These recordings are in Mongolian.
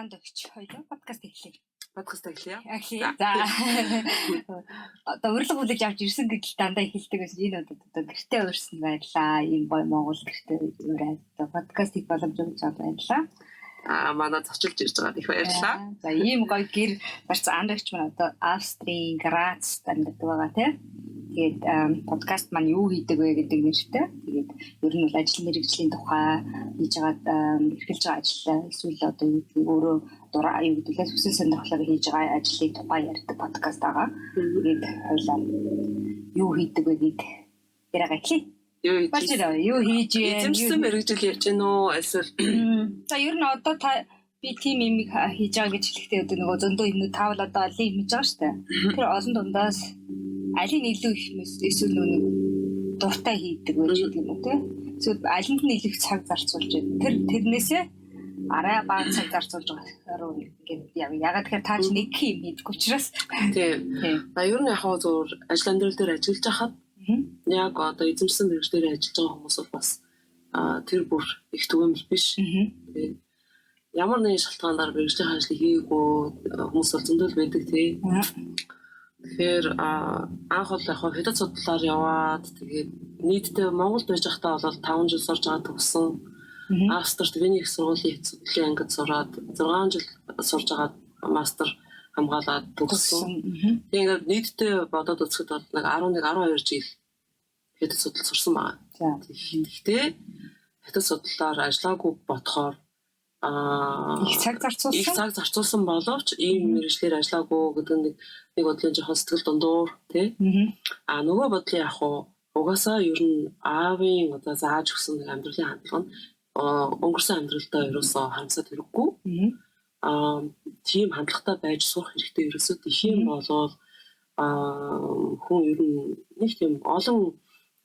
Занд өгч хоёул подкаст эхлэе. Подкаст эхлэе. Окей. За. Одоо урилга бүлэж авч ирсэн гэдэл дандаа эхэлдэг гэсэн энэ одоо гэртээ урьсан байлаа. Ийм гой Монгол гэртээ ураад подкастыг боломж өгч байлаа. Манай зочилж ирж байгаад их баярлалаа. За ийм гой гэр барьц андагч маань одоо Австрийн Грац амьдардаг байгаа тийм. Тэгээд подкаст маань юу хийдэг вэ гэдэг нэртэй. Тэгээд ер нь бол ажил мэргэжлийн тухай хийж байгаа эрхэлж байгаа ажил эсвэл одоо өөрөө дураа юу гэдэг лээ хүсэл сонирхлоор хийж байгаа ажлын тухай ярьдаг подкаст байгаа. Тэгээд хоёлаа юу хийдэг вэ гэд яриага эхлэе. Юу хийж эзэмшсэн мэргэжил ярьж гэнэ үү эсвэл за ер нь одоо та би тим юм хийж байгаа гэж хэлэхдээ одоо нөгөө зөндөө юм таавал одоо алин хийж байгаа шүү дээ. Тэр олон дундаас алийг илүү их эсвэл нөгөө дуртай хийдэг байж гэдэг юм уу те. Эсвэл алинд нь илүү цаг зарцуулж байна. Тэрнээсээ арай бага цаг зарцуулж байгаа руу ингээд ягаад тэгэхээр тааж нэг юм хийдэг учраас тийм. Ер нь яг хоо зур ажил амьдрал дээр ажиллаж байхад яг одоо эзэмшсэн мэргэж дээр ажиллаж байгаа хүмүүс бол бас тэр бүр их түгээмэл биш. Тэгээд ямар нэгэн шалтгаанаар мэргэжлийн ажлыг хийгээгүй хүмүүс бол зөндөл байдаг тий. Тэгэхээр анх бол яг хятад судлаар яваад тэгээд нийтдээ Монголд байж байхдаа бол 5 жил сурж байгаа төгссөн. Австрид Вений их сургуулийн хэвлэлийн ангид сураад 6 жил сурж байгаа мастер хамгаалаад төгссөн. Тэгээд нийтдээ бодоод үзэхэд бол нэг 11-12 жил хятад судлал сурсан байна. Гэхдээ хятад судлалаар ажиллаагүй бодохоор их цаг зарцуулсан боловч ийм мэргэжлэр ажиллаагүй гэдэг нэг бодлын жоохон сэтгэл дундуур тий. Нөгөө бодлын яг угаасаа ер нь аавын одоо зааж өгсөн нэг амьдралын хандлага нь өнгөрсөн амьдралдаа ерөөсөө харамсаад хэрэггүй. Тийм хандлагатай байж сурах хэрэгтэй ерөөсөө их юм болоод хүн ер нь нэг тийм олон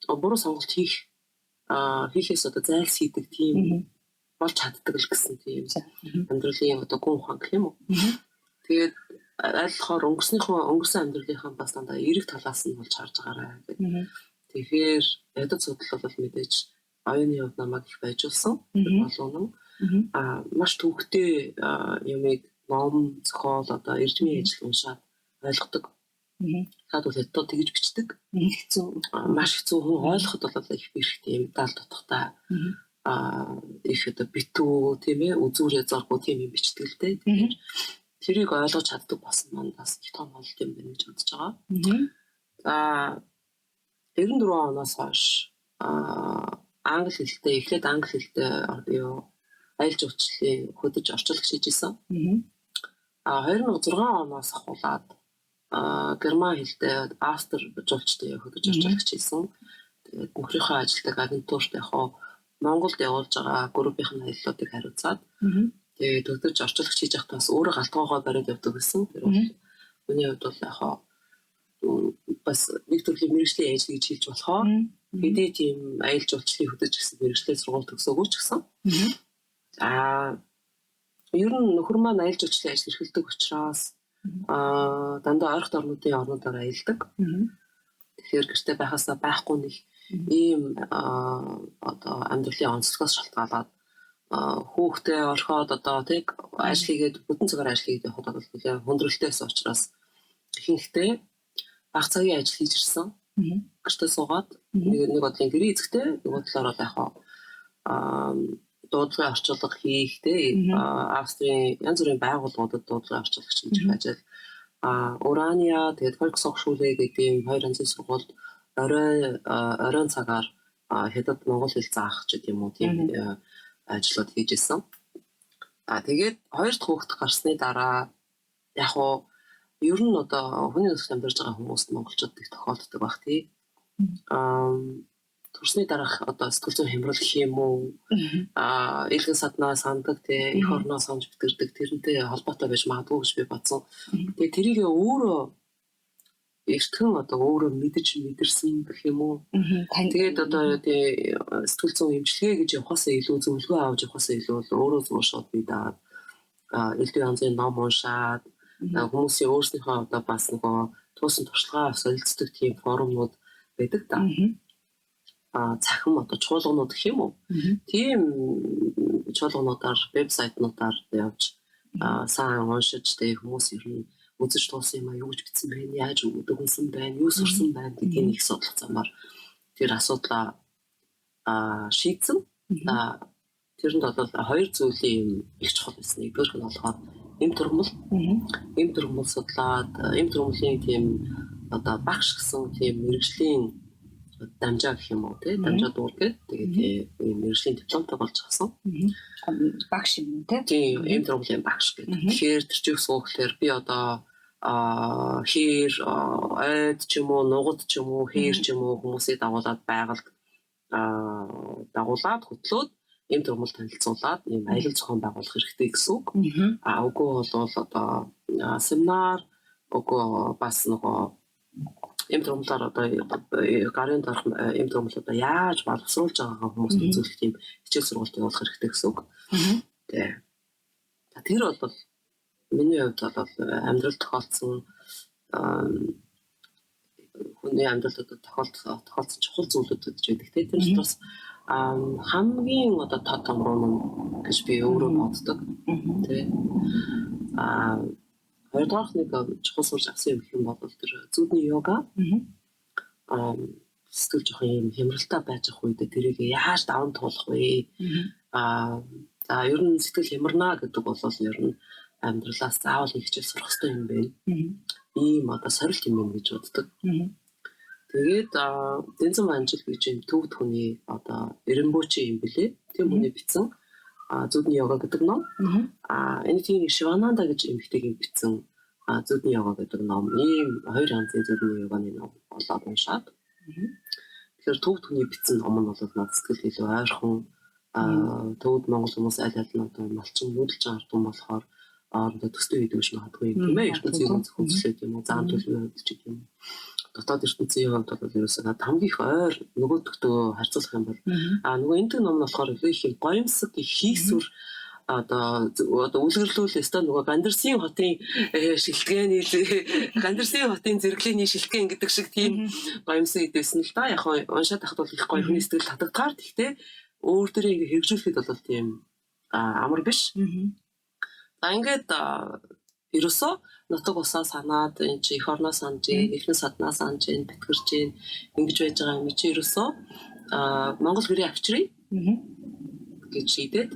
буруу сонголт хийхээс одоо зайлсхийдэг тийм болж чаддаг л гэсэн тийм амьдралын одоо гүн ухаан гэх юм уу. Тэгээд айлхоор өнгөрсөн амьдралынхаа бас дандаа эрэг талаас нь болж харж байгаарай гэдэг. Тэгэхээр ядад судлал бол мэдээж оюуны хувьд намайг их байжулсан. Болов маш төвхтэй юмыг ном зохиол одоо эрдмийн ажил уншаад ойлгодог. Хаад бол ятод тэгж бичдэг. Маш хэцүү хүн ойлгоход бол их бэрхтэй юм дал дотохтой. Их одоо битүү тийм ээ үзүүрээ зоргоо тийм юм бичдэг л дээ. Тэгэхээр тэрийг ойлгож чаддаг болсон маань бас их том болт юм байна гэж бодож байгаа. За 94 оноос хойш англи хэлтэй эхлээд англи хэлтэй юу аялал жуулчлалын хөдөж орчуулагч хийжсэн. 2006 оноос ахуулаад герман хэлтэй Австри жуулчтай хөдөж орчуулагч хийсэн. Тэгээд мөнхрийнхөө ажилтдаг агентурт яг Монголд явуулж байгаа группийн аяллуудыг хариуцаад тэгээд өдөрж орчуулагч хийж байхдаа бас өөрөө галтгоогоо бариад явдаг гэсэн. Тэр бол миний хувьд бол яг бас нэг төрлийн мэргэжлийн ажил гэж хэлж болохоор хэдий тийм аялал жуулчлалын хөдөж гэсэн мэргэжлийн сургууль төгсөөгүй ч гэсэн. Ер нь нөхөр маань аялал жуулчлалын ажил эрхэлдэг учраас дандаа ойрхон орнуудаар аялдаг. Тэгэхээр гэртээ байхасаа байхгүй нэг ийм одоо амьдралын онцлогоос шалтгаалаад хүүхдээ орхиод одоо тэг ажил хийгээд бүтэн цагаар ажил хийгээд явахад бол хүндрэлтэйс учраас ихэнхдээ бага цагийн ажил хийж ирсэн. Гэртээ суугаад нэг бодлын гэрээ эзэгтэй нөгөө талаар бол яг дуудлагын орчуулга хийхдээ Австрийн янз бүрийн байгууллагуудад дуудлагын орчуулагч хийж ажил Урания тэгээд Volkshochschule гэдэг ийм хоёр янзын сургуульд оройн цагаар хятад монгол хэл заах ч гэдэм үү тийм ажлууд хийж исэн. Тэгээд хоёр дахь хүүхэд гарсны дараа яг ер нь одоо хүний нөхцөл амьдарч байгаа хүмүүст монголчууд их тохиолддог баг тий. Төрсний дараах одоо сэтгэл зүйн хямрал гэх юм уу илгэн саднаа сандаг тий их орноо санаж битэрдэг тэрнтэй холбоотой байж магадгүй гэж би бодсон. Тэгээд тэрийг өөрөө эртхэн одоо өөрөө мэдэрсэн гэх юм уу. Тэгээд одоо тий сэтгэл зүйн эмчилгээ гэж явахаасаа илүү зөвлөгөө авч явахаасаа илүү өөрөө зур шууд бий даа. Элдв янзын ном уншаад хүмүүсийн өөрснийхөө одоо бас нөгөө туусан туршлагаа солилцдог тийм форумнууд байдаг та. Цахим одоо чуулганууд гэх юм уу. Тийм чуулгануудаар вебсайтнуудаар явж сайн уншиж тэ хүмүүс ер нь үзэж туусан юм юу гэж бичсэн бэ? Яаж өгсөн байна? Юу сурсан байна гэдгийг их судлах замаар тэр асуудлаа шийдсэн. Тэрэнд бол хоёр зүйлийн юм их чухал байсан. Нэгдүгээр нь болохоор эм турмал судлаад эм турмалын тийм одоо багш гэсэн тийм мэрэгжлийн дамжаа гэх юм уу тийм дамжаа дуулдаг. Тэгээд мэрэгжлийн дипломтой болж авсан. Багш юм тийм. Тийм эм турмалын багш гэдэг. Тэгэхээр тэр чих сууглаар би одоо хээр айд ч юм уу нугад ч юм уу хээр ч юм уу хүмүүсийг дагуулад байгальд дагуулад хөтлөөд эм турмал танилцуулаад ийм аялал зохион байгуулах хэрэгтэй гэсэн үг. Үгүй бол одоо семинар үгүй бас нөгөө эм турмалаар одоо гарын дорх эм турмал одоо яаж боловсруулж байгаагаа хүмүүст үзүүлэх тийм хичээл сургалт явуулах хэрэгтэй гэсэн үг. Тэр бол миний хувьд бол амьдрал тохиолдсон хүний амьдралд тохиолдсон чухал зүйлүүд гэж байдаг. Тэр бас хамгийн одоо тод томроо гэж би өөрөө боддог. Тэ. Хоёрдугаар нэг чухал сурч авсан юм гэх юм бол тэр зүудний йога. Сэтгэл жоох юм хямралтай байж ах үед тэрийг яаж даван туулах вэ? За ер нь сэтгэл хямарна гэдэг бол ер нь амьдралаас заавал нэг хичээл сурах хэрэгтэй юм байна. Ийм одоо сорилт юм гэж боддог. Тэгээд Дэнзэн Манжил гэж юм төвд хүний одоо Эренбочи юм бэлээ. Тийм хүний бичсэн зүудний йога гэдэг ном. Anything Shivananda гэж эмэгтэйг бичсэн зүудний йога гэдэг ном. Ийм хоёр янзын зүудний йоганы ном болоод уншаад. Тэгэхээр төвд хүний бичсэн ном нь бол надад сэтгэл илүү ойрхон. Төвд Монгол хүмүүс аль аль нь одоо малчин нүүдэлж ардсан болохоор одоо төстэй үйдэж магадгүй юм тийм ээ. ертөнцийн зөвхөслөд юм уу заан төлөвлөд ч юм. Дотоод ертөнцийн хувьд бол ерөөсөө хамгийн их ойр нөгөөдөгтөө харьцуулах юм бол нөгөө энэ ном нь болохоор их юм гоёмсог их хийсвэр одоо үлгэрлүүл өстой нөгөө Гандерсын хотын шилтгэний Гандерсын хотын зэрэглэний шилтгэн гэдэг шиг тийм гоёмсог идэвсэн л да. Яг уншаад тахад бол их гоё хүний сэтгэл татагдгаар гэхдээ өөр дөрөө ингэ хэрэгжүүлэхэд бол тийм амар биш. Ингээд ерөөсөө нутаг усаа санаад энэ чи их орноо санаж, эхнэр саднаа санаж, битгэрж гин ингэж байж байгаа юм чи ерөөсөө Монгол гэрээ авчирыг гэж шийдээд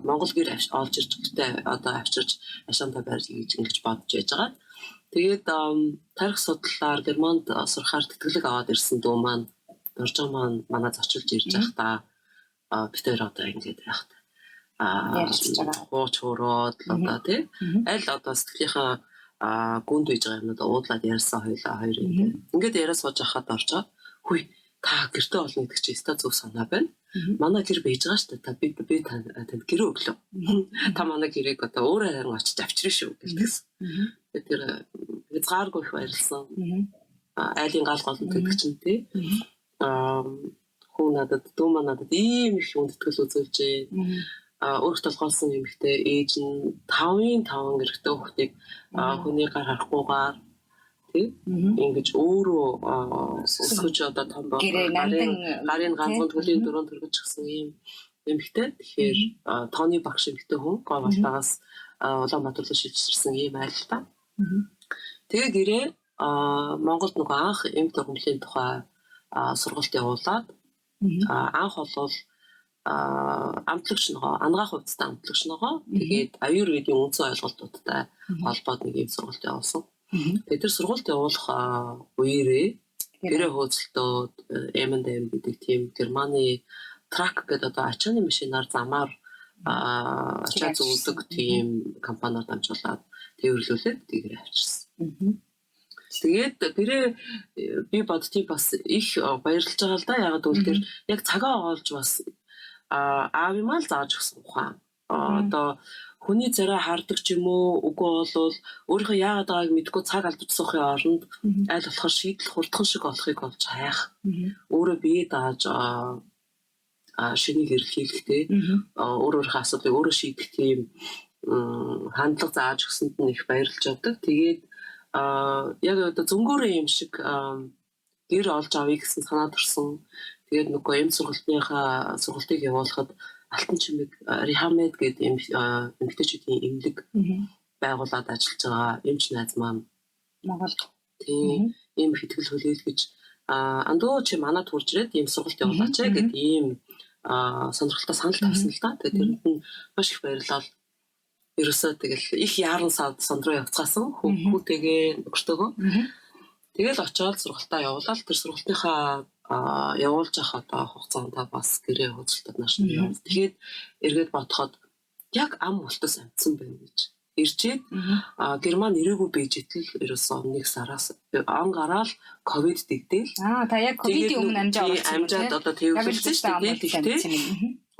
Монгол гэр олж ирж гэхдээ одоо авчирч ашаантай байрлал гэж ингэж бодож байж байгаа. Тэгээд тарих судлалаар Германд сурахаар тэтгэлэг аваад ирсэн дүү маань Доржоо маань манай зочилж ирж байхдаа битээр одоо ингэж байх хууч хуроод одоо тий аль одоо сэтгэлийнхаа гүнд үйж байгаа юмнууд уудлаад ярьсан хоёр юм. Ингээд яриа сууж хахад орчоо. Хүй та гэртээ олно гэдэг чи өстой зөв санаа байна. Манай гэр бийж байгаа шүү дээ. Та би танд гэрээ өглөө. Та манай гэрийг одоо өөрөө харин очиж авчирна шүү гэлдэгсэн. Тэр хязгааргүй их баярлсан. Айлын гал гол гэдэг чинь тий. Хүн надад дүү надад ийм их үндэтгэл үзүүлж өөртөө толгоолсон юмхтэй ээж нь 5-5 гэрэгтэй хүүхдийг хүний гар харахгүйгээр тий ингэж өөрөө өсгөж одоо том бол гарын ганцхан төлийн дөрөв төргөж гсэн юм эмхтэй. Тэгэхээр тооны багш эмхтэй хүн говалтаагаас Улаанбаатар руу шилжчихсэн юм айлтаа. Тэгээ гэрээ Монголд нөгөө анх эм турмалын тухай сургалт явуулаад анх бол амтлагч ногоо ангаах хувцастай амтлагч ногоо тэгээд аюурведийн үндсэн ойлголтуудтай холбоод нэг юм сургалт явуулсан. Тэгээд тэр сургалт явуулах үеэрээ гэрээ хөөцөлтөөд M&M гэдэг тийм Германы трак гэдэг одоо ачааны машинаар замаар ачаа зүүдэг тийм компаниар дамжуулаад тээвэрлүүлээд гэрээ авчирсан. Тэгээд гэрээ би бодтыг бас их баярлж байгаа л да. Яг үл тэр яг цагаа оолж бас аав юм аа л зааж өгсөн ухаан. Одоо хүний царай хардаг ч юм уу үгүй болвол өөрийнхөө яагаад байгааг мэдгүй цаг алдаж суухын оронд аль болохоор шийдэл хурдхан шиг болохыг олж хайх. Өөрөө бие дааж шинийг эрхлүүлэхтэй өөрийнхөө асуудлыг өөрөө шийдэх тийм хандлага зааж өгсөнд нь их баярлж явдаг. Тэгээд яг одоо зөнгөөрөө юм шиг гэр олж авъя гэсэн санаа төрсөн. Тэгээд нөгөө эм сургалтынхаа сургалтыг явуулахад Алтан чимэг Рихамед гэдэг эмэгтэйчүүдийн эмнэлэг байгуулад ажиллаж байгаа эмч найз маань Монгол. Тийм ийм хэтгэл хүлээлгэж андуу чи манад хурж ирээд ийм сургалт явуулаач гэдэг ийм сонирхолтой санал тавьсан л да. Тэгээд тэрэнд нь маш их баярлал. Ерөөсөө тэгэл их яаран сандруу явцгаасан хүүтэйгээ нөхөртөөгөө. Тэгэл очиод сургалтаа явуулаад тэр сургалтынхаа явуулж авах одоо хугацаанд бас гэрээ хөөцөлтөд нааш нь явуулсан. Тэгээд эргээд бодоход яг ам ультас амтсан байна гэж. Ирчээд Герман ирээгүй бийжэтэл ерөөсөө 1 сараас ан гараал ковид дэгдээл. Та яг ковидын өмнө амжаад одоо тэвэрлсэн шүү дээ. Тэгтээ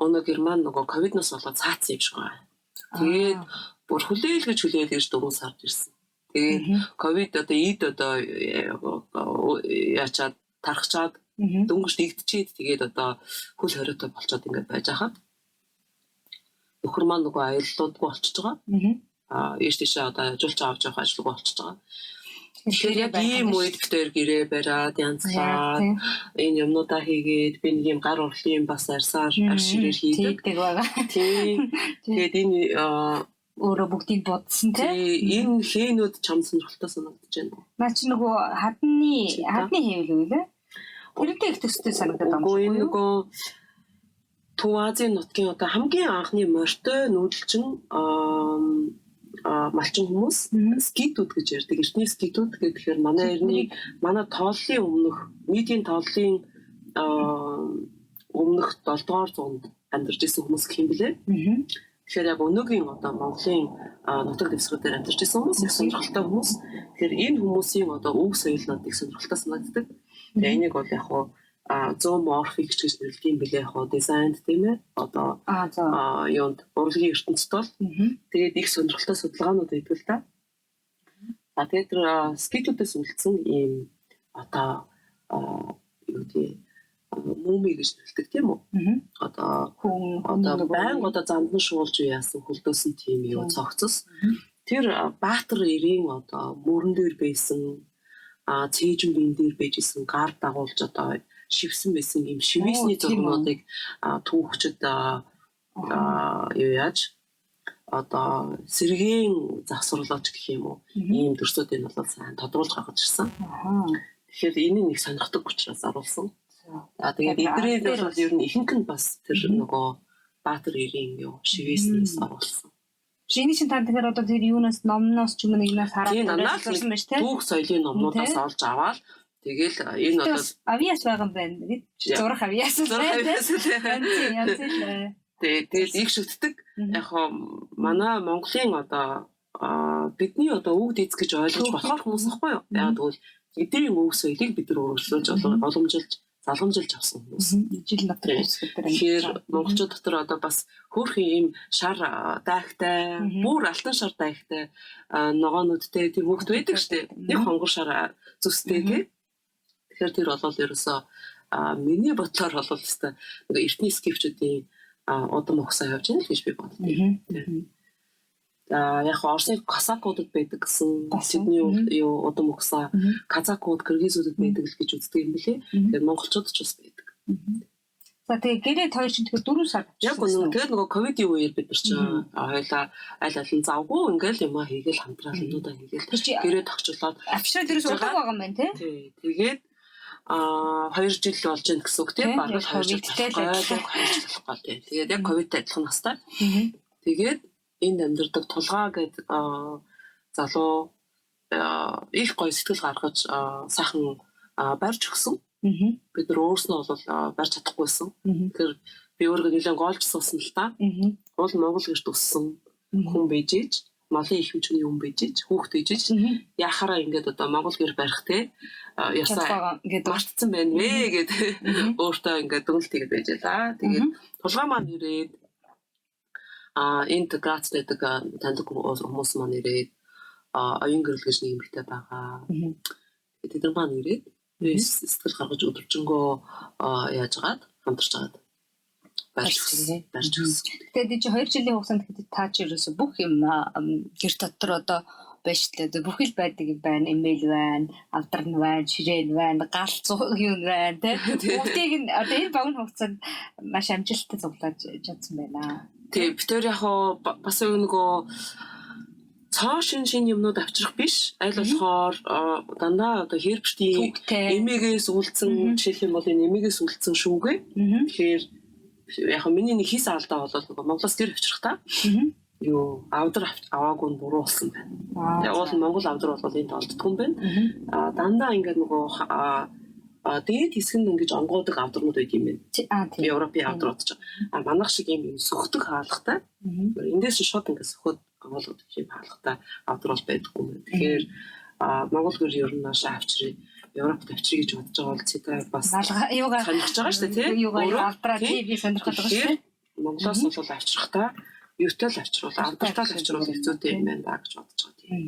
өнөө Герман нөгөө ковидноос болоод цаацсан юм шиг байна. Тэгээд бүр хүлээлгэж ирж 4 сард ирсэн. Тэгээд ковид одоо ийд одоо яачаад тархачаад дөнгөж дэгдчихэд тэгээд одоо хөл хориотой болцоод ингээд байж хахад нөхөр маань нөгөө аяллуудгүй болчихж байгаа. Eerst тийшээ одоо ажиллаж авч явах ажлыг болчихж байгаа. Тэгэхээр яг ийм үед битээр гэрээ бариад янзлаад энэ юмнуудаа хийгээд би нэг юм гар урлын юм бас арьсаар арширээр хийдэг байгаа. Тийм. Тэгээд энэ өөрөө бүгдийг бодсон тийм. Энэ хээнүүд чам сонирхолтой санагдаж байна. Наа чи нөгөө хадны хэвэл үү? Тэрнтэй их төстэй санагдаад байна. Үгүй нөгөө Төв Азийн нутгийн одоо хамгийн анхны морьтой нүүдэлчин малчин хүмүүс скитүүд гэж ярьдаг. Эртний скитүүд гэхээр манай тооллын өмнөх нийтийн тооллын өмнөх 7 дугаар зуунд амьдарч ирсэн хүмүүс гэх юм блэ. Тэгэхээр яг өнөөгийн одоо Монголын нутаг дэвсгэрээр амьдарч ирсэн хүмүүс их сонирхолтой хүмүүс. Тэгэхээр энэ хүмүүсийн одоо өв соёлнууд их сонирхолтой санагддаг. Тэгээ энийг бол яг зооморфик гэж нэрлэдэг юм билээ яг дизайнд тийм ээ одоо юунд урлагийн ертөнцид бол тэгээд их сонирхолтой судалгаанууд байдаг л да. Тэгээд тэр скитүүдээс үлдсэн ийм одоо юу гэдэг муми гэж нэрлэдэг тийм үү? Одоо байнга одоо замдан шуулж яасан хөлдөөсөн тийм юу цогцос. Тэр Баатар эрийн одоо мөрөн дээр байсан цээжин биен дээр байжсэн гар дагуулж одоо шивсэн байсан юм шивээсний зургуудыг түүхчид юу яаж одоо сэргийн завсруулаач гэх юм уу ийм төрсүүдийг нь бол сайн тодруулж гаргаж ирсэн. Тэгэхээр энэ нэг сонирхдаг учраас оруулсан. Тэгээд эдгээр бол ер нь ихэнх нь бас тэр нөгөө Баатар эрийн юу шивээснээс оруулсан. Шиний шин тань тэгэхээр одоо тэр юунаас номноос ч юм уу нэгнээс хараад оруулсан байж тээ. Түүх соёлын номнуудаас олж аваад тэгэл энэ одоо авиас байгаа юм байна. Зурах авиас л. Тэгээд их шүтдэг. Яг манай Монголын одоо бидний одоо үг дэц гэж ойлгож болохоор хүмүүс ахгүй юу? Яг тэгвэл эдгээр үг соёлыг бид нар өөрчлөж залгамжилж авсан хүмүүс. Жил дотор үүсгэдэг. Тэгэхээр монголчууд дотор одоо бас хөөрхөн ийм шар дайгтай, бүр алтан шар дайгтай ногоонуудтэй тийм хөвгт байдаг штеп. Нэг хонгор шар зүстэй тийм. Тэгэхээр тэр бол ерөөсөө миний бодлоор бол өстой нэг эртний скифчүүдийн удам ухсаа явж байна л гэж би боддог. Яг Орсын казакуудад байдаг гэсэн тэдний юу удам ухсаа казакууд кыргызуудад байдаг л гэж үздэг юм билээ. Тэгэхээр монголчууд ч бас байдаг. За тэгээ гэрээ хоёр чинь тэгэхээр 4 сар. Яг тэгээд нөгөө ковидын үеэр бид нар чинь хоёлаа аль аль нь завгүй ингээл юм хийгээл хамтраалнуудаа хийгээл гэрээ тогчлоод авшраад ерөөс удааг байгаа юм байна тий. Тэгээд 2 жил болж байна гэсэн үг тийм бараг 2 жил болохгүй тийм. Тэгээд яг ковидтай адилхан настай. Тэгээд энд амьдардаг тулгаа гэдэг залуу их гоё сэтгэл гаргаж сайхан барьж өгсөн. Бид нар өөрснөө бол барьж чадахгүйсэн. Тэгэхээр би өөрөө нэлээд голж суусан л та. Уул Монгол гэрт өссөн хүн бийжээж, малын их хүчний хүн бийжээж, хүүхд бийжээж яхаараа ингээд одоо Монгол гэр барих те ясаа ингээд мартцсан байна вэ гэдэг өөртөө ингээд дүнэлтийг байж лаа. Тэгээд тулгаа маань ирээд энэ Грац гэдэг таньдаг хүмүүс маань ирээд оюун гэрэл гэж нэг юмтай байгаа. Тэгээд тэд маань ирээд сэтгэл гаргаж өдөржингөө яажгаад хамтарч агаад барьж өгсөн. Тэгээд чи 2 жилийн хугацаанд та ч ерөөсө бүх юм гэр дотор одоо байна шүү дээ. Одоо бүхэл байдаг юм байна. Имэйл байна, авдар нь байна, ширээн байна, галзуу юм байна тий. Бүгдийг нь одоо энэ богино хугацаанд маш амжилттай цуглаж чадсан байна. Тэгээ бид тээр яг бас нөгөө цоо шин юмнууд авчрах биш. Аль болохоор дандаа одоо хэрвчтийн эмээгээс үлдсэн жишээлх юм бол энэ эмээгээс үлдсэн шүүгээ. Тэгэхээр яг миний нэг хийсэн алдаа бол нөгөө Монголоос гэр авчрах та. Юу авдар аваагүй нь буруу болсон байна. Яг бол Монгол авдар бол энд олддгүй юм байна. Дандаа ингээд нөгөө дээд хэсэг нь ингэж онгоодог авдрууд байд юм байна. Европын авдрууд ч. Манайх шиг юм сөхдөг хаалгатай. Эндээс шууд ингээд сөхөд онгоолгод юм хаалгатай авдрууд байдаггүй юм. Тэгэхээр Монгол гэр ер нь наашаа авчрыг Европт авчрыг гэж бодож байгаа бол цэдэ бас юугаар сонирхож байгаа шүү дээ тийм. Юугаар авдраа тийм сонирхоод байгаа шүү дээ. Монголоос бол авчрахтаа юутай л авчруул авдартай л авчруул хэцүүтэй юм байна да гэж бодож байгаа тийм.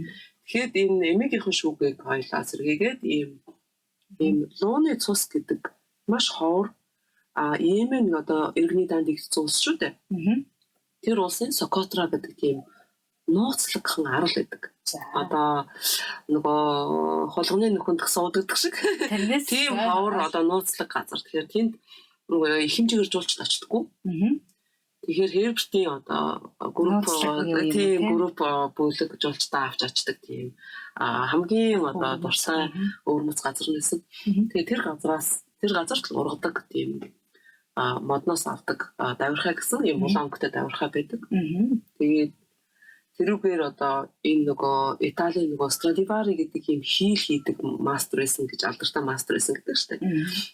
Тэгэхээр энэ эмээгийнхэн шүүгийг хоёлаа сэргээгээд ийм лууны цус гэдэг маш ховор Йемен одоо иргэний данд игдсэн улс шүү дээ. Тэр улсын Сокотра гэдэг тийм нууцлагхан арал байдаг. Одоо нөгөө холгоны нөхөнд сууддаг шиг тийм ховор одоо нууцлаг газар. Тэгэхээр тэнд нөгөө ихэмжээр жуулч очдоггүй. Тэгэхээр хэрвчтийн одоо групп бүлэг жуулчдаа авч очдаг тийм хамгийн одоо дуртай өвөрмөц газар нэсэн. Тэгээ тэр газарт л ургадаг тийм модноос авдаг давирхай гэсэн юм улаан өнгөтэй давирхай байдаг. Тэгээд тэрүүгээр одоо энэ нөгөө Италийн нөгөө Stradivari гэдэг юм хийл хийдэг мастер байсан гэж алдартай мастер байсан гэдэг шүү дээ.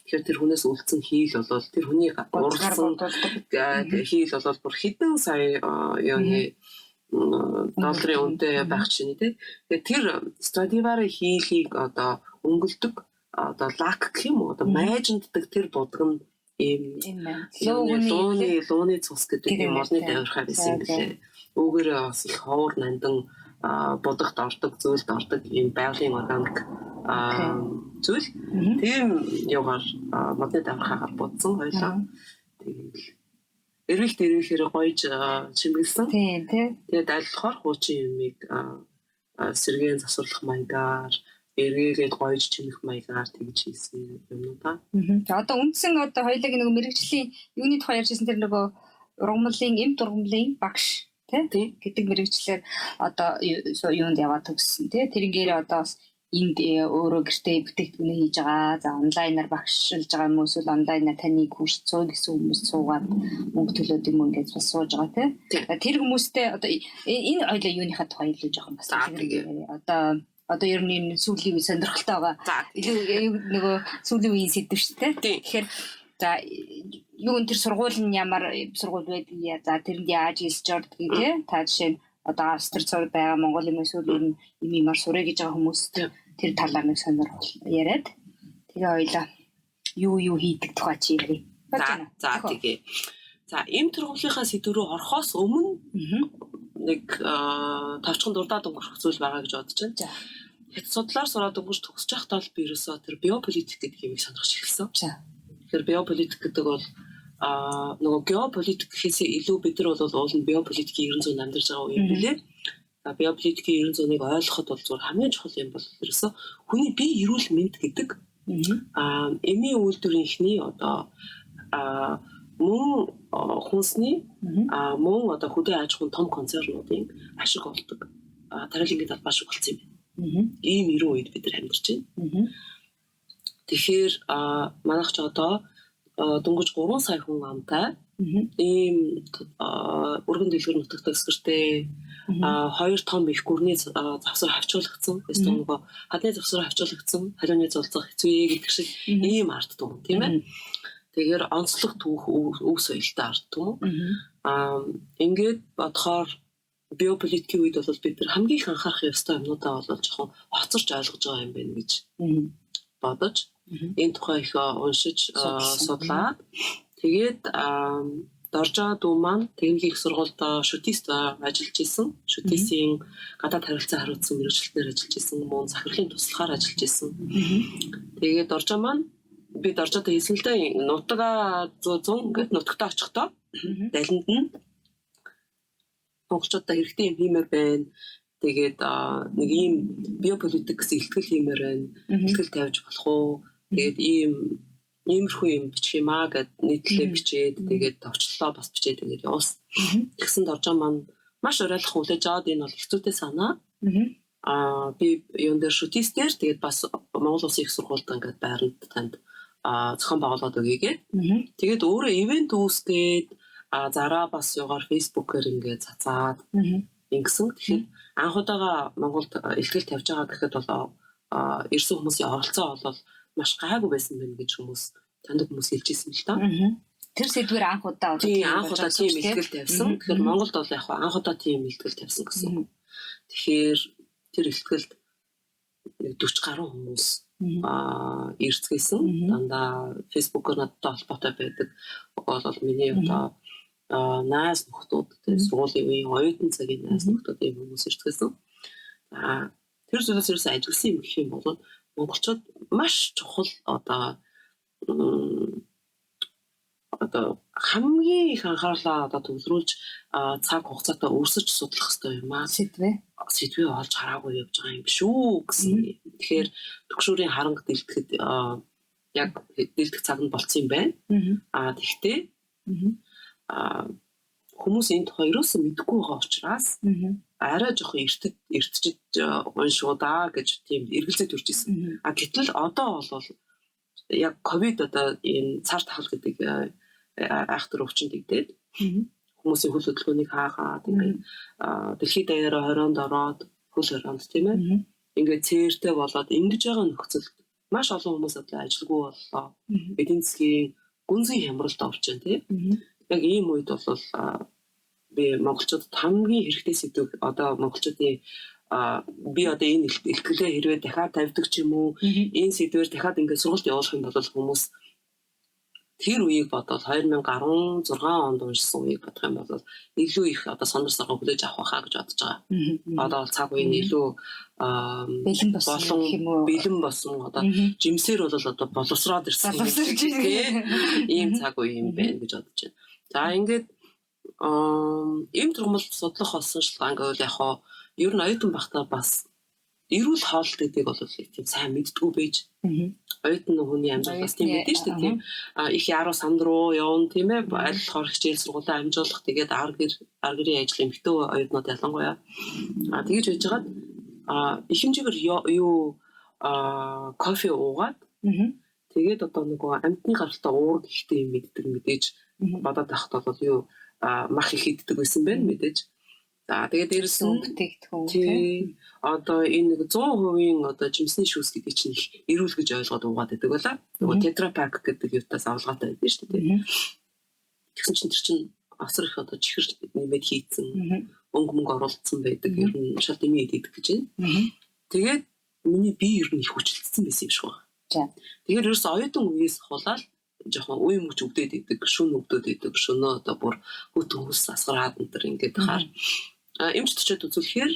Тэгэхээр тэр хүнээс үлдсэн хийл бол тэр хүний ургасан хийл бол бүр хэдэн сая юуны долларын үнэтэй байх чинь тий. Тэгэхээр тэр Stradivari хийлийг одоо өнгөлдөг одоо лак гэх юм уу одоо майжнддаг тэр будаг нь ийм лууны цус гэдэг юм олны давирхай байсан юм билээ. Үүгээрээ бас их ховор нандан будагт ордог, зүйлд ордог ийм байгалийн органик зүйл. Тийм юугаар модны давхаргаар будсан хоёлаа. Тэгээд эргэлт гоёж чимгэлсэн. Тийм тий. Тэгээд айлхаар хуучин юмыг сэргээн засварлах маягаар эргээгээд гоёж чимэх маягаар тэгж хийсэн юм да. Одоо үндсэн одоо хоёлыг нэг мэрэгжлийн юуны тухай ярьжсэн тэр нөгөө ургамлын эмт ургамлын багш тий гэдэг мэрэгчлэр одоо юунд яваад төгссөн тий тэрнгээр одоо энд өөрөө гэртээ бүтээгдэхүүнээ хийж байгаа за онлайнаар багшилж байгаа хүмүүс бол онлайнаар таныг хүрч цоо гэсэн хүмүүс суугаад мөнгө төлөөд юм ингээд бас сууж байгаа тий тэр хүмүүстэй одоо энэ хоёлаа юуныхаа тухай илүү жоохон бас одоо ер нь сүүлийн үе сонирхолтой байгаа нөгөө сүүлийн үеийн сэдв шүү дээ тэгэхээр за юу энэ тэр сургууль нь ямар сургууль байдгийг за тэрэнд яаж хэлж ордог тий та жишээ нь одоо Австрид сур байгаа Монгол юм эсвэл ер нь юмар сурах гэж байгаа хүмүүс тэр талаар нэг сонирхол яриад тэгээ хоёлаа юу хийдэг тухай чи ярив. За тэгээ. За эм төрхлийнхаа сэдв рүү орохоос өмнө нэг тавчхан дурдаад өнгөрөх зүйл байгаа гэж бодож байна. Хэд судлаар сураад өнгөрч төгсөж байхдаа л би ерөөсөө тэр биополитик гэдэг юмыг сонирхож эхэлсэн. Тэгэхээр биополитик гэдэг бол нөгөө геополитик гэхээс илүү бид нар бол уул нь биополитикийн 900 амьдарч байгаа үе юм билээ. Биополитикийн 900-ыг ойлгоход бол зүгээр хамгийн чухал юм бол ерөөсөө хүний бие эрүүл мэнд гэдэг эмийн үйлдвэрийн эхний одоо мөн хүнсний мөн одоо хөдөө аж ахуйн том концернуудын ашиг болдог тархилын талбай шиг болсон юм байна. Ийм 90 үед бид нар амьдарч байна. Тэгэхээр манайх ч одоо дөнгөж 3 сая хүн амтай ийм өргөн дэлгэр нутагт өсгөртэй 2 том их гүрний завсар хавчуулагдсан. Эсвэл нөгөө хадны завсар хавчуулагдсан халууны зулцах хэцүү гэдэг шиг ийм арт том тийм ээ. Тэгэхээр онцлог түүх өв соёлтой арт том. Ингээд бодохоор биополитикийн үед бол бид нар хамгийн их анхаарах ёстой юмнуудаа бол жоохон хоцорч ойлгож байгаа юм байна гэж бодож энэ тухай их уншиж судлаад тэгээд дорж байгаа дүү маань техникийн их сургуульд шүтист ажиллаж исэн. Шүтисийн гадаад харилцаа хариуцсан мэргэжилтээр ажиллаж исэн. Мөн захирлын туслахаар ажиллаж исэн. Тэгээд дорж маань би доржоо хийсэн л дээ нутгаа 100 гэд нутагтаа очихдоо далинд нь монголчуудаа хэрэгтэй юм хиймээр байна. Тэгээд нэг ийм биополитик гэсэн ихтгэл хиймээр байна. Ихтгэл тавьж болох уу? Тэгээд иймэрхүү юм бичих юм аа гэд нийтлээ бичээд тэгээд товчлоо бас бичээд ингээд явуулсан. Тэгсэнд орж байгаа маань маш уриалах хүлээж аваад энэ бол хэцүүтэй санаа. Би юун дээр шүтистээр тэгээд бас Монгол Улсын их сургуульд ингээд байранд танд зохион байгуулад өгье. Тэгээд өөрөө ивент үүсгээд зараа бас югаар фэйсбүүкээр ингээд цацаад ингэсэн. Тэгэхээр анх удаага Монголд ихтгэл тавьж байгаа гэхэд бол ирсэн хүмүүсийн оролцоо бол маш гайгүй байсан байна гэж таньдаг хүмүүс хэлж ирсэн л та. Тэр сэдвэр анх удаа тийм ихтгэл тавьсан. Тэгэхээр Монголд бол яг анх удаа тийм ихтгэл тавьсан гэсэн. Тэгэхээр тэр ихтгэлд 40 гаруй хүмүүс ирцгээсэн. Дандаа фэйсбүүкээр надтай холбоотой байдаг. Бол миний одоо наас нөхдүүд сургуулийн үеийн оюутан цагийн наас нөхдүүд хүмүүс ирцгээсэн. Тэр зүйлээс ажилласан юм гэх юм бол монголчууд маш чухал одоо хамгийн их анхаарлаа төвлөрүүлж цаг хугацаатай өрсөж судлах хэрэгтэй юм аа. Сэдвээ олж хараагүй явж байгаа юм биш үү гэсэн. Тэгэхээр төгшүүрийн харанг дэлгэхэд яг дэлгэх цаг нь болцсон юм байна. Тэгтээ хүмүүс энэ тухай ерөөсөө мэдэхгүй байгаа учраас арай жоохон эртчиж уншуу даа гэж тийм эргэлзээд төрж исэн. Гэтэл одоо бол яг ковид одоо энэ цар тахал гэдэг айхтар өвчнөд игдээд хүмүүсийн хөл хөдөлгөөнийг хаагаад ингээд дэлхийд даяараа хорионд ороод хөл хорионд тийм ээ ингээд цээртэй болоод ингэж байгаа нөхцөлд маш олон хүмүүс одоо ажилгүй боллоо. Эдийн засгийн гүнзгий хямралд орж байна тийм. Яг ийм үед бол би монголчуудад хамгийн хэрэгтэй сэдв одоо монголчуудын би одоо энэ ихтгэлээ хэрвээ дахиад тавьдаг ч юм уу энэ сэдвээр дахиад ингээд сургалт явуулах юм бол хүмүүс тэр үеийг бодоод 2016 онд уншсан үеийг бодох юм бол илүү их одоо сонор сарга хүлээж авах байхаа гэж бодож байгаа. Одоо цаг үеийн илүү бэлэн болсон одоо жимсээр бол одоо боловсроод ирсэн ийм цаг үе юм байна гэж бодож байна. За ингээд ийм тургамал судлах болсон шалтгаан гэвэл яг ер нь оюутан багтаа бас эрүүл хоолт гэдэг бол тийм сайн мэддэггүй байж. Оюутан хүний амьдрал бас тийм байдаг шүү дээ тийм. Их яруу санд руу явна тийм ээ. Аль болохоор хичээл сургуулаа амжуулах тэгээд ар гэрийн ажил эмхтэн оюутнууд ялангуяа. Тэгэж байж хагаад их хэмжээгээр кофе уугаад тэгээд одоо нөгөө амьтны гаралтай уург ихтэй юм мэддэг мэдээж бодоод тахт бол мах их иддэг байсан байх мэдээж. За тэгээд дээрээс нь бүтээгдэхүүн тийм одоо энэ 100% одоо жимсний шүүс гэдэг чинь эрүүл гэж ойлгоод уугаад байдаг байлаа. Нөгөө тетрапак гэдэг юутаас авалгаатай байдаг шүү дээ. Тэгсэн чинь тэр чинь асар их одоо чихэр нэмээд хийцэн мөнгө оруулсан байдаг. Ер нь шал дэмий идэх гэж байна. Тэгээд миний бие ер нь их хүчилдсэн байсан юм шиг байна. Тэгээд ерөөс оюутан үеэс хулаад жоохон үе мөч өвдөд идэг, шүн өвдөд идэг, шөнөө одоо бүр хөтөн хүс асгараад энэ ингээд хаар эмч төчөд үзүүлэхээр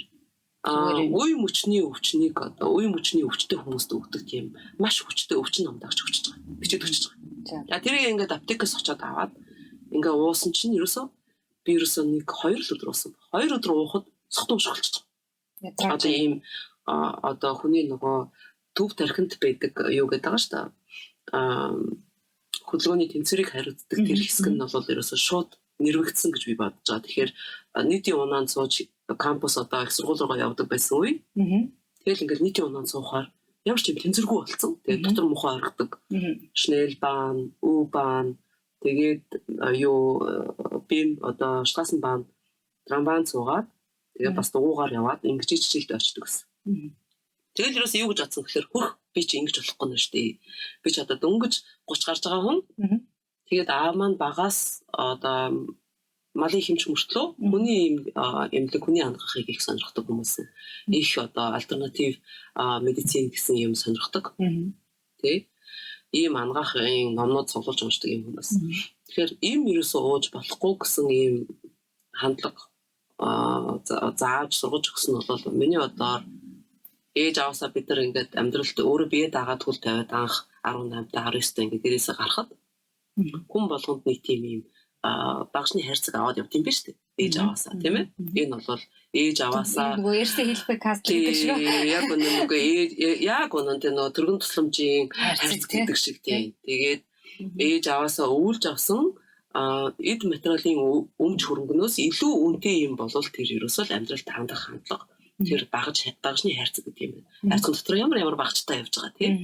үе мөчний өвчнийг одоо үе мөчний өвчтэй хүмүүст өгдөг тийм маш хүчтэй өвчин намдагч өгч байгаа. Бичээд өгч байгаа. За тэрийг ингээд аптекаас очиод аваад ингээ уусан чинь ерөөсөө би ерөөсөө нэг 2 өдөр уусан. 2 өдөр уухад сохтон шгалчих. Одоо ийм одоо хүний нөгөө төв тархинд байдаг юу гэдэг байгаа шүү дээ. Хөдөлгөөний тэнцвэрийг хариуцдаг тэр хэсэг нь бол ерөөсөө шууд нэрвэгдсэн гэж би бодож байгаа. Тэгэхээр нийтийн унаанд сууж кампус одоо их сургууль руу явдаг байсан үе. Тэгэл ингээд нийтийн унаанд суухаар ямар ч юм тэнцвэргүй болсон. Тэгээд дотор мухаа оргидог. Шнел баан, үу баан, тэгээд бим одоо шлагсан баан, трамбан суугаад тэгээд бас дугуугаар яваад ингэж ичжилд очдөг гэсэн. Тэгэл ерөөс юу гэж бодсон гэхээр хөрх би чи ингэж болохгүй нь шүү дээ. Би ч одоо дөнгөж 30 гарч байгаа хүн. Тэгээд аав маань багаас одоо малын хэмч мөртлөө хүний эмнэлэг хүний хангахыг их сонирхдаг хүмүүс. Их одоо альтернатив медицин гэсэн юм сонирхдаг. Тэ ийм ангаахын номнууд цуглуулж уншдаг юм хүмүүс. Тэгэхээр ийм ерөөсөө ууж болохгүй гэсэн ийм хандлага зааж сургаж өгсөн нь бол миний бодоор ээж аваасаа бид нар ингээд амьдралд өөрөө бие дагаад хүл тавиад анх 18 та 19 та ингээд дээрээсээ гарахад хүн болгонд нэг тийм юм багшны хайрцаг аваад явд юм биш үү? Ээж аваасаа тийм ээ. Энэ бол ээж аваасаа нөгөө ярьсан хэлбэг каст гэдэг шүү. Яг нөгөө яг үнэндээ нөгөө төргөн тусламжийн хайрцаг гэдэг шиг тийм. Тэгээд ээж аваасаа өвүүлж авсан эд материалын өмч хөрөнгнөөс илүү үнэтэй юм бол тэр ерөөсөө амьдралд хандах хандлага тэр багшны хайрцаг гэдэг юм байна. Хайрцаг дотор ямар багцтай явж байгаа тийм.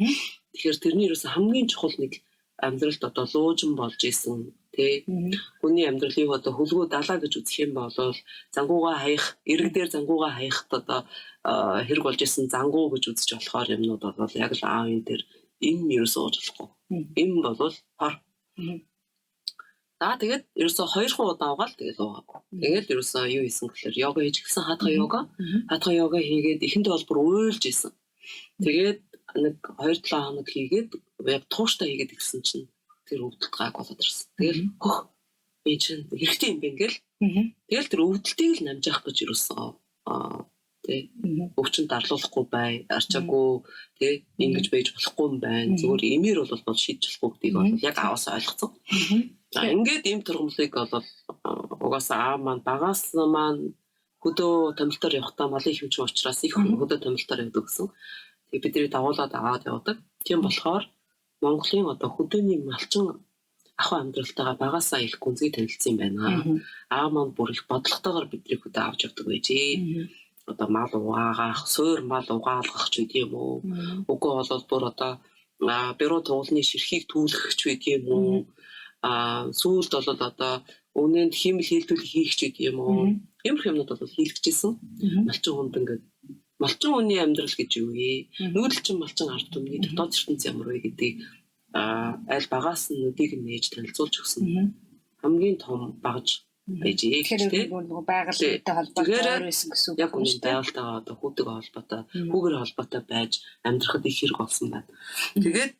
Тэгэхээр тэрний ерөөсөө хамгийн чухал нэг амьдралд одоо луужин болж исэн тий. Хүний амьдралыг одоо хөлгөө далаа гэж үзэх юм бол зангууга хаях, эрэг дээр зангууга хаихт одоо хэрэг болж исэн зангуу гэж үзэж болохоор юмнууд бол яг л аавын дээр им ерөөсөө ууж болохгүй. Им бол хор. Тэгээд ерөөсөө 2 удаа угаал тэгээд уугаагүй. Тэгээд ерөөсөө юу хийсэн гэхээр йога хийж гисэн хатха йога хийгээд эхэндээ бол бүр уйлж исэн. Тэгээд нэг 2-7 хоног хийгээд яг тууштай хийгээд гисэн чинь тэр өвдөлт гайг болоод ирсэн. Тэгэл хөх би чинь хэрэгтэй юм бэ ингээл. Тэгэл тэр өвдөлтийг л намжаах гэж ерөөсөө тий өвчин дарлуулахгүй бай, арчаагүй тий ингэж байж болохгүй юм байна. Зүгээр эмээр бол шийдэж болохгүй гэдгийг бол яг аваасаа ойлгоцсон. За ингээд ийм тургамлыг бол угаасаа аав маань багаас маань хөдөө томилтоор явахдаа малын хэмжээ учраас их хөдөө томилтоор явдаг гэсэн. Тэгээ бидний дагуулад аваад явдаг. Тийм болохоор Монголын одоо хөдөөний малчин ахуй амьдралтайгаа багасаа их гүнзгий танилцсан юм байна. Аав маань бүр их бодлоготойгоор бидний хөдөө авч явдаг байжээ. Одоо мал угаагах, суур мал угаалгах ч үгүй юм уу. Үгүй бол бүр одоо бюро туулны ширхийг түүлэх ч үгүй юм уу. Сүүлд бол одоо үнэнд химэл хийлдүүлэх хийх ч үгүй юм уу. Иймэрхүү юмнууд бол хийлгэжсэн. Малчин хүнд ингээд малчин хүний амьдрал гэж юу вэ? Нүүдэлчин малчин ард түмний дотоод ертөнц ямар вэ гэдгийг аль багаас нь нүдийг нээж танилцуулж өгсөн. Хамгийн том багж байж тэгэхээр нөгөө байгальтай холбоотой байсан гэсэн үг. Яг үнэ байгальтайгаа одоо хүүдэг холбоотой, хүүгээр холбоотой байж амьдрахад их хэрэг болсон байна. Тэгээд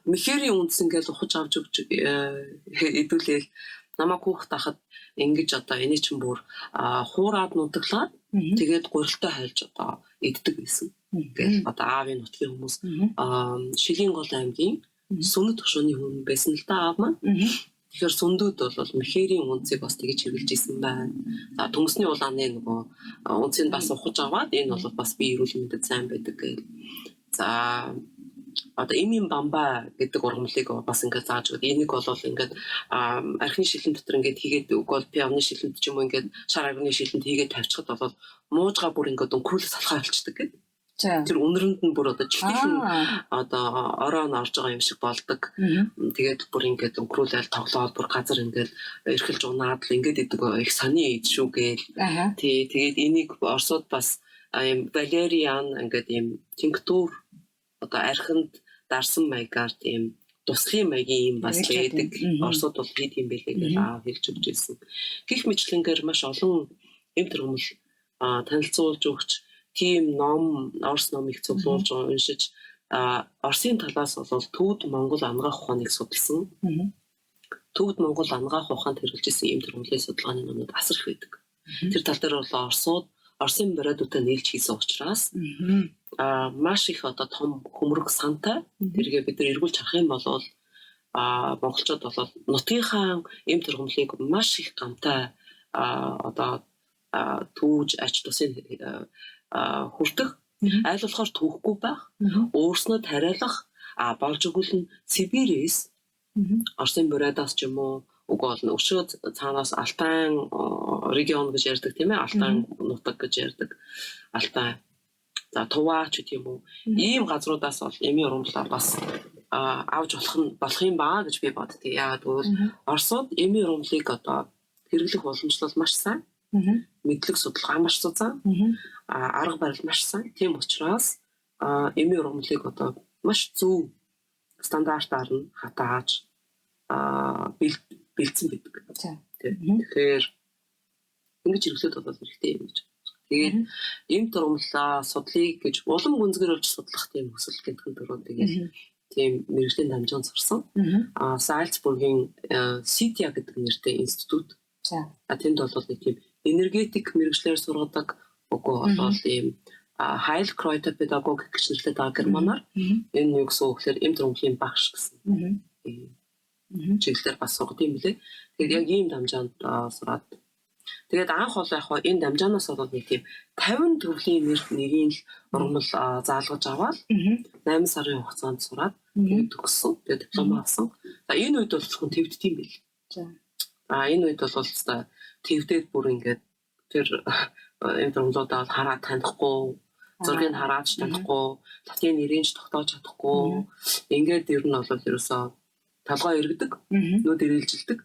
мэхэрийн үндэс ингээл ухаж авч өгч идүүлээл намайг хүүхд тахад ингэж одоо эний чинь бүр хуураад нутаглаад тэгээд гурилтай хайлж одоо иддэг гэсэн. Тэгэл одоо аавын нутгийн хүмүүс Шилийн гол аймгийн Сүнэт тушууны хүн байсан л да аав маань. Тэгэхээр сүндүүд бол мэхэрийн үнцийг бас тэгж хэрэгжилж исэн байна. За төмөсний улааны нөгөө үнцийг бас ухаж аваад энэ бол бас бие эрүүл мэндэд сайн байдаг гэл. За одоо имийн бамба гэдэг ургамлыг бас ингээд зааж өгд. Энийг бол ингээд архины шилэн дотор ингээд хийгээд үгүй пиавны шилэнд ч юм уу ингээд шар арганы шилэнд хийгээд тавьчихад бол муужгаа бүр ингээд өнгөрүүлэх салхаа болчдөг гэдэг. Тэр үнэрэнд нь бүр одоо чихэн одоо оройн орж байгаа юм шиг болдог. Тэгээд бүр ингээд өнгөрүүлэл тоглоод бүр газар ингээд эрхэлж унаад л ингээд идэг их сони ид шүү гээл. Тэгээд энийг Оросууд бас юм Валериан ингээд юм тинктур одоо архинд дарсан маягаар тийм туслын маягийн юм бас байдаг. Оросууд бол хийд юм байлээ гэж хэлж өгч байсан. Гэх мэтлэнгээр маш олон эм төрөмөл танилцуулж өгч тийм ном Орос номыг цуглуулж уншиж Оросын талаас бол Төвд Монгол ангаах ухааныг судалсан. Төвд Монгол ангаах ухаанд хэрэгжилсэн эм төрөмлийн судалгааны номууд асар их байдаг. Тэр тал дээр бол Оросууд Оросын бариадуудаа нийлж хийсэн учраас маш их одоо том хөмрөг сантай тэргээ бид нар эргүүлж харах юм бол монголчууд бол нутгийнхаа эм төрөмлийг маш их гамтай одоо түүж ач тусын хүртэх айл болохоор түүхгүй байх өөрснөө тариалах болж өгвөл нь Сибирээс Оросын бариадаас ч юм уу үгүй бол өшөө цаанаас Алтай регион гэж ярьдаг тийм ээ Алтай нутаг гэж ярьдаг Алтай за Туваач гэдэг юм уу ийм газруудаас бол эмийн ургамлаар бас авч болох юм баа гэж би боддог. Яагаад гэвэл Оросууд эмийн ургамлыг одоо хэрэглэх уламжлал маш сайн мэдлэг судалгаа маш цуцсан арга барил маш сайн тийм учраас эмийн ургамлыг одоо маш зөв стандартаар нь хатааж бэлдсэн байдаг. Тэгэхээр ингэж хэрэглээд бол хэрэгтэй юм гэж. Тэгээд эм турмлаа судлыг гэж улам гүнзгийрүүлж судлах тийм хүсэл гэдэг төрөө тэгээд тийм мэргэжлийн дамжаан сурсан. Сальцбургийн Ситя гэдэг нэртэй институт. Тэнд бол нэг тийм энергетик мэргэжлэр сургадаг үгүй бол ийм Heilkräuter pedagogik гэж нэрлэдэг германаар. Энэ юу гэсэн үг гэхээр эм турмлийн багш гэсэн. чиглэлээр бас сургад юм билээ. Тэгээд яг ийм дамжаанд сураад тэгээд анх бол яг энэ дамжаанаас бол нэг тийм 50 төвлийн нэгийг л ургамал заалгаж аваад 8 сарын хугацаанд сураад тэгээд төгссөн. Тэгээд диплом авсан. За энэ үед бол зөвхөн твддэм байл. Энэ үед бол твдээд бүр ингээд тэр энэ ургамлуудаа хараад танихгүй, зургийг хараад танихгүй, латин нэрийг тогтоож чадахгүй. Ингээд ер нь бол ерөөсөө толгой эргэдэг, нүд ирээлжилдэг.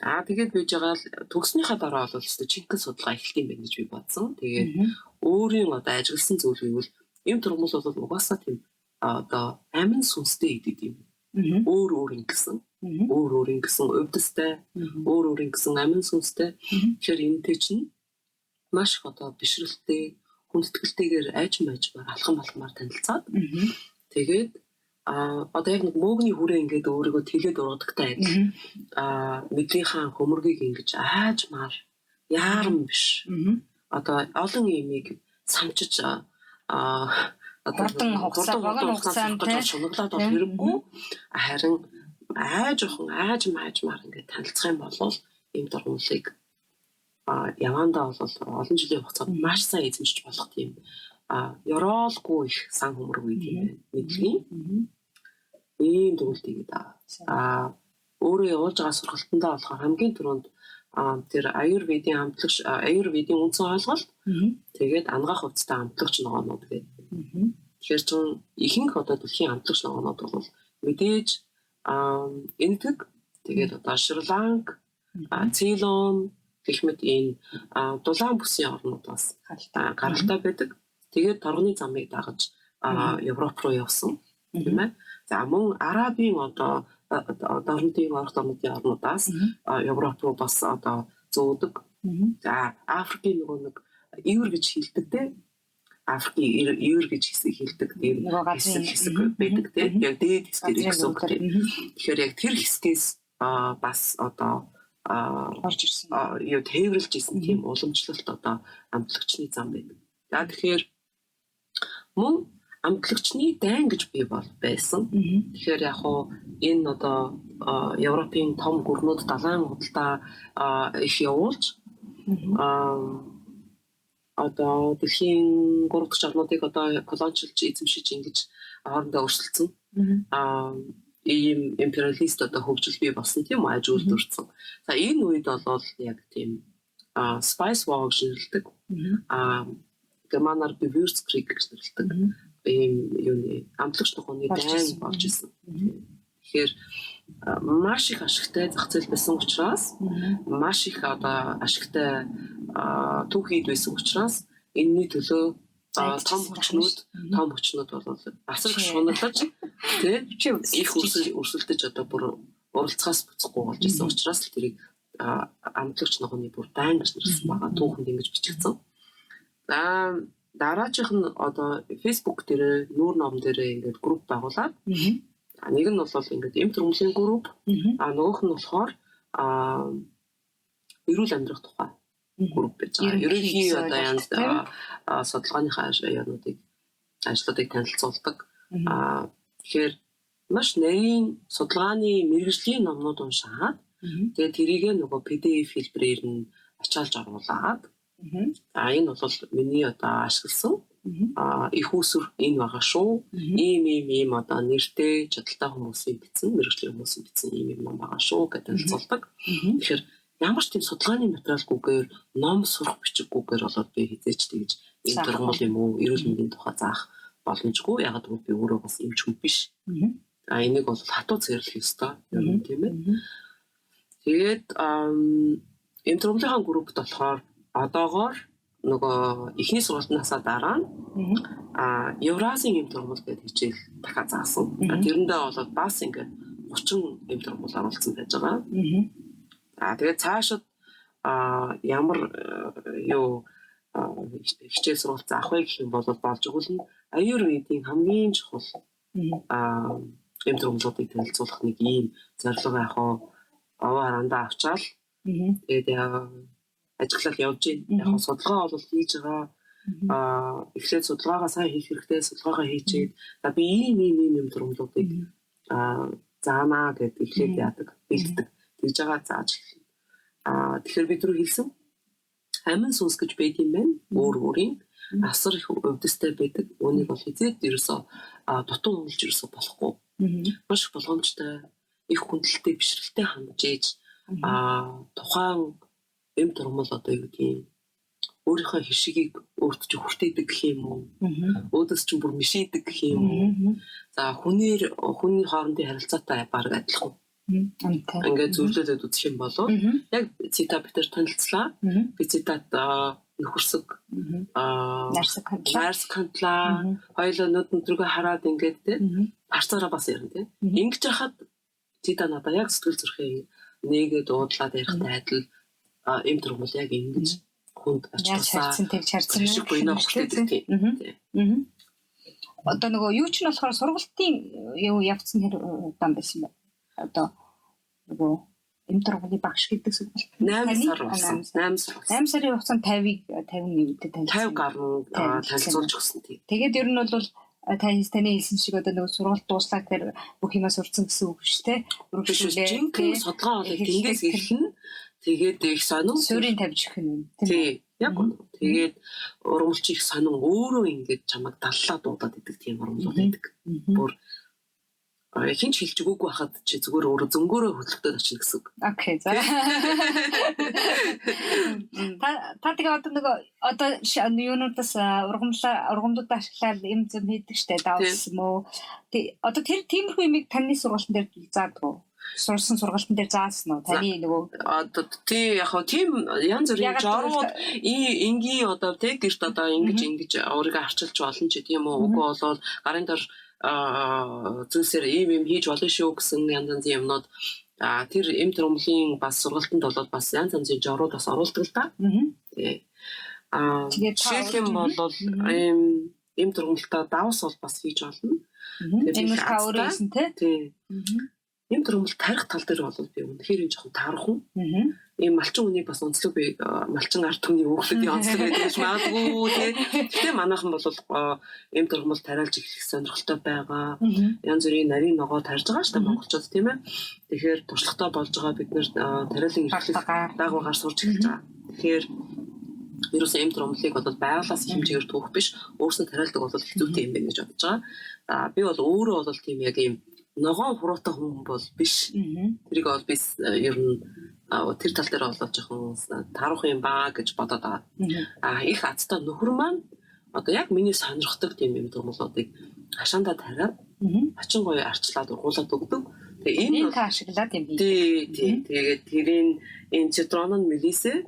Тэгээд бийж байгаа л төгснөхийн дараа бол чинхэн судалгаа эхэлт юм байна гэж би бодсон. Тэгээд өөрийн ажигласан зүйл гэвэл юм тургамал бол угаасаа тийм амин сүнстэй идэв юм. Өөр ингэсэн өвдөстэй, өөр ингэсэн амин сүнстэй. Тэгэхээр энэтэй чинь маш их бишрэлтэй, хүндэтгэлтэйгээр алхам алхмаар танилцаад тэгээд яг нэг мөөгийн хүрээ ингээд өөрийгөө тэлээд ургадагтай адил мэдрийнхаа хөмөргийг ингэж аажмаар яарам биш. Олон имийг самчиж хурдан хугацаанд шунаглаад бол хэрэггүй. Харин аажмаар ингээд танилцах юм бол ийм дургуулыг явандаа бол олон жилийн хугацаанд маш сайн эзэмшиж болох тийм ёроолгүй их сан хөмөргүй тийм мэдлэгийн ийм төгөлтийг өөрөө явуулж байгаа сургалтандаа болохоор хамгийн түрүүнд тэр аюрведийн үндсэн ойлголт тэгээд ангаах хувцастай амтлагч ногоонууд гэдэг. Тэгэхээр чинь ихэнх дэлхийн амтлагч ногоонууд бол мэдээж энэтэг тэгээд Шри-Ланк, Цейлон гэх мэт энэ дулаан бүсийн орнууд бас гаралтай байдаг. Тэгээд торгоны замыг дагаж Европ руу явсан тийм ээ. За мөн Арабын орнуудын орнуудаас Европ руу бас зөөдөг. За Африкийн нэг ивэр гэж хэлдэг те. Африкийн ивэр гэж хэлдэг тийм хэсэг байдаг те. Яг дээд хэсгээр гэсэн үг те. Тэгэхээр яг тэр хэсгээс бас орж ирсэн. Юу тээвэрлж исэн тийм уламжлалт амтлагчны зам байдаг. За тэгэхээр мөн амтлагчны дайн гэж би байсан. Тэгэхээр яг энэ Европын том гүрнүүд далайн худалдаа их явуулж дэлхийн 3 дахь орнуудыг колоничлж эзэмшиж ингэж хоорондоо өрсөлдсөн. Ийм империалист хөгжил бий болсон тийм аж үйлдвэрсэн. За энэ үед бол яг тийм Spice War гэж нэрлэдэг. Германаар Gewürzkrieg гэж нэрлэдэг. Ийм юуны амтлагч нохооны дайн болж исэн. Тэгэхээр маш их ашигтай зах зээл байсан учраас маш их ашигтай түүхийд байсан учраас энэний төлөө том хүчнүүд бол асар их шуналж тийм их өрсөлдөж бүр уралцахаас буцахгүй болж исэн учраас л тэрийг амтлагч нохооны бүр дайн гэж нэрлсэн байгаа. Түүхэнд ингэж бичигдсэн. Дараачих нь Facebook дээр нүүр ном дээр ингээд групп байгуулад нэг нь бол ингээд эм төрөмлийн групп нөгөөх нь болохоор эрүүл амьдрах тухай групп гэж байгаа. Ерөнхий янз судалгааныхаа ажлуудыг танилцуулдаг. Тэгэхээр маш нарийн судалгааны мэргэжлийн номнууд уншаад тэгээд тэрийг нөгөө PDF хэлбэрээр нь ачаалж оруулаад энэ бол миний ашигласан их усүр энэ байгаа шүү. Ийм нэртэй чадaltaй хүмүүсийн бичсэн, мэргэжлийн хүмүүсийн бичсэн ийм ном байгаа шүү гэдэг танилцуулдаг. Тэгэхээр ямар ч тийм судалгааны материалгүйгээр ном сурах бичиггүйгээр болоод би хизээч тэгж энэ тургуул юм уу, эрүүл мэндийн тухай заах боломжгүй. Яг гэвэл би өөрөө бас эмч хүн биш. Энийг бол хатуу цэрлэх ёстой юм тийм ээ. Тэгээд эм тургуулийнхаа группт болохоор одоогоор нөгөө эхний сургалтнаасаа дараа Евразийн эм тургуул гэдэг хичээл дахиад заасан. Тэрэндээ бол бас ингээд 30 эм тургуул оруулсан байж байгаа. Тэгээд цаашид ямар хичээл сургалт заах вэ гэх юм бол болж өгүүлнэ. Аюрведийн хамгийн чухал эм тургуулуудыг танилцуулах нэг ийм зорилго яг аваарандаа авчаал. Тэгээд ажиглал явж байна. Яг судалгаа бол хийж байгаа. Эхлээд судалгаагаа сайн хийх хэрэгтэй. Судалгаагаа хийчихэд би ийм тургуулуудыг заанаа гэдэг эхлээд яадаг, бэлддэг. Тэгж байгаа зааж эхэлнэ. Тэгэхээр бид рүү хэлсэн амин сүнс гэж байд юм байна. Өөр өөрийн асар их өвдөстэй байдаг. Үүнийг бол хизээд ерөөсөө дутуу өнгөлж ерөөсөө болохгүй. Маш их болгоомжтой, их хүндлэлтэй, бишрэлтэй хандж ийж тухайн эм турмал одоо юу гэдгийг өөрийнхөө хишгийг өөрт ч хүртээдэг гэх юм уу? Өөдөөс ч бүр мишийдэг гэх юм уу? За хүний хоорондын харилцаатай баг адилхан. Ингээд зөвлөлөд үзэх юм болов яг цитат битэр танилцлаа. Би цитат нөхөрсөг нарс кантлаа хоёул нүдрүүгээ хараад ингээд те харцаараа бас ярина те. Ингэж яхад цитат надаа яг сэтгэл зүрхээ нэгээд дуудлаад ярихтай адил эм турмал яг ингэж хүнд ачаасаа харцсан шиггүй нөх хүртээдэг тийм. Одоо нөгөө юу ч нь болохоор сургалтын юу явцсан хэр удаан байсан бэ? Одоо нөгөө эм турмалын багш гэдэг сургалт 8 сарын хугацаанд 50 гаруй танилцуулж өгсөн тийм. Тэгээд ер нь бол таны хэлсэн шиг одоо нөгөө сургалт дууслаа гэхээр бүх юмаа сурцсан гэсэн үг шүү дээ. Жинхэнэ судалгаа болоод тэндээс эхэлнэ. Тэгээд их сонин суурийн тавьж өгөх юм тийм. Яг тэгээд ургамлч их сонин өөрөө ингэж чамайг даллаа дуудаад идэг тийм ургамлууд байдаг. Бүр хинч хэлж өгөөгүй хахад чи зүгээр өөрөө зөнгөөрөө хөдөлгдөд очно гэсэн үг. Окей за. Та тэгээ одоо юунуудаас ургамлуудаа ашиглаад юм зам хийдэг штэ давс юм уу. Одоо тэр тиймэрхүү юмыг таны сургалтын дээр заадгүй. Сурсан сургалтын дээр заасан уу? Таны нөгөө одоо тий яг хөө тийм янз бүрийн жорууд энгийн одоо тэг гэрт одоо ингэж өөрийгөө арчилж болно ч тийм үү. Үгүй болвол гарын дор зүйлсээр ийм хийж болно шүү гэсэн янз янзын юмнууд тэр эм турмалын бас сургалтанд бол бас янз янзын жорууд бас оруулдаг л да. Тий. Жишээлх юм бол эм турмалтаа давс бол бас хийж болно. Энэ та өөрөө хийсэн тий. Эм турмал тарих тал дээр бол би үнэхээр энэ жоохон таархан. Ийм малчин үнийг бас онцлог би малчин ард түмний өөхлөдийн онцлог гэдэг ч магадгүй тий. Гэхдээ манайхан бол эм турмал тариалж эхлэх сонирхолтой байгаа. Янз бүрийн нарийн ногоо тарьж байгаа шүү дээ монголчууд тийм ээ. Тэгэхээр туршлагатай болж байгаа бид нэр тариалан эхлэх дагуугаар сурч эхэлж байгаа. Тэгэхээр ерөөсөө эм турмалыг бол байгалаас хэмжээгээр түүх биш өөрснөө тариалдаг бол хэцүүтэй юм байна гэж бодож байгаа. Би бол өөрөө бол тийм яг ийм ногоон хуруутай хүн бол биш. Тэрийг бол би ер нь тэр тал дээр болоод жоохон таарах юм баа гэж бодоод байгаа. Их азтай нөхөр маань одоо яг миний сонирхдаг тийм юм турмалуудыг хашаандаа тариад хачин гоё арчлаад ургуулад өгдөг. Тэгээ энэ та ашиглаад юм бий. Тий. Тэгээд тэрийн энэ цитронон мелисэ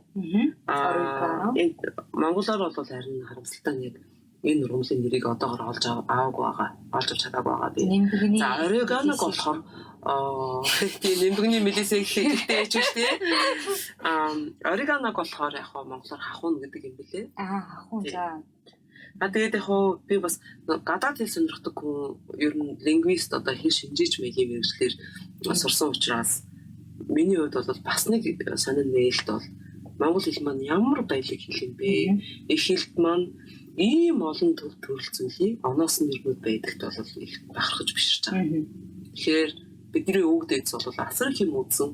монголоор бол харин харамсалтай нэг энэ ургамлын нэрийг одоогоор олж аваагүй байгаа. Олж авч чадаагүй байгаа би. За орегоног болохоор тийм нэмбэгний мелисэ гэхтэй ч үстэй. Орегоног болохоор яг монголоор хахуун гэдэг юм билээ. Хахуун за. Тэгээд яг би бас гадаад хэл сонирхдаг хүн ер нь лингвист одоо хэл шинжээч мэйгийн мэргэжлэр сурсан учраас миний хувьд бол бас нэг сонин нээлт бол монгол хэл маань ямар баялаг хэл юм бэ? Их хэлт маань ийм олон төрөл зүйлийг оноос нь ирмэд байдагт бол их бахархаж биширч байгаа. Тэгэхээр бидний өвөг дээдс бол асар их юм үзсэн.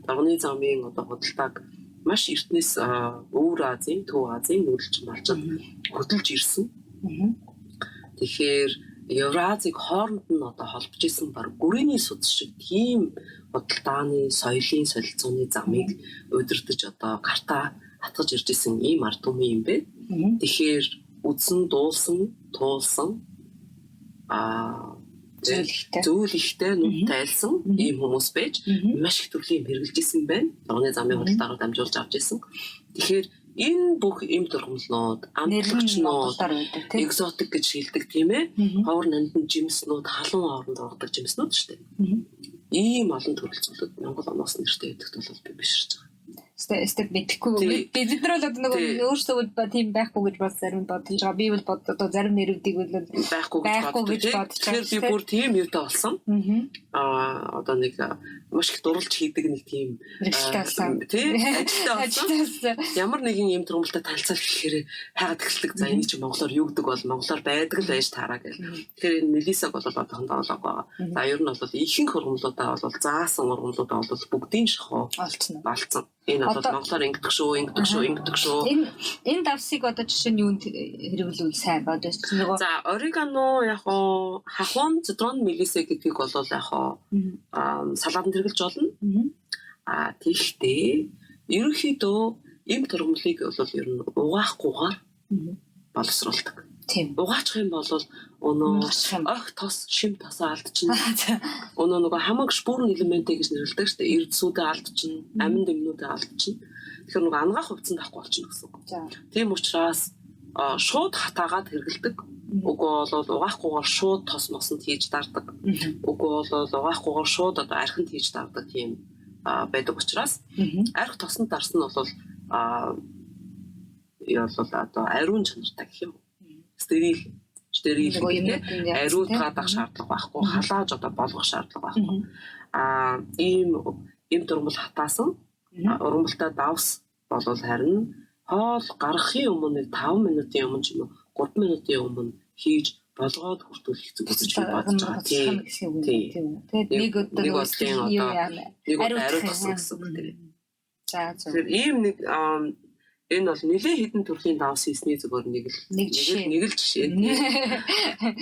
Торгоны замын одоо худалдааг маш эртнээс Өвөр Азийн, Төв Азийн нөлөөлж малчид хөдөлж ирсэн. Тэгэхээр Евразийг хооронд нь одоо холбож исэн баг гүрээний судас шиг тийм худалдааны, соёлын солилцооны замыг удирдах одоо гартаа хатгаж ирж исэн ийм ард түмэн юм бэ. Тэгэхээр үзсэн, дуулсан, туулсан зүйл ихтэй нүд тайлсан ийм хүмүүс байж маш их төрлийн хэрэгжилж исэн байна. Торгоны замын худалдаагаар дамжуулж авч исэн. Тэгэхээр энэ бүх эм тургамлнууд, амтлагчнууд, экзотик гэж шилдэг тийм ээ. Ховор нандин жимснүүд, халуун хооронд ордог жимснүүд шүү дээ. Ийм олон төрөл зүйлүүд Монгол оноос нэртэй гэдэгт бол би биширч байгаа. степ мэдхгүй. Бид нар бол одоо нөгөө өөрсдөө тийм байхгүй гэж бас зарим бодож байгаа. Би бол одоо зарим нэрүүдийг бол байхгүй гэж бодож байгаа. Тэгэхээр би бүр тийм юутай болсон. Одоо нэг маш их дурлж хийдэг нэг тийм тийм ажилтай болсон. Ямар нэгэн юм турмалтай танилцал гэхээр хайгаад эхэлдэг. За энэ чинь монголоор юу гэдэг бол монголоор байдаг л байж таараа гэл. Тэгэхээр энэ Мелисаг бол одоохондоо олоог байгаа. За ер нь бол ихэнх ургамлуудаа бол заасан ургамлуудаа бол бүгдийн шахуу болцсон. Энэ бол монголоор ингэдэг шүү. Энэ давсыг одоо жишээ нь юунд хэрэглүүл сайн бодож нөгөө. За орегано яг хоо хахуун цитron мелисе гэдгийг бол яг хоо салаатанд хэрэглэж болно. Тэгтээ ерөнхийдөө эм тургамлыг бол ер нь угаахгүйгээр боловсруулдаг. Тийм. Угаачих юм бол өнөө огт тос шим тосоо алдчихна. Өнөө нөгөө хамаг шпүрн элементэ гэж нэрлэдэг шүү дээ. Эрдсүүдээ алдчихна, амин дэмнүүдээ алдчихна. Тэгэхээр нөгөө ангаах хувцанд авахгүй болчихно гэсэн үг. Тийм учраас шууд хатаагаад хэрэгэлдэг. Үгүй бол угаахгүйгээр шууд тос мосонд хийж дардаг. Үгүй бол угаахгүйгээр шууд одоо архинд хийж дардаг тийм байдаг учраас арх тосонд дарсан нь бол одоо ариун чанартай гэх юм. Стерил ариут гадах шаардлага байхгүй, халааж одоо болгох шаардлага байхгүй. Ийм турмал хатаасан ургамалтай давс бол харин хоол гаргахын өмнө 5 минутын өмнө ч юм уу 3 минутын өмнө хийж болгоод хүртүүлэх зүг гэж бодож байгаа. Тийм. Тэгээд нэг одоо ариут тоссон гэсэн үг тийм. За ийм нэг энэ бол нэлээд хэдэн төрлийн давс хийсний зүгээр нэг л жишээ.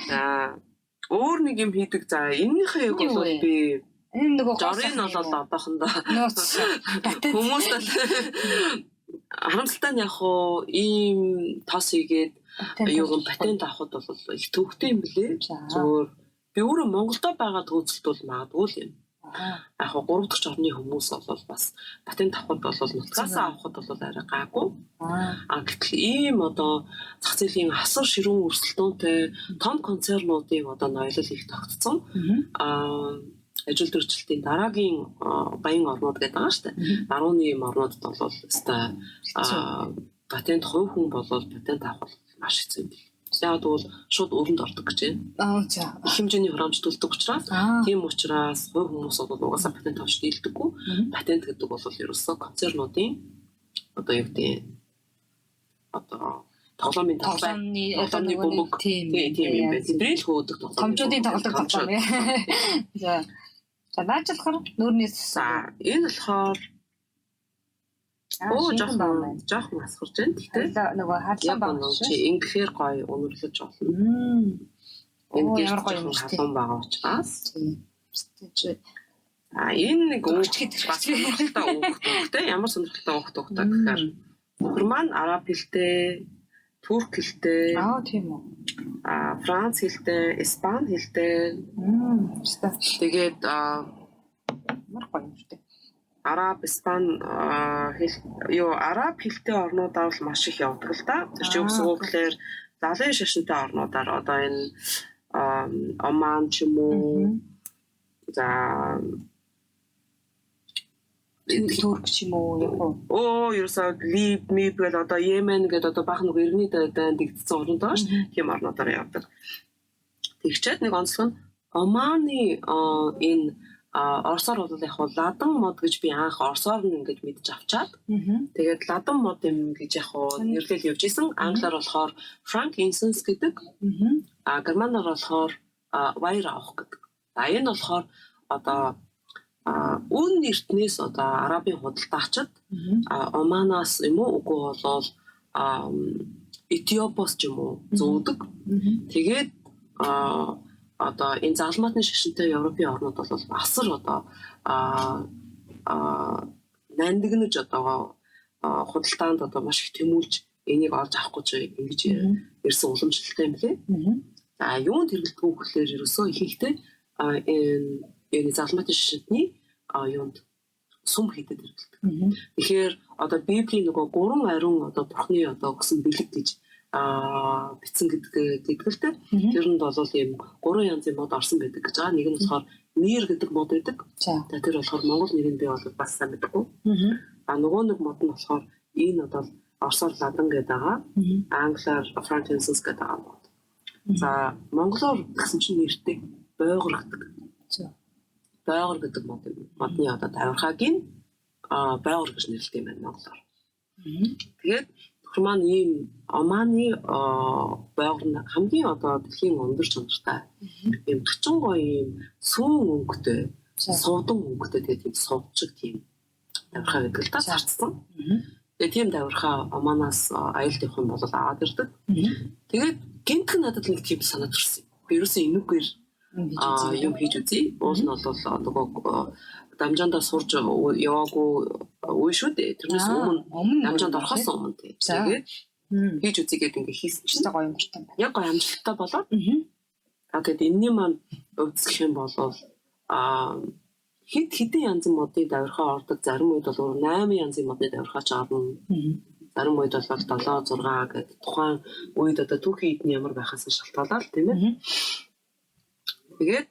За өөр нэг юм хийдэг. За энэнийхээ яг бол би энэ нөгөө жорын бол одоохондоо хүмүүс бол харамсалтай нь яг хуу ийм тос хийгээд юу патент авахд бол их төвхтэй юм блэ. Зүгээр би өөрөө Монголдо байгаа төвцөлт бол магадгүй юм. Яг 3 дахь орны хүмүүс бол бас патент авахд бол нутгаасаа авахд бол арай гаагүй. Гэтэл ийм одоо зах зээлийн асар ширүүн өрсөлдөөнтэй том концернуудын одоо ноёлол их тогтцсон. Ажил төрчлөлтийн дараагийн баян орнууд гэдэг байгаа шүү дээ. Барууны орнуудад бол өстой патент хувь хүн болол патент авах маш хэцүү юм. Яг бол шууд өрөнд ордог гэж байна. За. Их хэмжээний хураамжтуулдаг учраас тийм учраас хувь хүмүүс бол угаасаа патент авч дийлдэггүй. Патент гэдэг бол ерөөсөө концернуудын одоо юу гэдэг одоо тоглоомын бөмбөг тийм юм байна. Тэдрэл хөөдөг тоглоом. Томчуудын тоглоом яа. За. За наачлагаар нүүрнээс энэ болохоор жоохон асгарч байна. Тэгтээ нөгөө хаалсан баг чи ингэхээр гоё өнөрлөж болно. Энэ ямар гоё халуун байгаа учраас. Энэ нэг өгчгээд бас сонирхолтой уухтай ямар сонирхолтой уухтай гэхээр нөхөр маань араб хэлтэй, турк хэлтэй, тийм үү. Франц хэлтэй, испани хэлтэй. Тэгээд ямар гоё юм шүү дээ. Араб, испани араб хэлтэй орнуудаар бол маш их явдаг л да. Тэр чинь үсгөө гэхээр залын шашинтай орнуудаар одоо энэ Оман ч юм уу. За турк ч юм уу яг уу. Ерөөсөө Либ, Миб гэдэг одоо Йемен гэдэг одоо баах нэг иргэний дайнд дэгдсэн орнууд байгаа шүү. Тийм орнуудаар явдаг. Тэгчээд нэг онцлог нь Оманы энэ Оросоор бол яг ладан мод гэж би анх оросоор нь ингэж мэдж авчаад тэгээд ладан мод юм гэж яг нэрлэл явж исэн. Англиар болохоор frankincense гэдэг. Германаар болохоор weihrauch гэдэг. Энэ болохоор одоо үн эртнээс одоо арабын худалдаачид Оманаас юм уу үгүй болол Этиопоос ч юм уу зөөдөг. Тэгээд одоо энэ загалмаатны шашинтай Европын орнууд бол асар одоо нандинаж одоо худалдаанд одоо маш их тэмүүлж энийг олж авах гэж ингэж ирсэн уламжлалтай юм лээ. За юунд хэрэглэдэг вэ гэхээр ерөөсөө ихэнхдээ энэ загалмаатны шашинтны юунд сүм хийдэд хэрэглэдэг. Тэгэхээр одоо Библийн нөгөө 3 ариун одоо Бурхны одоо өгсөн бэлэг гэж битсэн гэдэг л дээ. Тэр нь бол ийм 3 янзын мод орсон байдаг гэж байгаа. Нэг нь болохоор нэр гэдэг мод байдаг. За тэр болохоор монгол нэрийг би бол бас сайн мэдгүй. нөгөө нэг мод нь болохоор энэ одоо орсоор ладан гэдэг байгаа. Англиар frankincense гэдэг байгаа. За монголоор гэсэн чинь нэртэй бойгор гэдэг. Бойгор гэдэг модны одоо тавирхаагийн бойгор гэж нэрлэдэг юм байна монголоор. Тэгээд тэр маань ийм Оманы бойгор нь хамгийн одоо дэлхийн өндөр чанартай. Ийм 40 гоё ийм сүүн өнгөтэй, сувдан өнгөтэй тэгээд ийм сувчиг тийм тавирхаа гэдэг л та зарцсан. Тэгээд тийм тавирхаа Оманаас аюулт явах юм бол аваад ирдэг. Тэгээд гинтхэн надад нэг тийм санаад ирсэн. Би ерөөсөө энүүгээр юм хийж үзье. Уул нь бол нөгөө дамжаандаа сурж яваагүй үе шүү дээ. Тэрнээс өмнө дамжаанд орохоос өмнө тэгээд хийж үзье гэдэг ингээ хийсэн чинь гоё юмтай байна. Яг гоё амжилттай болоод тэгээд энэний маань өвдсөх юм бол хэдэн янзын модны давирхаа ордог. Зарим үед бол 8 янзын модны давирхаа ч орно. Зарим үед бол 7 6 гэдэг тухайн үед одоо түүхийн эдний ямар байхаас шалтгаалаад тийм ээ. Тэгээд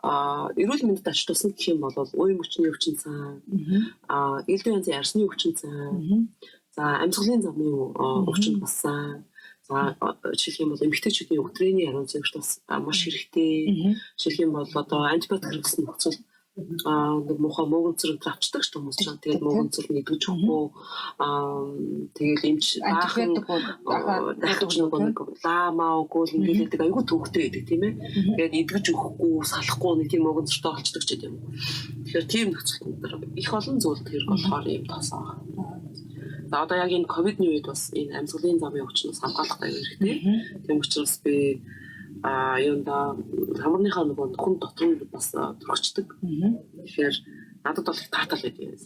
эрүүл мэндэд ач тусна гэх юм бол уян хүчний өвчин цаа, элдв янзын арсны өвчин цаа, за амьсгалын замын өвчин басан. За жишээлх юм бол эмэгтэйчүүдийн өдрийн ариун цэвэрт бас маш хэрэгтэй. Жишээлх юм бол одоо антибиотик хэрэглэсэн нөхцөл нэг муухай мөөгөнцөр авчдаг ч хүмүүс ч тэгээд мөөгөнцөр нэгдэж өгөхгүй тэгээд эмч антибиотик лама өгөөл ингээдэг айгүй төвөгтэй байдаг тийм ээ. Тэгээд идгэж өгөхгүй салахгүй нэг тийм мөөгөнцөртэй олчдаг ч гэдэг юм. Тэгэхээр тийм нөхцөл дээр их олон зүйлд хэрэг болохоор юм тосоо. За одоо яг энэ ковидны үед бас энэ амьсгалын замын өвчнөөс хамгаалах аюул хэрэгтэй. Тийм учраас би юунда хамарныхаа нөгөө нөхөн дотор нь бас төрөгчдөг. Тэгэхээр надад бол их таатай л байдаг.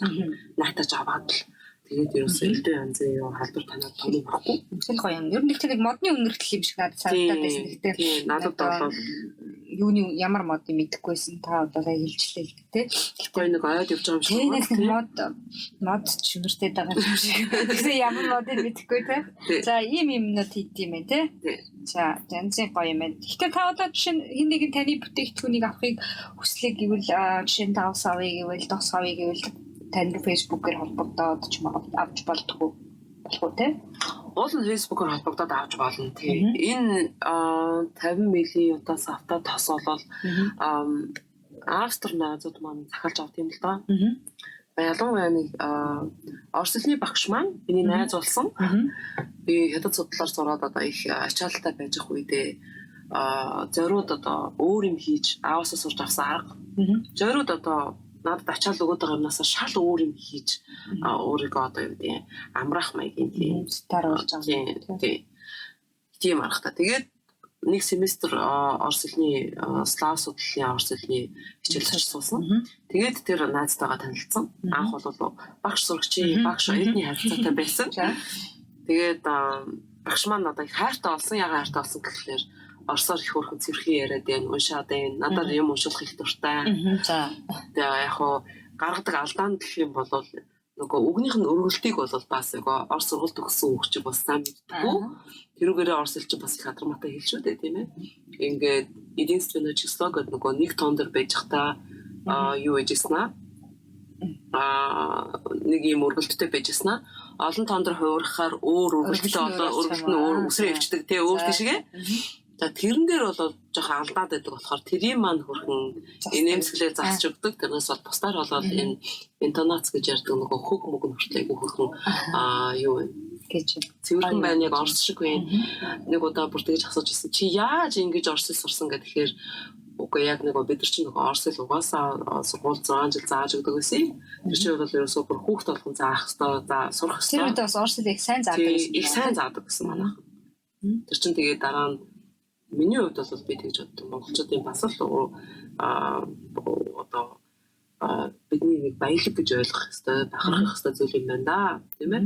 Найтаж аваад л тэгээд ерөөсөө элдв янзын юу халдвар танаад том болохгүй. Үнэхээр гоё юм. Ер нь нэг модны үнэртэл юм шиг надад санагдаад байсан. Гэхдээ надад бол юуны ямар модыг мэдэхгүйсэн та одоо хэлжлээ л дээ. Гэхдээ нэг ойд явж байгаа юм шиг байна. Мод чимэртэй байгаа юм шиг. Тэгсэн ямар модыг мэдэхгүй те. За ийм юмнууд хийдэм байх те. За янзын гоё юм байна. Гэхдээ та одоо жишээ нь хин нэгэн таны бүтээгдэхүүнийг авахыг хүслэх гэвэл жишээ нь тавс авъя гэвэл дос авъя гэвэл танд фэйсбүүкээр холбогдоод ч авч болдгоо болохгүй те. Уул нь фэйсбүүкээр холбогдоод авч болно тий. Энэ 50 мл удаас автаа тос бол Австри найзууд маань захиалж авт юм л да. Ялангуяа нэг Орос хэлний багш маань миний найз болсон. Би хятад судлаар сураад одоо их ачаалттай байж ах үедээ зориуд одоо өөр юм хийж ааваасаа сурч авсан арга. Зориуд одоо надад ачаал өгöd байгаа юмнаас шал өөр юм хийж өөрийгөө одоо юу гэдэг амраах маягийн тийм стар болж байгаа. Тийм аргатай. Тэгээд нэг семестр Орос хэлний слав судлалын Орос хэлний хичээлж суусан. Тэгээд тэр найзтайгаа танилцсан. Анх бол багш сурагчийн багш эдний харилцаатай байсан. Тэгээд багш маань надад их хайртай болсон. Ягаад хайртай болсон гэхээр Оросоор их хөрхөн цэвэрхэн яриад байна, уншаад байна. Надад юм уншуулах их дуртай. За. Тэгээ яг хоо гаргадаг алдаанд гэх юм бол нөгөө үгнийх нь өргөлтийг бол бас нөгөө Орос сургуульд төгссөн хүүхч бас сайн мэддэггүй. Тэрүүгээрээ Орос хэл чинь бас их хадрамаатай хэл шүү дээ, тийм ээ. Ингээд единственное число гэдэг нөгөө нэг тон дээр байж хата юу ээжсэн нэг юм өргөлттэй байжснаа олон тон дээр хуурахаар өөр өргөлттэй одоо өргөлт нь өөр үсрээ өвчдөг тий өөр тийшээ. За тэрэн дээр бол жоохон алдаад байдаг болохоор тэрийн маань хөрхөн инээмсэглэл засч өгдөг. Тэрнээс бол бусдаар бол энэ интонац гэж ярьдаг нөгөө хөг мөг хүртэл хөрхөн юу вэ гэж цэвэрхэн байна яг орс шиг байна. Нэг удаа бүр тэгж асууж ирсэн. Чи яаж ингэж орсыг сурсан гэхээр үгүй яг нэг бид нар чинь нөгөө орсыг угаасаа сургууль 6 жил зааж өгдөг байсан. Тэр чинь бол ерөөсөө бүр хүүхд болгон заах хэвээр за сурах хэвээр. Тэр үед бас орсыг их сайн заадаг байсан. Их сайн заадаг гэсэн манайх. Тэр чинь тэгээд дараа нь миний хувьд бол би тэгж боддог. Монголчуудын бас л одоо бидний нэг баялаг гэж ойлгох хэрэгтэй, бахархах хэрэгтэй зүйл юм байна да, тийм ээ.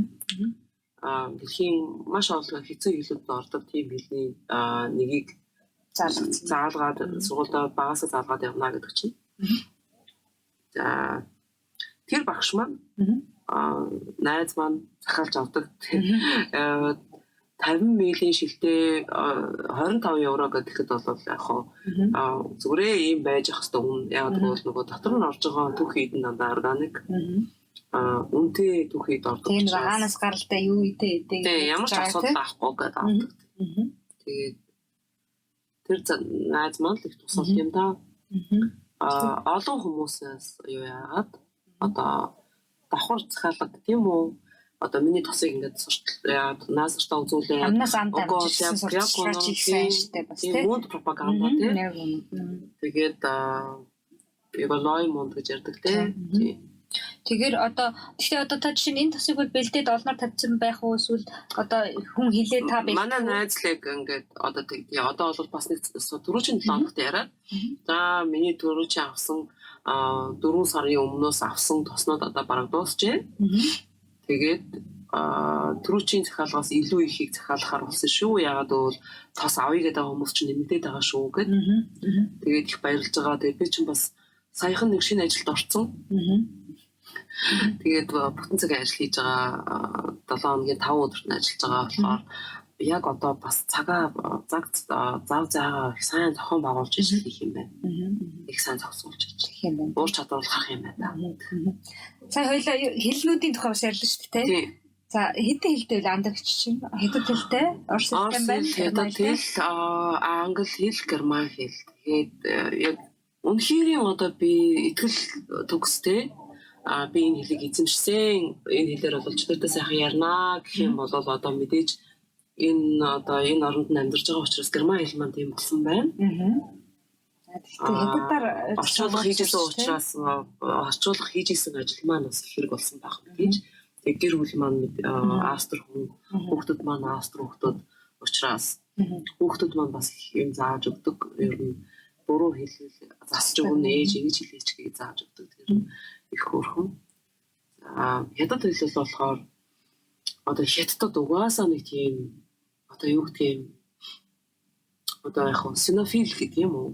Дэлхийн маш олон хэцүү хэлүүд ордог тийм хэлний нэгийг заалгаад сургуультай багасаа заалгаад явна гэдэг чинь. За тэр багш маань найз маань захиалж авдаг 50 милийн шилтэй 25 евро гэхэд бол яг хоо зүгээрээ ийм байж ах хэвээр үн яг бол нөгөө дотор нь орж байгаа түүхийд нь дандаа органик үнэтэй түүхийд ордог. Тийм хаанаас гаралтай юу ийтэй эдэг. Тийм ямар ч асуудал авахгүй гэдэг авдаг. Тэгээд тэр найз маань л их тусалт юм да. Олон хүмүүсээс юу яагаад одоо давхар захиалга тийм үү? Одоо миний тосыг ингээд суртал наасартаа үзүүлээ. Амнаас амтаа тийм мод пропаганда тийм. Тэгээд эголой монд гэж ярьдаг тийм. Тэгэхээр гэхдээ одоо та жишээ нь энэ тосыг бол бэлдээд олноор тавьсан байх уу эсвэл одоо хүн хилээ та бэлдэх. Манай найзлыг ингээд одоо тэгдээ одоо бол бас нэг түрүүчийн 7 хоногт яриад. За миний түрүүчийн авсан 4 сарын өмнөөс авсан тоснууд одоо бараг дуусчээ. Тэгээд түрүүчийн захиалгаас илүү ихийг захиалахаар болсон шүү. Ягаад гэвэл тос авъя гэдэг хүмүүс чинь нэмэгдээд байгаа шүү гэд. Тэгээд их баярлж байгаа. Тэгээд би чинь бас саяхан нэг шинэ ажилд орсон. Тэгээд бүтэн цагийн ажил хийж байгаа 7 хоногийн 5 өдөрт нь ажиллаж байгаа болохоор яг одоо бас цагаа зав заагаа их сайн зохион байгуулж ажиллах юм байна. Их сайн зохицуулж ажиллах юм байна. Уур чадвар харах юм байна. Сая хоёлаа хэлнүүдийн тухай бас ярьлаа шүү дээ, тийм. За хэдэн хэлтэй вэ андагч чинь? Хэдэн хэлтэй? Орос хэлтэй байна. Хэдэн хэл, англи хэл, герман хэл. Тэгээд яг үнэхэрийн одоо би итгэл төгстэй би энэ хэлийг эзэмшсэн, энэ хэлээр бол чөлөөтэй сайхан ярнаа гэх юм бол одоо мэдээж энэ оронд нь амьдарч байгаа учраас герман хэл маань тийм болсон байна. Орчуулга хийжсэн учраас орчуулга хийжсэн ажил маань бас хэрэг болсон байх мэдээж. Тэг гэр бүл маань Австри хүн, хүүхдүүд маань Австри хүүхдүүд учраас хүүхдүүд маань бас юм зааж өгдөг. Ер нь буруу хэлэл засч өгнө ээж ингэж хэлээч гэж зааж өгдөг. Тэр их хөрхөн. Хятад хэл болохоор одоо хятадд угаасаа нэг тийм одоо юу гэх юм одоо яг синофил гэдэг юм уу?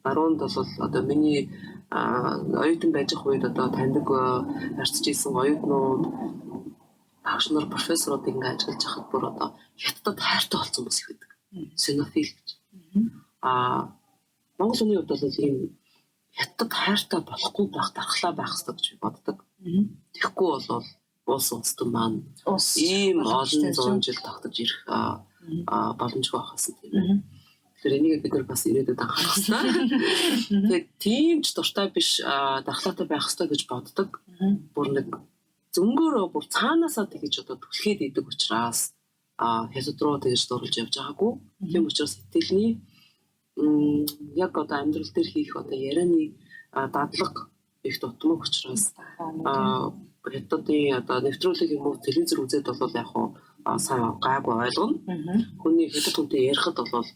Баруунд бол одоо миний оюутан байж байгаа үед одоо таньдаг харьцаж исэн оюутнууд багш нар профессорууд ингээд ажиллаж байхад бүр одоо хятадд хайртай болсон хүмүүс их байдаг. Синофил гэж. Монгол хүний хувьд бол ийм хятад хайртай болохгүй байх дархлаа байх хэрэгтэй гэж боддог. Тэгэхгүй бол улс үндэстэн маань ийм олон зуун жил тогтож ирэх боломжгүй байхаас тийм. Тэгэхээр энийг бид нар бас ирээдүйд анхаарах хэрэгтэй. Тэгээд тийм ч дуртай биш дархлаатай байх хэрэгтэй гэж боддог. Бүр нэг зөнгөөрөө бүр цаанаасаа тэгж одоо түлхээд идэг учраас хятад руу тэгж дурлж явж байгаагүй. Тийм учраас сэтгэлний яг одоо амьдрал дээр хийх одоо ярианы дадлага их дутмаг учраас хятадын одоо нэвтрүүлэг юм уу телевизээр үзээд бол яг сайн гайгүй ойлгоно. Хүний хятад хүнтэй ярихад бол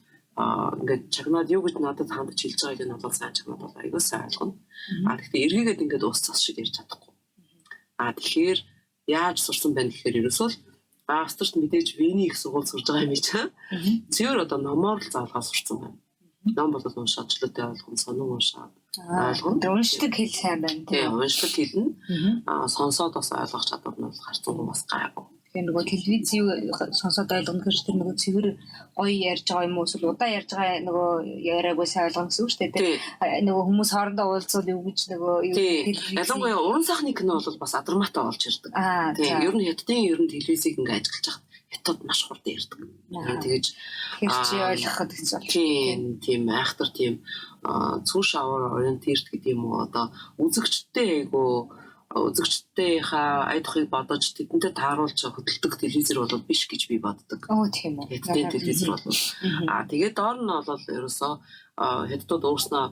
ингээд чагнаад юу гэж надад хандж хэлж байгааг нь бол сайн чагнаад бол аягүй сайн ойлгоно. Гэхдээ эргээгээд ингээд ус цас шиг ярьж чадахгүй. Тэгэхээр яаж сурсан байна гэхээр ерөөсөө Австрид мэдээж Вений их сургууль сурж байгаа юм чинь. Зөвөр одоо номоор л заалгаа сурсан байна. Ном бол уншаад чөлөөтэй ойлгоно, сонин уншаад ойлгоно. Уншдаг хэл сайн байна тийм. Уншдаг хэл нь сонсоод бас ойлгох чадвар нь бол харцсан бас гайгүй. Тэгэхээр нөгөө телевизийг сонсоод ойлгох гэж тэр нөгөө цэвэр гоё ярьж байгаа юм уу эсвэл удаа ярьж байгаа нөгөө яриаггүй сайн ойлгоно гэсэн үг шүү дээ. Нөгөө хүмүүс хоорондоо уулзвал юу гэж нөгөө ялангуяа уран сайхны кино бол бас адармаатай болж ирдэг. Тийм. Ер нь хятадын ер нь телевизийг ингээ ажиглаж хахад хятад маш хурдан ярьдаг. Тэгэж хэрч ойлгоход хэцүү. Тийм айхтар тийм цуушавар ориентирт гэдэг юм уу одоо үзэгчдийнхаа айдахыг бодож тэдэнтэй тааруулж хөдөлдөг телевизэр бол биш гэж би боддог. Тийм үү. Хятадын телевизэр бол тэгээд доор нь бол ерөөсөө хятадууд өөрснөө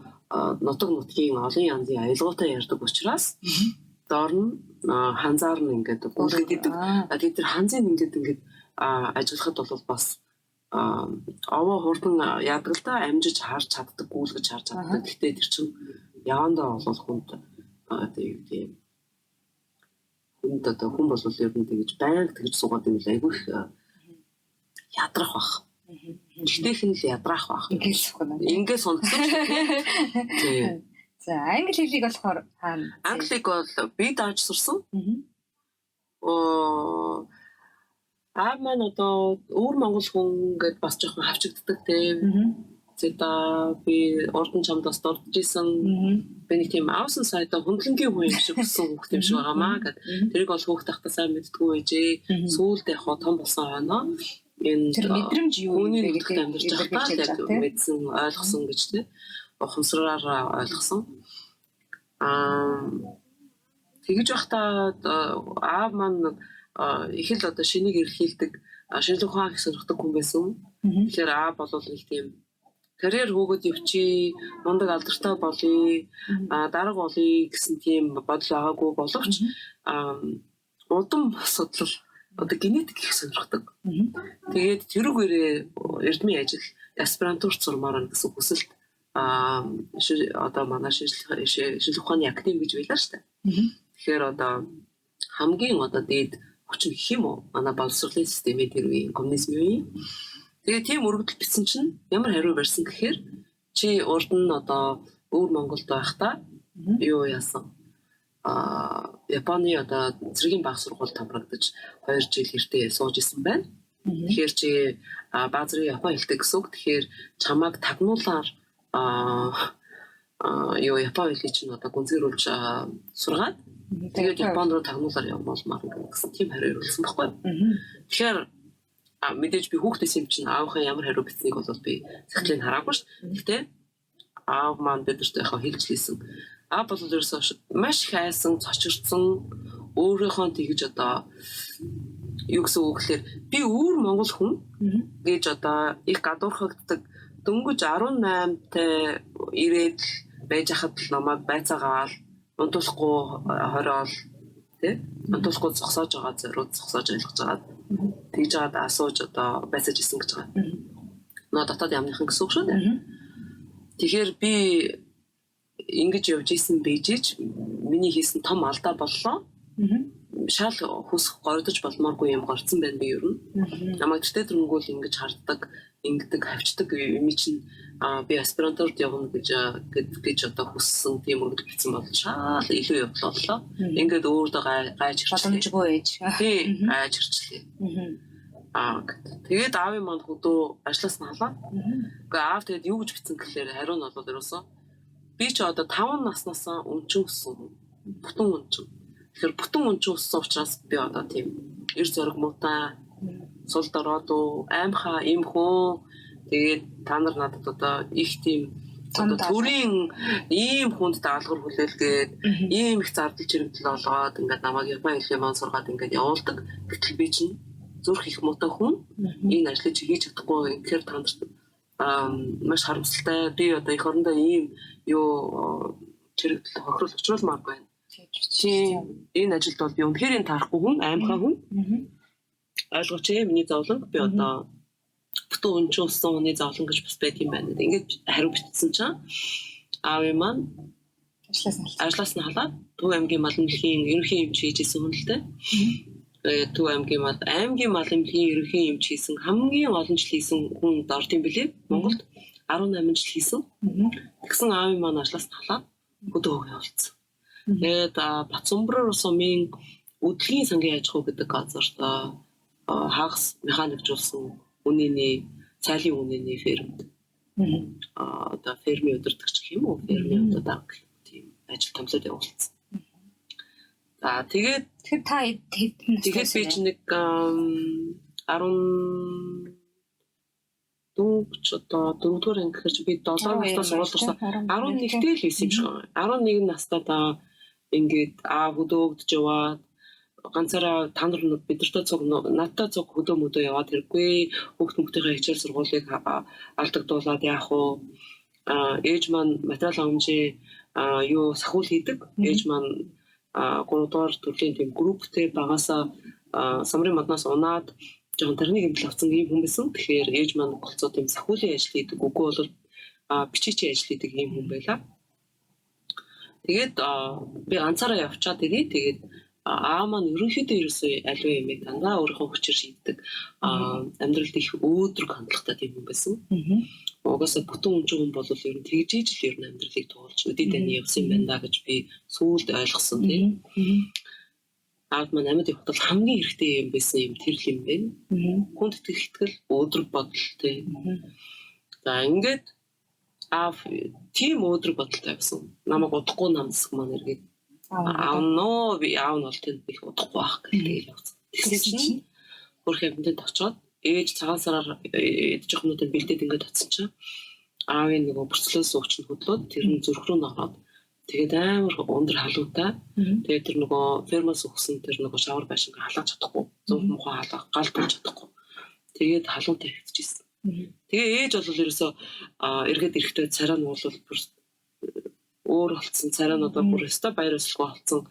нутаг нутгийн олон янзын аялгаутай ярьдаг учраас доор нь ханзаар нь ингээд үлдээдэг. Тэгээд тэр ханзын ингээд ажиллахад бол бас овоо хурдан яадаг л да амжиж харж чаддаг, гүйлгэж харж чаддаг. Гэхдээ тэр чинь явандаа бол хүнд тийм хүн бол ер нь тэгж байнга тэгж суугаад юм л айгүй их ядрах бах. Гэхдээ хэн л ядрах бах. Ингээд сонсож тийм. За англи хэлийг болохоор англиг бол би дааж сурсан. Аав маань одоо өвөр Монгол хүн гэдээ бас жоохон хавчигддаг тийм. Зэта би ордон чамд бас дурдж исэн. Би нэг тийм авсан сайдаа хөндлөнгийн хүн юм шиг өссөн хүүхд юм шиг байгаамаа гэд. Тэрийг бол хүүхд тахтаа сайн мэддэггүй байжээ. Сүүлдээ яг том болсон хойноо энэ тэр мэдрэмж юу юм бэ гэдэг амьдарч байгаа мэдсэн ойлгосон гэж тийм. Ухамсараар ойлгосон. Тэгэж байхдаа аав маань их л одоо шинийг эрхийлдэг шинжлэх ухаан их сонирхдаг хүн байсан. Тэгэхээр аав бол нэг тийм карьер хөөгд явчи, мундаг алдартай болъё, дарга болъё гэсэн тийм бодол байгаагүй боловч удам судлал одоо генетик их сонирхдаг. Тэгээд тэрүүг ирээ эрдмийн ажил аспирантурт сурмаар байна гэсэн хүсэлт одоо манай шинжлэх ухааны академи гэж байлаа шүү дээ. Тэгэхээр одоо хамгийн одоо дээд хүчин гэх юм уу? Манай боловсролын системээ тэр үеийн коммунизмын үеийн. Тэгээ тийм өргөдөл бичсэн чинь ямар хариу барьсан гэхээр чи урд нь одоо өвөр Монголд байхдаа юу яасан? Японы одоо цэргийн баг сургууль тамрагдаж 2 жил хэртээ сууж исэн байна. Тэгэхээр чи баазрын япон хэлтэй гэсэн үг. Тэгэхээр чамайг тагнуулаар япон хэлийг чинь одоо гүнзгийрүүлж сургаад тэгээд Японд руу тагнуулаар явмаар гэсэн тийм хариу ирүүлсэн байхгүй. Тэгэхээр мэдээж би хүүхдээс юм чинь аавынхаа ямар хариу бичсэнийг бол би захидлыг хараагүй шүү. Гэхдээ аав маань бидэрт яхаа хэлж лээсэн. Аав бол ерөөсөө маш их айсан, цочирдсан өөрийнхөө тэгж одоо юу гэсэн үг гэхээр би өвөр Монгол хүн гэж одоо их гадуурхагддаг дөнгөж 18-тай ирээд байж хахад л намайг байцаагаал унтуулахгүй хориол тий унтуулахгүй зогсоож байгаа зориуд зогсоож ойлгож байгаа. Тэгж жаад асууж одоо байцааж исэн гэж байгаа. Нөө дотоод ямныхан гэсэн үг шүү дээ. Тэгэхээр би ингэж явж исэн бийжиж миний хийсэн том алдаа боллоо. Шал хүсэх гордож болмооргүй юм горцсон байна би ер нь. Намайг тэртээ дөрөнгөөл ингэж харддаг, ингэдэг, хавчдаг юм чинь би аспирантурт явна гэж одоо хүссэн тийм өргөд бичсэн бол шал илүү явдлаа. Ингээд өөртөө гайж боломжгүй ээж. Тий, гайж ирчлээ. Тэгээд аавын манд хөдөө ажлаас нь халаа. Гэхдээ аав тэгээд юу гэж бичсэн гэхээр хариу нь бол ерөөсөө би ч одоо 5 наснаас өнчин өссөн. Бүтэн өнчин. Тэгэхээр бүтэн өнчин өссөн учраас би одоо тийм эр зориг муутай сул дороод аимхаа им хүн тэгээд та нар надад одоо их тийм одоо төрийн ийм хүнд даалгавар хүлээлгээд ийм их зардал чирэгдэл олгоод ингээд намайг япон хэлний маань сургаад ингээд явуулдаг. Гэтэл би чинь зүрх их муутай хүн энэ ажлыг хийж чадахгүй гэхээр та нарт маш харамсалтай. Би одоо их орондоо ийм юу чирэгдэл хохирол учруулмааргүй байна. Чи энэ ажилд бол би үнэхээр таарахгүй хүн, аимхаа хүн. Ойлгооч миний зовлон би одоо бүтэн өнчин өссөн хүний зовлон гэж бас байт юм байна. Ингээд хариу бичсэн чинь аавын маань ажлаас нь халаад Төв аймгийн мал эмнэлгийн ерөнхий эмч хийж исэн хүн л дээ. Төв аймгийн мал эмнэлгийн ерөнхий эмч хийсэн хамгийн олон жил хийсэн хүн орд юм билээ. Монголд 18 жил хийсэн. Тэгсэн аавын маань ажлаас нь халаад өдөө явуулсан. Тэгээд Батсумбар сумын өдлийн сангийн аж ахуй гэдэг газарт хагас механикжуулсан үнэний цайлын үнэний фермд одоо фермийн удирдагч гэх юм уу фермийн удирдаг тийм ажил томлоод явуулсан. За тэгээд би ч нэг 10 дүүч одоо 4-р анги гэхэрч би 7 наснаас сургуульдсан 11-тэй л хийсэн юм шиг байна. 11 настайдаа ингээд хөдөөгдөж яваад ганцаараа та нар бидэртээ цуг надтай цуг хөдөө мөдөө яваад хэрэггүй хүүхд мөхтийнхээ хичээл сургуулийг алдагдуулаад яах вэ? Ээж маань материал хангамжийн юу сахиул хийдэг. Ээж маань 3 дугаар төрлийн тийм групптэй багасаа самрын модноос унаад жоохон тархины гэмтэл авсан юм хүн байсан. Тэгэхээр ээж маань голцоо тийм сахиулын ажил хийдэг. Үгүй бол бичээчийн ажил хийдэг юм хүн байлаа. Тэгээд би ганцаараа явчаад тэгээд маань ерөнхийдөө ерөөсөө аливаа юм дандаа өөрийнхөө хүчээр шийддэг. Амьдралд их өөдрөг хандлагатай тийм хүн байсан. Угаасаа бүтэн өнчин хүн бол ер нь тэгжээж л ер нь амьдралыг туулж өдөө таны явсан юм байна да гэж би сүүлд ойлгосон тийм. аав маань амьд явахад хамгийн хэрэгтэй юм байсан юм тэр юм байна. Хүнд итгэл өөдрөг бодол тий. За ингээд аав тийм өөдрөг бодолтой байсан. Намайг удахгүй намсах маань эргээд аав нөө би аав нь бол тэнд их удахгүй байх гэж явсан. Тэгэхээр чинь хөрх амьтанд очоод ээж цагаан сараар идэж юмнуудыг бэлдээд ингээд татсан чинь аавын нөгөө бүрцлээс ууч нь хөдлөөд тэр нь зүрх рүү нороод тэгээд амар өндөр халуутай тэгээд тэр нөгөө фермас өгсөн тэр нөгөө шавар байшин халааж чадахгүй зүрх мухаа халаах гал дуулж чадахгүй тэгээд халуутай хэвчижсэн. Тэгээ ээж бол ерөөсөө эргээд ирэхдээ царай нь бол бүр өөр болсон царай нь одоо бүр өстой баяр өсөлгөө болсон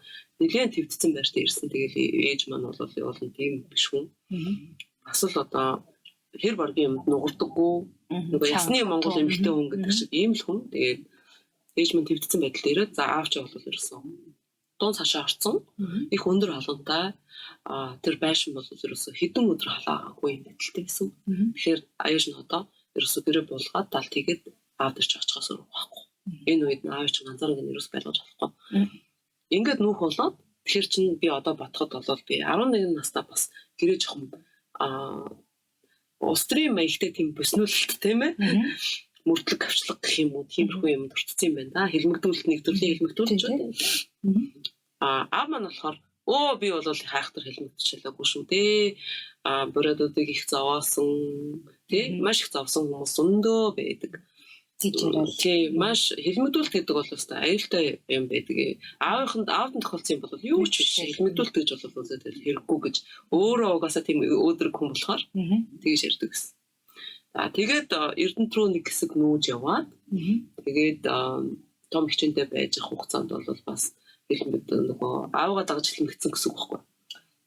нэгэн твдсэн байрт ирсэн. Тэгээд ээж маань бол явуулна тийм биш хүн. Бас л одоо хэр баргийн юмд нугардаггүй нөгөө ясны Монгол эмэгтэй хүн гэдэг шиг ийм л хүн. Тэгээд ээж маань твдсэн байдал ирээд за аавч бол ерөөсөн дуун цаашаа орцсон их өндөр халуунтай тэр байшин бол ерөөсөн хэдэн өдөр халаагүй юм байдалтай байсан. Тэгэхээр аяаш нь одоо ерөөсөн гэрээ буулгаад далд хийгээд аав дээр ч очихоос өөр байхгүй. Энэ үед аав ч ганцаараа ерөөс байлгаж болохгүй. Ингээд нүүх болоод тэгэхээр чинь би одоо бодоход бол би 11 настай бас гэрээ жоохон Австрийн маягтай тийм бөснөлт тийм ээ. Мөрдлөг авчлага гэх юм уу тиймэрхүү юм дурдсан юм байна да. Хэлмэгдүүлэлт нэг төрлийн хэлмэгдүүлж байна. Аав маань болохоор би бол хайхтар хэлмэгдчихлээгүй шүү дээ. Бородуудыг их зовоосон тий маш их зовсон хүмүүс өндөө байдаг. Тийм маш хэлмэгдүүлэлт гэдэг бол өстой аюултай юм байдаг. Аавын тохиолдсон юм бол юу ч биш хэлмэгдүүлэлт гэж бол хэрэггүй гэж өөрөө угаасаа тийм өөдрөг хүн болохоор тэгж ярьдаг гэсэн. Тэгээд Эрдэнэт рүү нэг хэсэг нүүж яваад тэгээд том хичээндээ байж ах хугацаанд бол бас хэлмэд нөгөө аавгаа дагаж хэлмэгдсэн гэсэн үг байхгүй.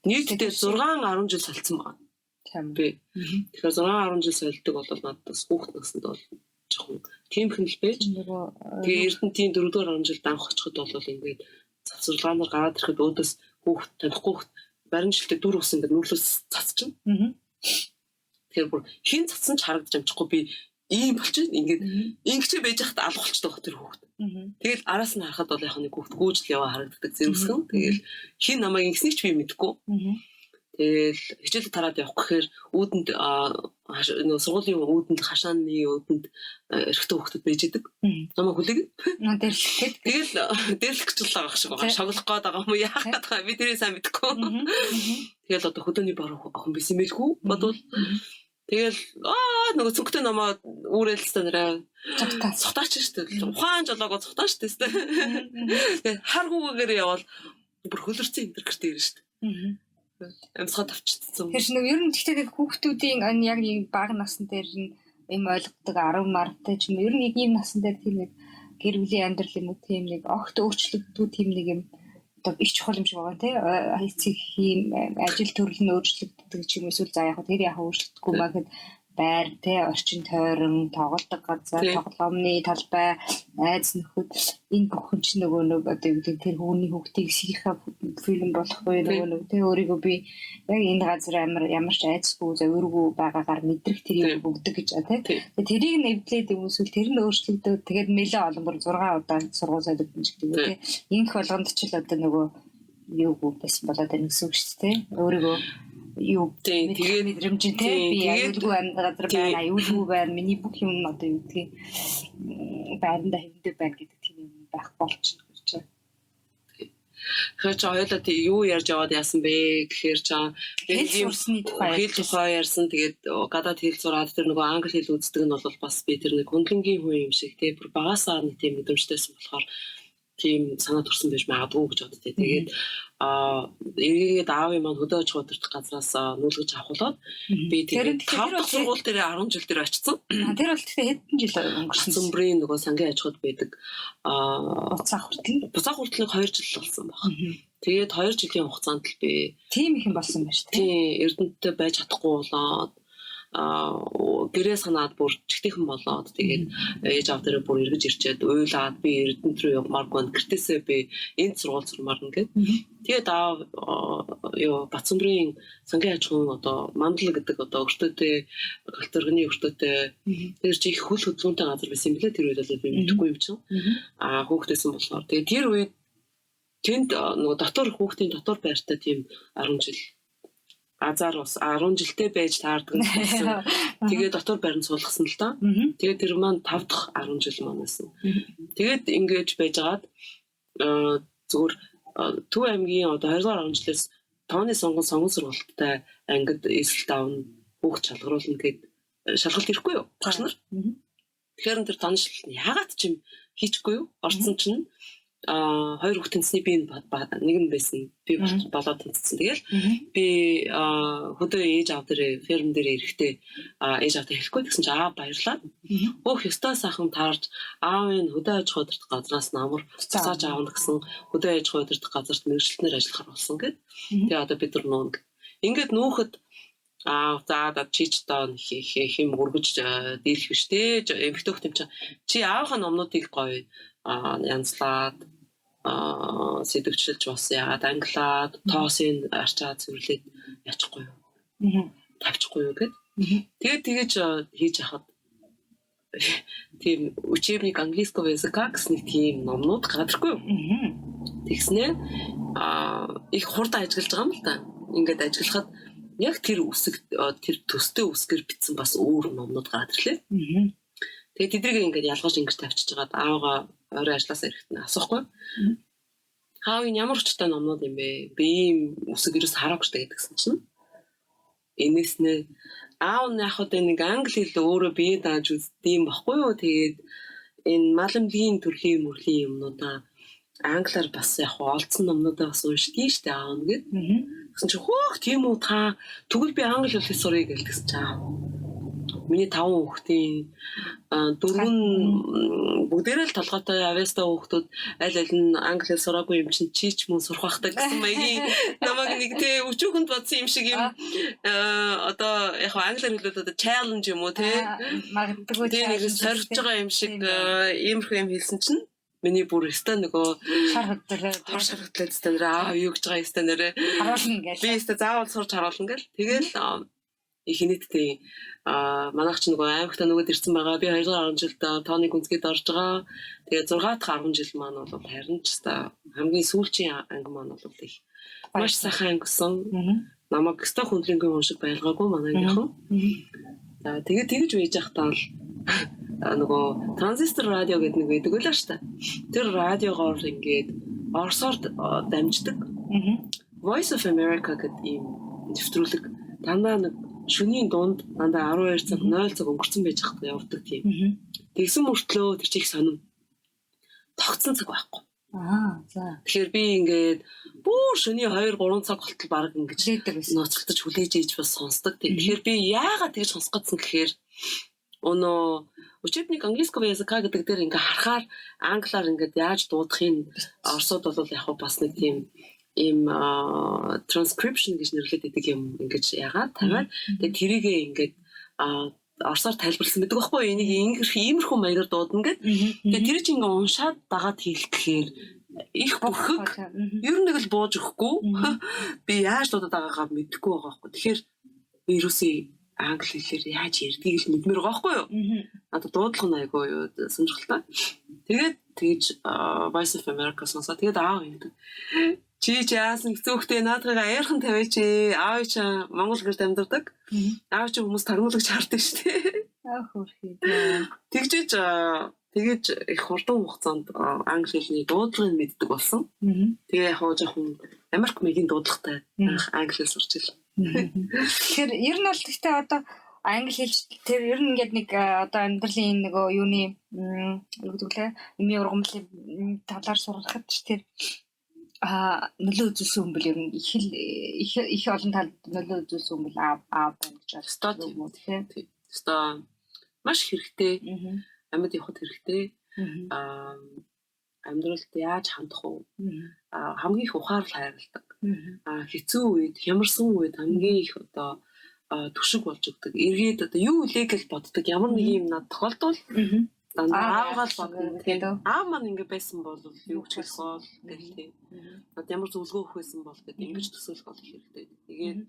Нийтдээ 6-10 жил солилцсон байна. Тийм би. Тэгэхээр 6-10 жил солидөг бол надад бас хүүхэд наснд бол жоохон тиймхэн л байж. Тэгээ Эрдэнэтийн 4-р 10 жил данх очиход бол ингээд завсарлагаанаар гараад ирэхэд өөдөөс хүүхэд танихгүй барин жилдээ дүр ус ингээд нүүрлээс цацчихна. Тэгэхээр бүр хин цацсан ч харагдаж амжихгүй би ийм болчих ингээд ингэж байж хахад алга болчихдог тэр хүүхэд. Тэгэл араас нь харахад бол яг нэг хүүхэд гүйжил яваа харагддаг зэрэгсгэн. Тэгэл хин намайг ингэснийг ч би мэдэхгүй. Тэгэл хичээлд тараад явах гэхээр үүдэнд нөгөө сургуулийн үүдэнд хашааны үүдэнд эрэгтэй хүүхдүүд байж идэг. Намайг хүлээг. Дээрлэхэд. Тэгэл дээрлэх гэж байгаа шиг байгаа. Шоглох гээд байгаа юм уу яах гээд байгаа. Би тэрийг сайн мэдэхгүй. Тэгэл одоо хөдөөний бар охин биш юм байлгүй бодвол тэгэл нөгөө цүнхтэй намаа үүрэлстэй нэрээ цухтаач штэ. Ухаан жолоогоо цухтаач штэ. Тэгээ хар хүүгээр явал бүр хөлөрцөн энэ гэртээ ирнэ штэ. Амсгаа тавччихсан. Тэр чинь ер нь гэхдээ хүүхдүүдийн яг нэг бага насн дээр юм ойлгодог 10 мартай ч юм ер нь ийм насн дээр тийм нэг гэр бүлийн амьдрал юм уу тийм нэг огт өөрчлөгддүү тийм нэг юм одоо их чухал юм шиг байгаа тий эцгийн ажил төрөл нь өөрчлөгддөг ч юм эсвэл за яг тэр яг өөрчлөгдөхгүй байхад байр тий орчин тойрон тоглодог газар тоглоомны талбай айц нөхөд энэ бүхэн ч нөгөө нэг одоо юу гэдэг тэр хүүний хүүхдийг сийхэ фильм болохгүй нөгөө тий өөрийгөө би яг энэ газар ямар ч айцгүй зөвөргүй байгаагаар мэдрэх тэр юм бүгдэг гэж тий тэрийг нэвдлээд юм эсвэл тэр нь өөрчлөгдөв тэгээд нэлээ олон бүр 6 удаа сургууль солигдсон ч гэдэг тий инх болгонд ч л одоо нөгөө юу байсан болоод байна гэсэн үг шүү дээ өөрийгөө юу тэгээд мэдрэмжтэй би аюулгүй газар байна аюулгүй байна миний бүх юм одоо юу гэдгийг байранда хэвдээ байна гэдэг тийм юм байх болчихно гэж байна. Тэгэхээр ч ойлоо тий юу ярьж яваад яасан бэ гэхээр ч хэл сурсны тухай ярьсан тэгээд гадаад хэл сураад тэр нөгөө англи хэл үздэг нь бол бас би тэр нэг хөндлөнгийн хүн юм шиг тий бүр багасаа нэг тийм мэдрэмжтэйсэн болохоор тийм санаа төрсэн байж магадгүй гэж боддөө. Тэгээд эргээд аавын маань хөдөө аж ахуй удирдах газраас нүүлгэж авахулаад би тэгээд 5 дахь сургууль дээр 10 жил дээр очсон. Тэр бол тэгэхээр хэдэн жил өнгөрсөн. Цөмбрийн нөгөө сангийн аж ахуйд байдаг. Буцаах хүртэл 2 жил болсон байна. Тэгээд 2 жилийн хугацаанд л би тийм их юм болсон байна шүү дээ. Тийм Эрдэнэттэй байж чадахгүй болоод гэрээ санаад бүр чигтийнхэн болоод тэгээд ээж аав дээрээ бүр эргэж ирчээд уйлаад би Эрдэнэт рүү явмааргүй гэртээсээ би энд сургууль сурмаар нэгэд тэгээд Бацамбрын сангийн аж ахуйн одоо мандал гэдэг одоо өртөөтэй галт-өргөний өртөөтэй тэр чи их хөл хөдөлгөөнтэй газар байсан юм билээ тэр үед бол би мэдэхгүй юм чинь хүүхдээсэн болохоор тэгээд тэр үед Тэнд нөгөө дотор хүүхдийн дотор байртай тийм 10 жил азар бас 10 жилтэй байж таардаг нь болсон. Тэгээд дотор байранд суулгасан л доо. Тэгээд тэр маань 5 дахь 10 жил маань байсан. Тэгээд ингэж байжгаад зүгээр Төв аймгийн одоо 20 дугаар жилээс тооны сонгон сургалттай ангид эсэл давн хүүхд шалгаруулна гэд шалгалт ирэхгүй юу? Багш нар. Тэгэхээр тэр тооны шалгалт яагаад ч юм хийчихгүй юу? Орцсон чинь хоёр хүүхд тэнцсний би нэг нь байсан. Би болоод тэнцсэн. Тэгэл би хөдөө ээж аав дээр ферм дээр ирэхдээ ээж аавтай хэлэхгүй гэсэн чинь аав баярлаад өөх ёстой сайхан таарж аавын хөдөө аж ахуй удирдах газраас намар засааж аавна гэсэн хөдөө аж ахуй удирдах газарт мэргэжилтнэр ажиллахаар болсон гэд. Тэгээ одоо бид нар нуун. Ингээд нүүхэд за чич доо хэм өргөж дийлэх биш те эмхтөөх юм чи аавын номнуудыг гоё янзлаад сэдвчилж бас яагаад англиад тоосыг арчаад цэвэрлээд ячихгүй юу тавьчихгүй юу гэд тэгэж хийж хахад тийм учебник английского языка гэсэн нэг тийм номнууд гадархгүй юу тэгснээр их хурдан ажиллаж байгаа юм л да ингээд ажиллахад яг тэр үсэг тэр төстэй үсгээр бичсэн бас өөр номнууд гадарлаа тэгээд тэднийг ингээд ялгаж ингэж тавьчихж байгаад аавгаа орой ажилласаа ирэхдээ асуухгүй хаав энэ ямар өчтэй номнууд юм бэ би ийм үсэг ерөөс хараагүй штэ гэдгсэн чинь энэс нэ аав нь яхад нэг англи хэл өөрөө бие дааж үздэм баггүй юу тэгээд энэ маламгийн төрлийн мөрлийн юмнуудаа англиар бас яг олдсон номнуудаа бас уншдээ штэ аав нэгэд гэсэн чи хөөх тийм үү та тэгвэл би англи хэлийг сурыг гэлтгсэн чи аав миний 5 хүүхдийн 4 нь бүгдээрээ л толгойтой авьяастай хүүхдүүд аль аль нь англи хэл сураагүй юм чинь чи ч мөн сурах хэрэгтэй гэсэн маягийн намайг нэг тэ өчүүхэнд бодсон юм шиг юм одоо яг англиар хэлээд одоо challenge юм уу те магадгүй тийм сорж байгаа юм шиг иймэрхүү юм хэлсэн чинь миний бүр өстой нөгөө шархагдлаад өстой нэрээ юу гэж байгаа өстой нэрээ харуулна гэж би өстой заавал сурч харуулна гэл тэгэл их нийтдээ манайх ч нөгөө аймагта нөгөөд ирсэн байгаа. Би 2010 жилд тооны гүнзгийд орж байгаа. Тэгээ 6 дахь 10 жил маань бол харин ч хамгийн сүүлчийн анги маань бол их маш сайхан ангисан. Намайг өстой хүндрэнгийн хүн шиг байлгаагүй манайхан. За тэгээд тэгж байж байхдаа л нөгөө транзистор радио гэдэг нэг байдаг байлаа шүү дээ. Тэр радиогоор ингээд орсоор дамждаг. Voice of America гэдэг ийм нэвтрүүлэг дандаа нэг шөнийн дунд дандаа 12 цаг 0 цаг өнгөрцөн байж хад явдаг тийм. Тэгсэн мөртлөө тэр чих сонин тогтсон цаг байхгүй. За. Тэгэхээр би ингээд бүр шөнийн 2 3 цаг болтол баг ингэж ноцолтож хүлээж ийж бас сонсдог. Тэгэхээр би яагаад тэгж сонсох гэсэн гэхээр өнөө учебник английского языка гэдэг дээр ингээ харахаар англиар ингээд яаж дуудахын орсууд бол яг бас нэг тийм ийм transcription гэж нэрлэдэг гэдэг юм ингэж яагаад тавиад тэгээ тэрийгээ ингээд орсоор тайлбарласан байдаг байхгүй юу энийг иймэрхүү маягаар дуудана гэд тэгээ тэр чинь ингээ уншаад дагаад хэлэхээр их бөхөг ер нь л бууж өгөхгүй би яаж дуудаад байгаагаа мэдэхгүй байгаа байхгүй тэгэхээр вирусын англи хэлээр яаж ярьдгийг л мэдмээр байгаа байхгүй юу надад дуудлага нь айгүй юу сонирхолтой тэгээд тэгж Voice of America сонсоо тэгээд аав юм чи яасан хэцүүхтэй наадхыг аяархан тавиач аав чи Монгол гэрт амьдардаг аав чи хүмүүс тармуулагч хардаг штэ хөөрхий тэгжиж тэгээд их хурдан хугацаанд англи хэлний дуудлагыг мэддэг болсон тэгээ яг жоохон Америк маягийн дуудлагатай англи хэл сурч ил тэгэхээр ер нь бол гэхдээ одоо англи хэл тэр ер нь ингээд нэг одоо амьдралын нөгөө юуны юу гэдэг лээ эмийн ургамлын талаар сурахад тэр нөлөө үзүүлсэн хүн бол ер нь их олон талд нөлөө үзүүлсэн хүн бол аав гэж байна юм уу тийм маш хэрэгтэй амьд явахд хэрэгтэй амьдралд яаж хандах уу хамгийн их ухаарл хайрладаг хэцүү үед хямарсан үед хамгийн их одоо түшиг болж өгдөг эргээд одоо юу үлээ гэж боддог ямар нэг юм над тохиолдвол аавгаал бодно тэгээд аав маань ингэ байсан бол юу ч хэлэх бол гэх тийм над ямар зөвлөгөө өгөх байсан бол гэдэг ингэж төсөөлөх бол хэрэгтэй тэгээд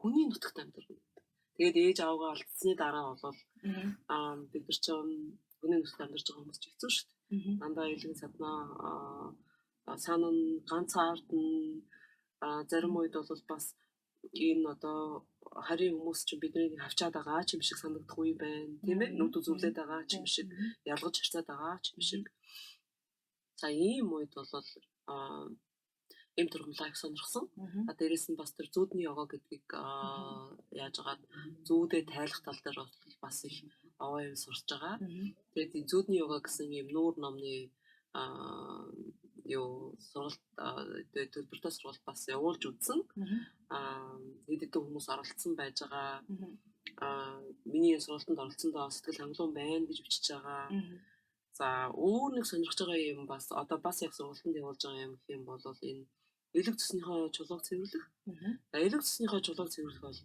хүний нутагт амьдрал тэгээд ээж аавгаа алдсны дараа бол бид нар ч хүний нутагт амьдарч байгаа хүмүүс ч хэцүү шүү дээ дандаа илгэн саднаа санаа нь ганцаардна зарим үед бол бас энэ одоо харийн хүмүүс чинь бидний авчаад байгаа ч юм шиг санагдах үе байна тийм ээ нүд үзүүлээд байгаа ч юм шиг ялгаж харцаад байгаа ч юм шиг за ийм үед бол ийм тургамлаа их сонирхсон дээрэс нь бас тэр зүүдний йога гэдгийг яаж агаад зүүдээ тайлах тал дээр бас их аваа юм сурч байгаа тэгээд зүүдний йога гэсэн ийм нүүр номны юу сургалт төлбөртэй сургалт бас явуулж үзсэн. Хэд хэдэн хүмүүс оролцсон байж байгаа. Миний сургалтанд оролцсондоо сэтгэл хангалуун байна гэж бичиж байгаа. За өөр нэг сонирхож байгаа юм бас одоо бас яг сургалтанд явуулж байгаа юм гэх юм бол энэ элэг цэснийхээ чулууг цэвэрлэх. Элэг цэснийхээ чулууг цэвэрлэх бол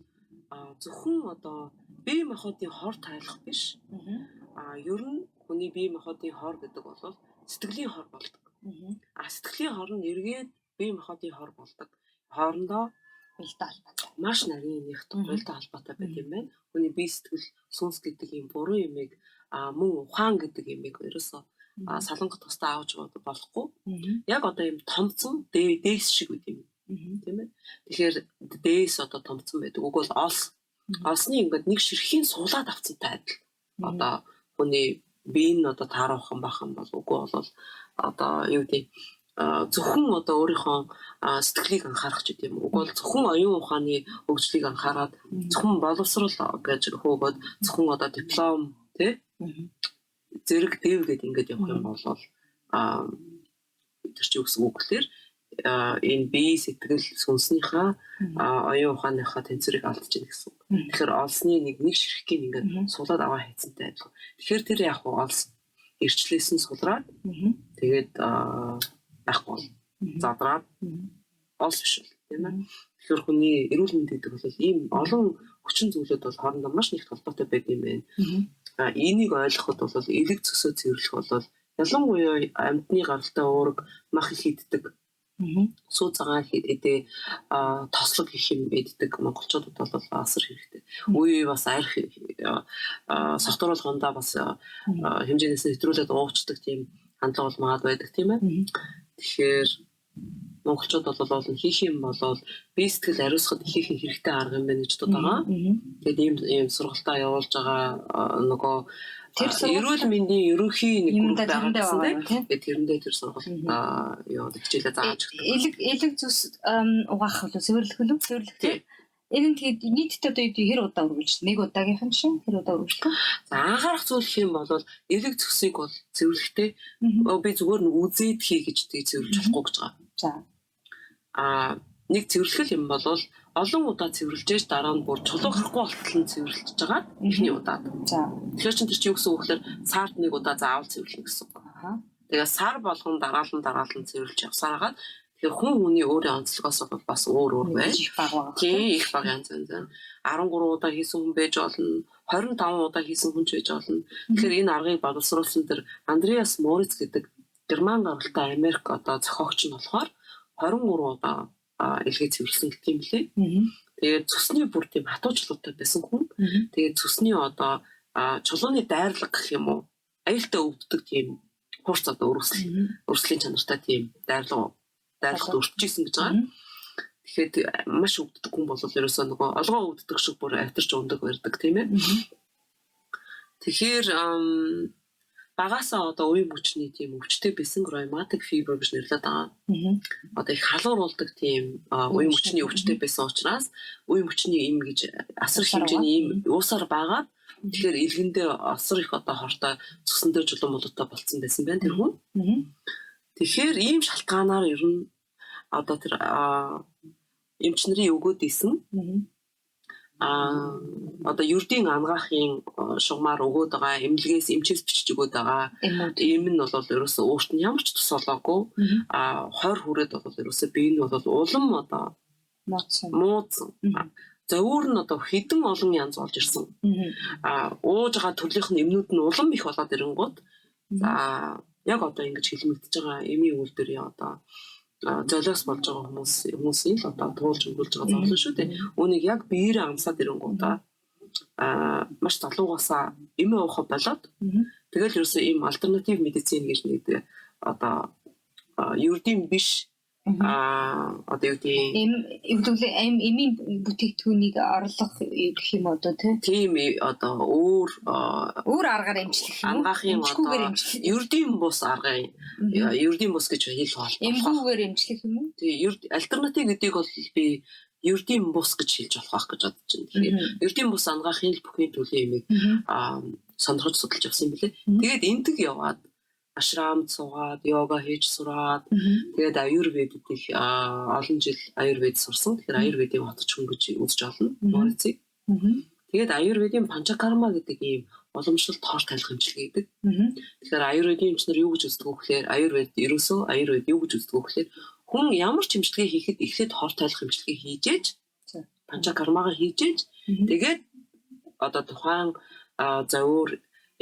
зөвхөн одоо бие махбодын хор тайлах биш. Ер нь хүний бие махбодын хор гэдэг бол сэтгэлийн хор болдог. Сэтгэлийн хор нь эргээд бие махбодын хор болдог. Хоорондоо бэлтэй холбоотой. Маш нарийн нэг тултай холбоотой байт юм байна. Хүний бие сэтгэл сүнс гэдэг юм буруу юмыг мөн ухаан гэдэг юмыг ерөөсөө салангат тустай авч болохгүй. Яг одоо юм томцсон дээс шиг үт юм. Тийм ээ. Тэгэхээр дээс одоо томцсон байдаг. Уг бол олсны ингээд нэг ширхийн суулаад авцантай адил. Одоо хүний бие нь одоо таарахын бахан бол үгүй бол одоо юу гэдэг зөвхөн одоо өөрийнхөө сэтгэлийг анхаарах ч гэдэм үг бол зөвхөн оюун ухааны хөгжлийг анхаарад зөвхөн боловсрал гэж хөөгөөд зөвхөн одоо диплом тий зэрэг дэвгээд ингэж явах юм бол тэр чи үгс үг гэхээр энэ бие сэтгэл сүнснийхаа оюун ухааныхаа тэнцвэрийг алдаж байна гэсэн. Тэгэхээр олсны нэг ширхгийн ингээд суулаад аваа хайцантай адилхан. Тэгэхээр тэр яг олс ирчлээсэн сулраад тэгээд байхгүй задраад олс биш тийм ээ. Тэгэхээр хүний эрүүл мэнд гэдэг бол ийм олон хүчин зүйлүүд бол хоорондоо маш их холбоотой байдаг юм байна. Энийг ойлгоход бол элэг цөсөө цэвэрлэх бол ялангуяа амьтны гаралтай уураг мах их иддэг. Сүү цагаан хэдээ тослог их юм иддэг монголчуудад бол асар хэрэгтэй. Үе бас арх согтруулгандаа бас хэмжээнээс нэвтрүүлээд уучдаг тийм хандлага бол магад байдаг тийм ээ. Тэгэхээр монголчууд бол олон хийх юм бол бие сэтгэл ариусгад хийх хэрэгтэй арга юм байна гэж боддог. Тэгээд ийм сургалтаа явуулж байгаа нөгөө эрүүл мэндийн ерөнхий нэг групп байгаа гэсэн тийм тэрэндээ тэр сургалт юу хичээлээ зааж өгдөг. Элэг зүс угаах болов цэвэрлэх тийм. Энэ нь тэгээд нийтдээ одоо хэр удаа үргэлжлэх? Нэг удаагийнх нь шин хэр удаа үргэлжлэх? За анхаарах зүйл хэм бол элэг зүсийг бол цэвэрлэхдээ би зүгээр нэг үзээд хий гэж тийг цэвэрлж болохгүй гэж байгаа. За нэг цэвэрлэх юм бол олон удаа цэвэрлжээж дараа нь бүр чулуу гарахгүй болтол нь цэвэрлэж байгаа эхний удаад. За. Тэгэхээр чинь тэр чи юу гэсэн үг гэхээр сард нэг удаа заавал цэвэрлэх гэсэн үг. Тэгээ сар болгон дараалан цэвэрлж явсаар хагаад тэгэхээр хүн хүний өөрийн онцлогоос бас өөр байна. Их баг янз янз. 13 удаа хийсэн хүн байж болно. 25 удаа хийсэн хүн ч байж болно. Тэгэхээр энэ аргыг боловсруулсан тэр Андреас Мориц гэдэг герман гаралтай Америк одоо зохиогч нь болохоор 23 удаа илгээ цэвэрлсэн гэх юм лээ. Тэгээд цусны бүр тийм хатуу чулуутай байсан хүн. Тэгээд цусны одоо чулууны дайрлага гэх юм уу? Аюултай өвддөг тийм хуурц одоо өрсөлийн чанартай тийм дайрлагад өртөжсэн гэж байгаа. Тэгэхээр маш өвддөг хүн бол ерөөсөө нөгөө олгоо өвддөг шиг бүр авторч ундаг барьдаг тийм ээ. Тэгэхээр багасаа одоо үе мөчний тийм өвчтэй байсан rheumatic fever гэж нэрлэдэг байгаа. Одоо их халууруулдаг тийм үе мөчний өвчтэй байсан учраас үе мөчний им гэж асар хэмжээний им уусаар байгаа. Тэгэхээр илгэндээ асар их одоо хортой цусан дээр жулуун молоттой болцсон байсан байна тэр хүн. Тэгэхээр ийм шалтгаанаар ер нь одоо тэр эмч нарын өгөөд исэн одоо ердийн ангаахын шугамар өгөөд байгаа эмнэлгээс эмчээс бичиж өгөөд байгаа эм нь бол ерөөсөө өөрт нь ямар ч тус олоогүй 20 хүрээд бол ерөөсөө бие нь бол улам одоо муудсан за өөр нь одоо хэдэн олон янз болж ирсэн ууж байгаа төрлийнх нь эмнүүд нь улам их болоод ирэнгүүт за яг одоо ингэж хэлмэгдэж байгаа эмийн үйлдвэрийн одоо золиос болж байгаа хүмүүсийн л одоо туулж өгүүлж байгаа зовлон шүү дээ. Үүнийг яг биеэрээ амсаад ирэнгүүтээ маш залуугасаа эмээ уух болоод тэгэл ерөөсөө ийм альтернатив медицин гэж нэг одоо ердийн биш одоо юу гэдэг эмийн бүтээгдэхүүнийг орлох гэх юм одоо тийм одоо өөр аргаар эмчлэх юм уу? Ангаахын одоо ердийн бус аргын ердийн бус гэж хэлэх бол эмгүүгээр эмчлэх юм уу? Тийм альтернатив гэдгийг бол би ердийн бус гэж хэлж болох гэж бодож байна. Тэгэхээр ердийн бус ангаахын л бүхний төлөө юмыг сонирхож судалж авсан юм билээ. Тэгээд энтэг яваад ашрамд суугаад, йога хийж сураад, тэгээд аюрведд их олон жил аюрвед сурсан. Тэгэхээр аюрведийн хотчхон гэж үзэж олно. Морицыг. Тэгээд аюрведийн панчакарма гэдэг ийм уламжлалт хоол тайлах эмчилгээ гэдэг. Тэгэхээр аюрведийн эмчнэр юу гэж үздэг вэ гэхээр аюрвед ерөөсөө аюрвед юу гэж үздэг вэ гэхээр хүн ямар ч эмчилгээ хийхэд эхлээд хоол тайлах эмчилгээ хийжээж панчакармагаа хийжээж тэгээд одоо тухайн зөвөр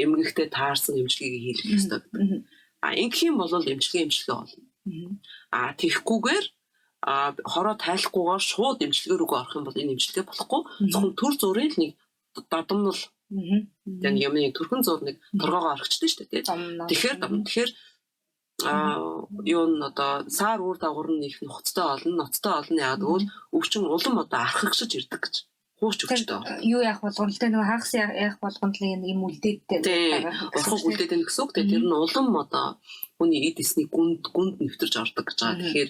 эмгэгтэй таарсан эмчилгээг хийх ёстой гэдэг. Ингэх юм бол эмчилгээ болно. Тэгхгүйгээр хороо тайлахгүйгээр шууд эмчилгээ рүүгээ орох юм бол энэ эмчилгээ болохгүй. Зөвхөн төр зургийн л нэг додомнол. Яг юмны төрхөн зур нэг торгоогоо орчихсон шүү дээ. Тэгэхээр юу н одоо саар үр дагавар нь их ноцтой олно яагаад гэвэл өвчин улам одоо архагшиж ирдэг гэж. Хууч өгчтэй. Юу яах болгоно л тэ нөгөө хагас яах болгоно л юм үлдээд урхаг үлдээд байна гэсэн үг. Тэр нь улам одоо хүний эд эсний гүнд нэвтэрж ордог гэж байгаа. Тэгэхээр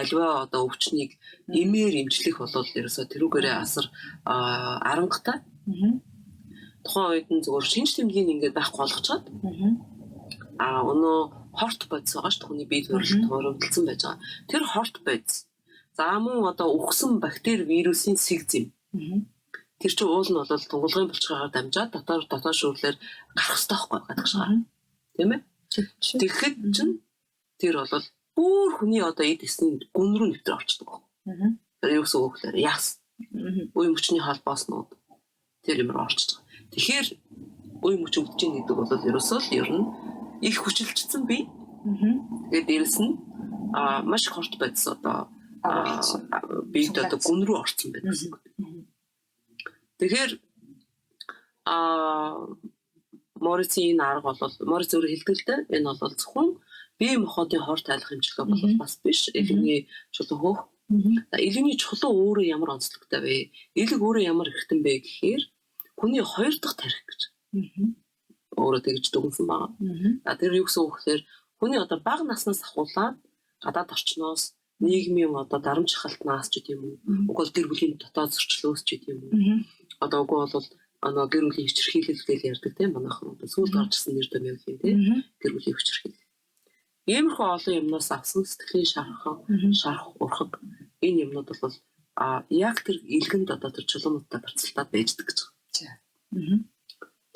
альва одоо өвчнийг эмээр эмчлэх бол ерөөсө тэрүүгээрээ асар арангахтай. Тухайн үед нь зөвхөн шинж тэмдгийн ингээд байхгүй болгочоод өнөө хорт бодис байгаа шүү дээ. Хүний бие төрөлдсөн байж байгаа. Тэр хорт бодис за мөн одоо үхсэн бактери вирусын сэгз юм. Тэр чинь уул нь бол тунгалгын булчиргаар дамжаад дотоод шүүрлэр гарах хэрэгтэй байхгүй гадагш байгаа. Тийм ээ? Тэгэхэд чинь тэр бол бүр хүний одоо эд эсний гүн рүү нэвтэр орчдөг байна. Тэр юу гэсэн үг вэ? Яс. Үе мөчний холбоос нууд тэр юм руу орчдөг. Тэгэхээр үе мөч өвдөж ийн гэдэг бол ерөөсөө л ер нь их хүчилжсэн бие. Тэгээд дээрэс нь маш их хорт бодис одоо бид одоо гүн рүү орсон байдаг гэсэн үг. Тэгэхээр Морицийн арга бол Мориц өөрөө хэлдэг л дээ. Энэ бол зөвхөн бие махбодын хор тайлах эмчилгээ бол бас биш. Элэгний чулуу хөөх. Элэгний чулуу өөрөө ямар онцлогтой вэ? Элэг өөрөө ямар эрхтэн бэ гэхээр хүний хоёр дахь тарих гэж. Өөрөө тэгж дүгнсэн байгаа. Тэр юу гэсэн үг гэхээр хүний одоо бага наснаас ахуулаад гадаад орчноос нийгмийн одоо дарамт шахалтнаас ч гэдэм үү. Уг бол гэр бүлийн дотоод зөрчлөөс ч гэдэм үү. Одоо уг бол гэр бүлийн хүчирхийлэл ярьдаг тийм манайхан сүүлд гарчсан нэр дэм юм тийм гэр бүлийн хүчирхийлэл. Иймэрхүү олон юмнаас авсан сэтгэлийн шарах урхаг энэ юмнууд бол яг тэр илгэнд одоо тэр чулуунуудтай барцалтаад байждаг гэж.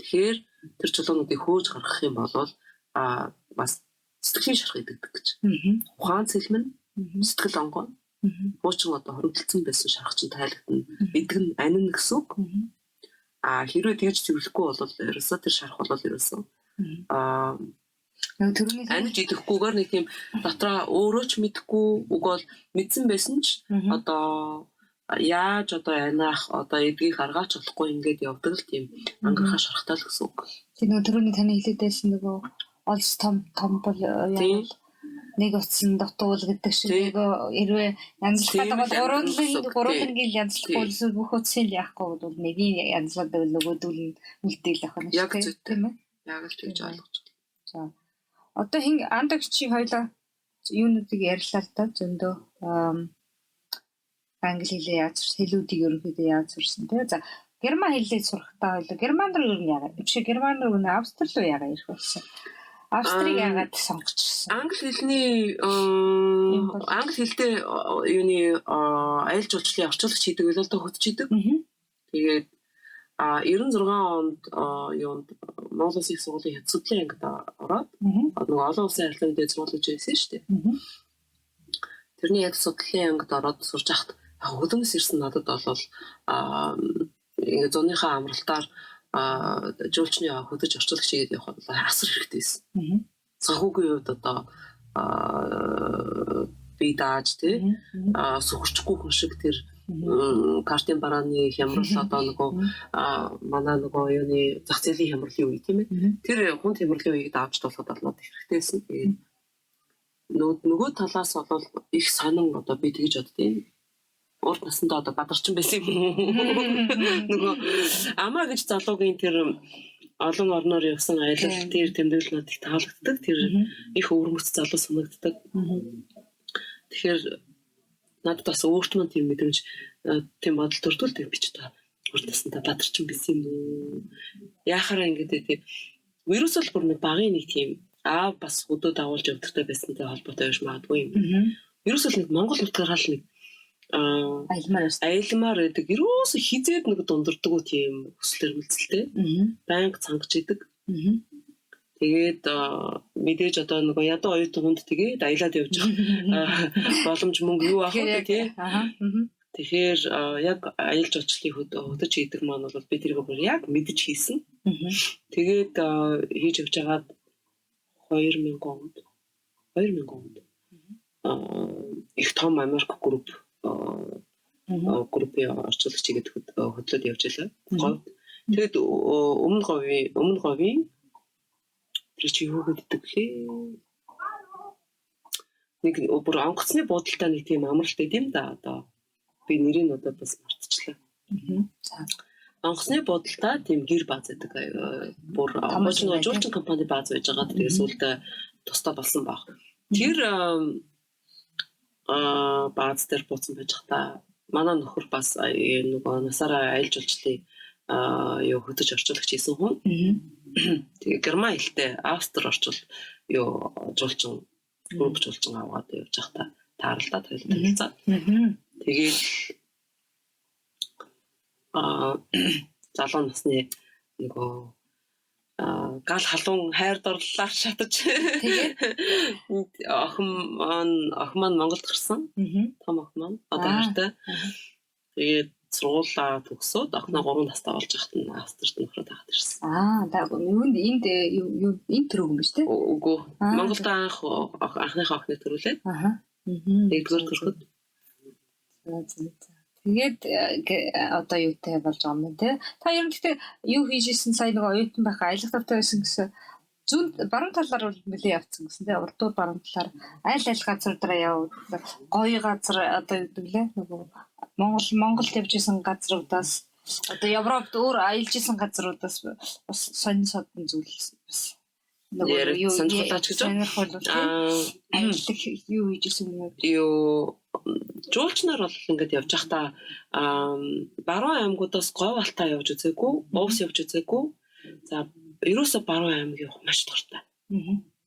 Тэгэхээр тэр чулуунуудыг хөөж гаргах юм бол бас сэтгэлийн шарах идэгдэг гэж. Ухаан цэлмэн сэтгэл онгой хуучин одоо хоригдсон байсан шарах чинь тайлгдана. Эдэг нь анин гэсэн үг. Хэрвээ тэгж зөвлөхгүй бол ерөөсөө тэр шарах бол ерөөсөө төрөний аниж идэхгүйгээр нэг тийм дотроо өөрөө ч мэдэхгүй уг бол мэдсэн байсан ч одоо яаж одоо анаах одоо эдгийг аргаач болохгүй ингээд явдаг л тийм ангарахаа шарахтай л гэсэн үг. Тэр нөгөө төрөний таны хэлээдсэн нөгөө олс том бол яа нэг утсан дотуул гэдэг шиг хэрвээ янзлахад бол гурван гил янзлахгүй эсвэл бүх утсыг яахгүй бол нэг янзлаад нөгөөдөл нь үлдээх нь яг тийм ээ. Яг л тэгж ойлгож байна. За одоо андагч чи хоёлаа юунуудыг ярьлаа л да зөндөө англи хэлээ яаж хэлүүдийг ерөнхийдөө яаж сурсан тий. За герман хэллээ сурахтаа хоёлаа герман руу юу яагаад биш герман руу австрал руу яагаад ирэх болсон. Австрийг яагаад сонгочихсон? Англи хэлтэй юуны аялал жуулчлалын орчуулагч хийдэг байлаа да хөтж хийдэг. Тэгээд 96 онд юунд Монгол Улсын их сургуулийн хятадчлалын ангид ороод нөгөө олон улсын харилцааны дэд сургууль гэж байсан шүү дээ. Тэрний яг судлалын ангид ороод сурч хахад хөдөлмөс ирсэн надад бол зуныхаа амралтаар жуулчны хөдөж орчуулагч хийгээд явах бол асар хэрэгтэй байсан. Санхүүгийн хувьд одоо би дааж тий сухарчгүй хүн шиг тэр картын барааны хямрал одоо нөгөө манай нөгөө юуны зах зээлийн хямралын үе тийм ээ. Тэр хүн хямралын үеийг даавч болоход олнод хэрэгтэйсэн. нөгөө талаас бол их сонин одоо би тэгж боддیں۔ Урд насндаа одоо бадарчин байсан юм. Нөгөө амаа гэж залуугийн тэр олон орноор явсан аялал тэр тэмдэглэл надад таалагддаг. Тэр их өвөрмөц залуу санагддаг. Тэгэхээр надад бас өөртөө тийм мэдрэмж тийм бодол төрдөлтэй би ч та урд насндаа бадарчин байсан юм уу? Яхаараа ингэдэй тийм вирус бол бүр нэг багын нэг тийм бас хөдөө дагуулж явдагтай байсантай холбоотой байж магадгүй юм. Вирус бол нэг Монгол нутгаар хал нэг аялмаар байдаг. Ерөөсө хизээд нэг дундардаггүй тийм өслөр үлдэлтэй. Банк цангаж идэг. Тэгээд мэдээж одоо нэг ядуу оюутан хүнд тэгээд аялаад явж байгаа боломж мөнгө юу авах вэ тий. Тэгэхээр яг аялал жуулчлалын хөдөж хийдэг маань бол би тэрийг бүр яг мэдж хийсэн. Тэгээд хийж явж байгаад 2000 онд их том Америк групп группийн орчуулагч гэдэг хөтлөд явж байлаа. Говьд. Тэгэд өмнө говийн тэр чи юу гэдэг лээ. Нэг бүр онгоцны буудалтай нэг тийм амралт идэм да одоо. Би нэрийг одоо бас мартчихлаа. Онгоцны буудалтай тийм гэр бааз байдаг. Бүр жуулчин компани бааз байж байгаа. Тэгээд сүүлд тусдаа болсон баг. Тэр бааз дээр бууцсан байж та манай нөхөр бас нөгөө насаараа аялал жуулчлалын юу хөтөж орчуулагч хийсэн хүн. Тэгээ герман хэлтэй австри орчуул юу жуулчин групп жуулчин аваад явж байхдаа таарлаа танилцаа. Тэгээд залуу насны нөгөө гал халуун хайр дурлалаар шатаж тэгээд охин маань Монголд гарсан. Том охин маань одоо хайртай. Тэгээд сургуулаа төгсөөд охиноо 3 настай болж байхад нь Австрид нөхрөө тахад ирсэн. Юунд энд төрөг юм биш үү? Үгүй. Монголд анхныхаа охиныг төрүүлээд. Нэгдүгээр төрөхөд. Тэгээд одоо юутай болж байгаа юм те. Та ер нь гэхдээ юу хийж исэн сая нэг оюутан байх аялах тавтай байсан гэсэн зүүн баруун талаар бол нэлээ явцсан гэсэн те. Урдуур баруун талаар аль газар дээр яв гоё газар одоо юу гэдэг лээ. Нөгөө Монголд явж исэн газруудаас одоо Европт өөр аялж исэн газруудаас бас сонин содон зүйл бас нөгөө юу сонирхолтой гэж аялах юу хийж исэн юм юу жуулчнаар бол ингээд явж байхдаа баруун аймагуудаас говь алтаа явж үзээгүй, уус явж үзээгүй. За ерөөсө баруун аймаг явах маш дуртай.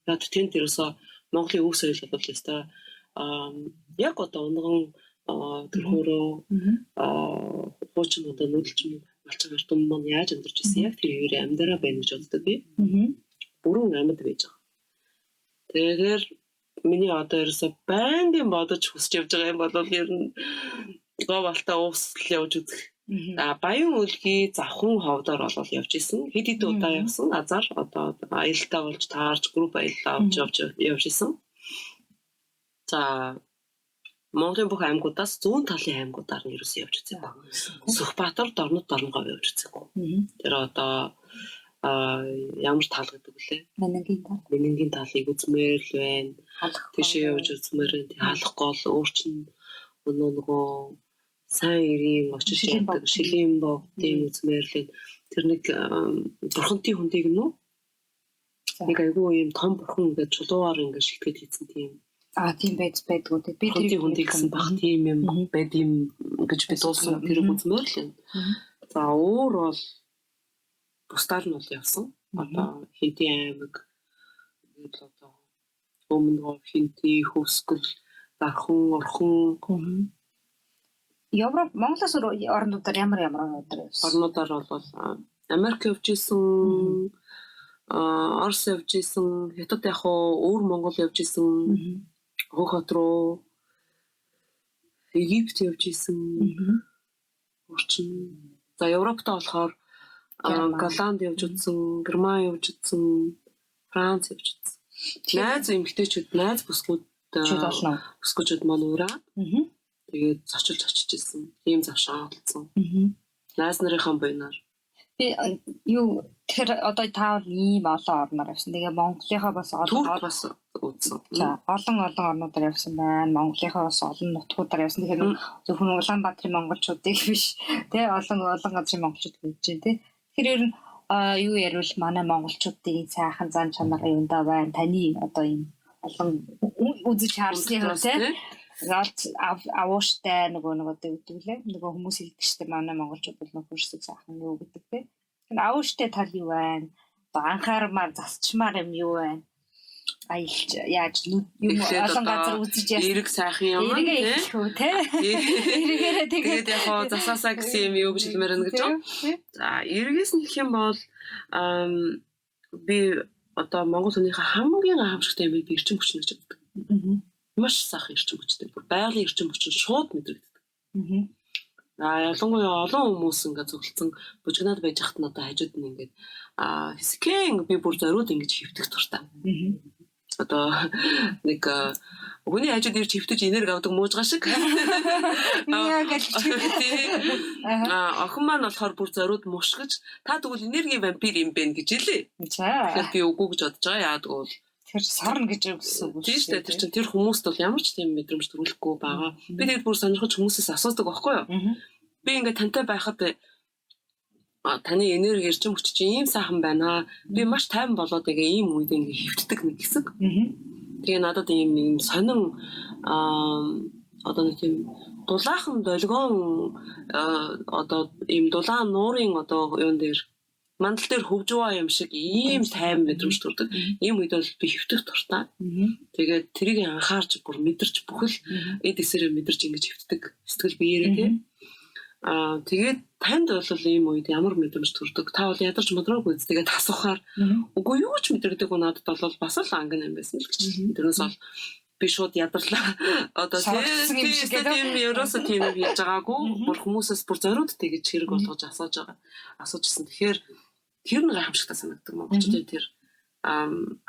Яг тэнд ерөөсө Монголын үе соёл бол өстой яг одоо унган төрхөөрөө хуучин одоо нүүдэлчин малчин артум маань яаж амьдарч ирсэн яг тэр хоёрын амьдараа байна гэж боддог би. Бүрэн амьд байж байгаа. Тэгэхээр миний одоо ерөөсө байнгын бодож хүсч явж байгаа юм бол ер нь говь алтаа уусл явж үзэх. Баян үлгий завхан ховдоор бол явж исэн. Хэд хэд удаа явсан. Азар одоо аялалтаа болж таарж групп аялал авч явж исэн. За Монголын бүх аймагуудаас зүүн талын аймагуудаар нь ерөөсөө явж үзээгүй. Сүхбаатар, Дорнод, Дорногов явж үзээгүй. Тэр одоо ямар таалагддаг вүлээ? Менингийн талыг үзмээр л байна. Тийшээ явж үзмээр энэ хаалх гол өөрчн нөгөө сайн ирийн очиж явдаг шилийн богдын үзмээр л тэр нэг бурхантын хүндийг нүү нэг айгүй юм том бурхан ингээд чулуугаар ингээд шилтгэж хийсэн тийм тийм байдгүй те би тэр хүндийг гэсэн баг тийм юм байд юм гэж би дуулсан тэр үзмээр л юм. За өөр бол бусдаар нь бол явсан. Одоо Хинтийн аймаг тэгээд одоо өмнө Хинтийн Хөвсгөл Дархан Орхон Европ Монголоос орнуудаар ямар орнуудаар бол Америк явж исэн, Орос явж исэн, Хятад яг өөр Монгол явж исэн, Хот руу Египт явж исэн. Орчин. За Европтой болохоор Голланд явж үзсэн, Герман явж үзсэн, Франц явж үзсэн. Найз эмэгтэйчүүд, найз бүсгүүчүүд маань ураад. Тэгээд зочилж очиж ирсэн. Ийм завшаа олцсон. Найз нарынхаа буйнаар. Би юу тэр одоо та бол ийм олон орноор явсан. Тэгээ Монголынхаа бас Турк бас үзсэн. За олон орнуудаар явсан байна. Монголынхаа бас олон нутгуудаар явсан. Тэгэхээр зөвхөн Улаанбаатарын монголчуудыг биш тий олон газрын монголчууд гэж байна тий. Тэгэхээр ер нь юу ярил манай монголчуудын сайхан зан чанар юундаа байна. Таны одоо ийм олон үзэж харсны хувьд тий авууштай нөгөө гэдэг нөгөө хүмүүс хэлдэг шүү дээ манай монголчууд бол нөхөр шиг сайхан юу гэдэг тий. Аавштай тал юу байна? Анхаармаар засчмаар юм юу байна? Аялж яаж юм олон газар үзэж яасан. Эрэг сайхан юм тий. Эрэгээрээ тэгээд яг засаасаа гэсэн юм юу гэж хэлмээр байна гэж байна. За эргээс нь гэх юм бол би одоо Монгол хүнийхээ хамгийн гайхамшигтай юм би эрчим хүчин гэж боддог. Маш сайхан эрчим хүчтэй. Байгалийн эрчим хүчин шууд мэдрэгддэг. Ялангуяа олон хүмүүс ингээд зөвлөсөн бужигнаад байж хат нь одоо хажууд нь ингээд хэсгэн би бүр зориуд ингэж хөвтөх туртаа. Одоо нэг хүний хажууд ирж хөвтөж энерги авдаг муужгаа шиг. Охин маань болохоор бүр зориуд мушгиж та тэгвэл энерги вампир юм бэ гэж хэлээ. Тэгэхээр би үгүй гэж бодож байгаа. Яагаад гэвэл тэр сарна гэж өгсөн үг шүү дээ. Тэр чинь тэр хүмүүст бол ямар ч тийм мэдрэмж төрүүлэхгүй байгаа. Би тэгээд бүр сонирхож хүмүүсээс асуудаг байхгүй юу? Би ингээд тантай байхад таны энерги эрчим хүч чинь ийм сайхан байна. Би маш тайван болоод байгаа ийм үед ингээд хөвтдөг нэг хэсэг. Тэгээ надад ийм сонин одоо нэг тийм дулаахан долгион одоо ийм дулаан нуурын одоо юун дээр мандал дээр хөвжваа юм шиг ийм тайван мэдрэмж төрдөг. Ийм үед бол би хөвтөх дуртай. Тэгээд тэрийг анхаарч бүр мэдэрч бүхэл эд эсрэг мэдэрч ингэж хөвтдөг сэтгэл биеэрээ тийм. Тэгээд танд бол ийм үед ямар мэдрэмж төрдөг? Та бол ядарч модроогүй тэгээд асуухаар үгүй юу ч мэдэрдэг уу надад бол бас л ангин юм байсан л гэж. Тэрнээс бол би шууд ядарлаа. Одоо тийм ерөөсөө тийм юм хийж байгаагүй. Бүр хүмүүсээс бүр зориудтэй гэж хэрэг болгож асуужсэн. Тэгэхээр тэр нэг гайхамшигтай санагддаг монголчуудын тэр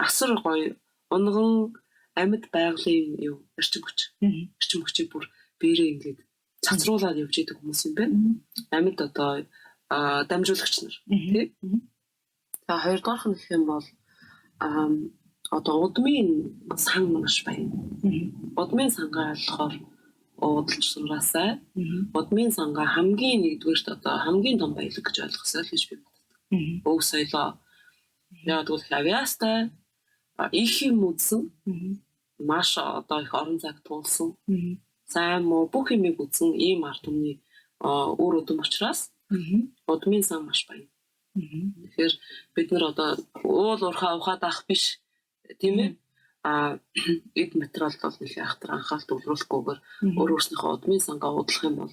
асар гоё унган амьд байгалийн юу эрчим хүч. Эрчим хүчийг бүр биерээ ингээд цацруулаад явж идэг хүмүүс юм байна. Амьд одоо дамжуулагч нар тий. За хоёрдугаарх нь гэх юм бол одоо удмын сан маш байна. Удмын сангаа болохоор уудалж сураасаа. Удмын сангаа хамгийн нэгдүгээрт одоо хамгийн том баялаг гэж ойлгосоо л гэж би боддог. Өг соёлоо яагаад гэвэл авиастай их юм үзсэн. Маш одоо их орон зайг туулсан. Сайн муу бүх юмыг үзсэн ийм ард түмний үр өдөм учраас удмын сан маш баян. Тэгэхээр бид нар одоо уул уурхаа ухаад авах биш тийм ээ. Эд материал бол нэг ахтар анхаарал төвлөрүүлэхгүйгээр өөр өөрснийхөө удмын сангаа уудлах юм бол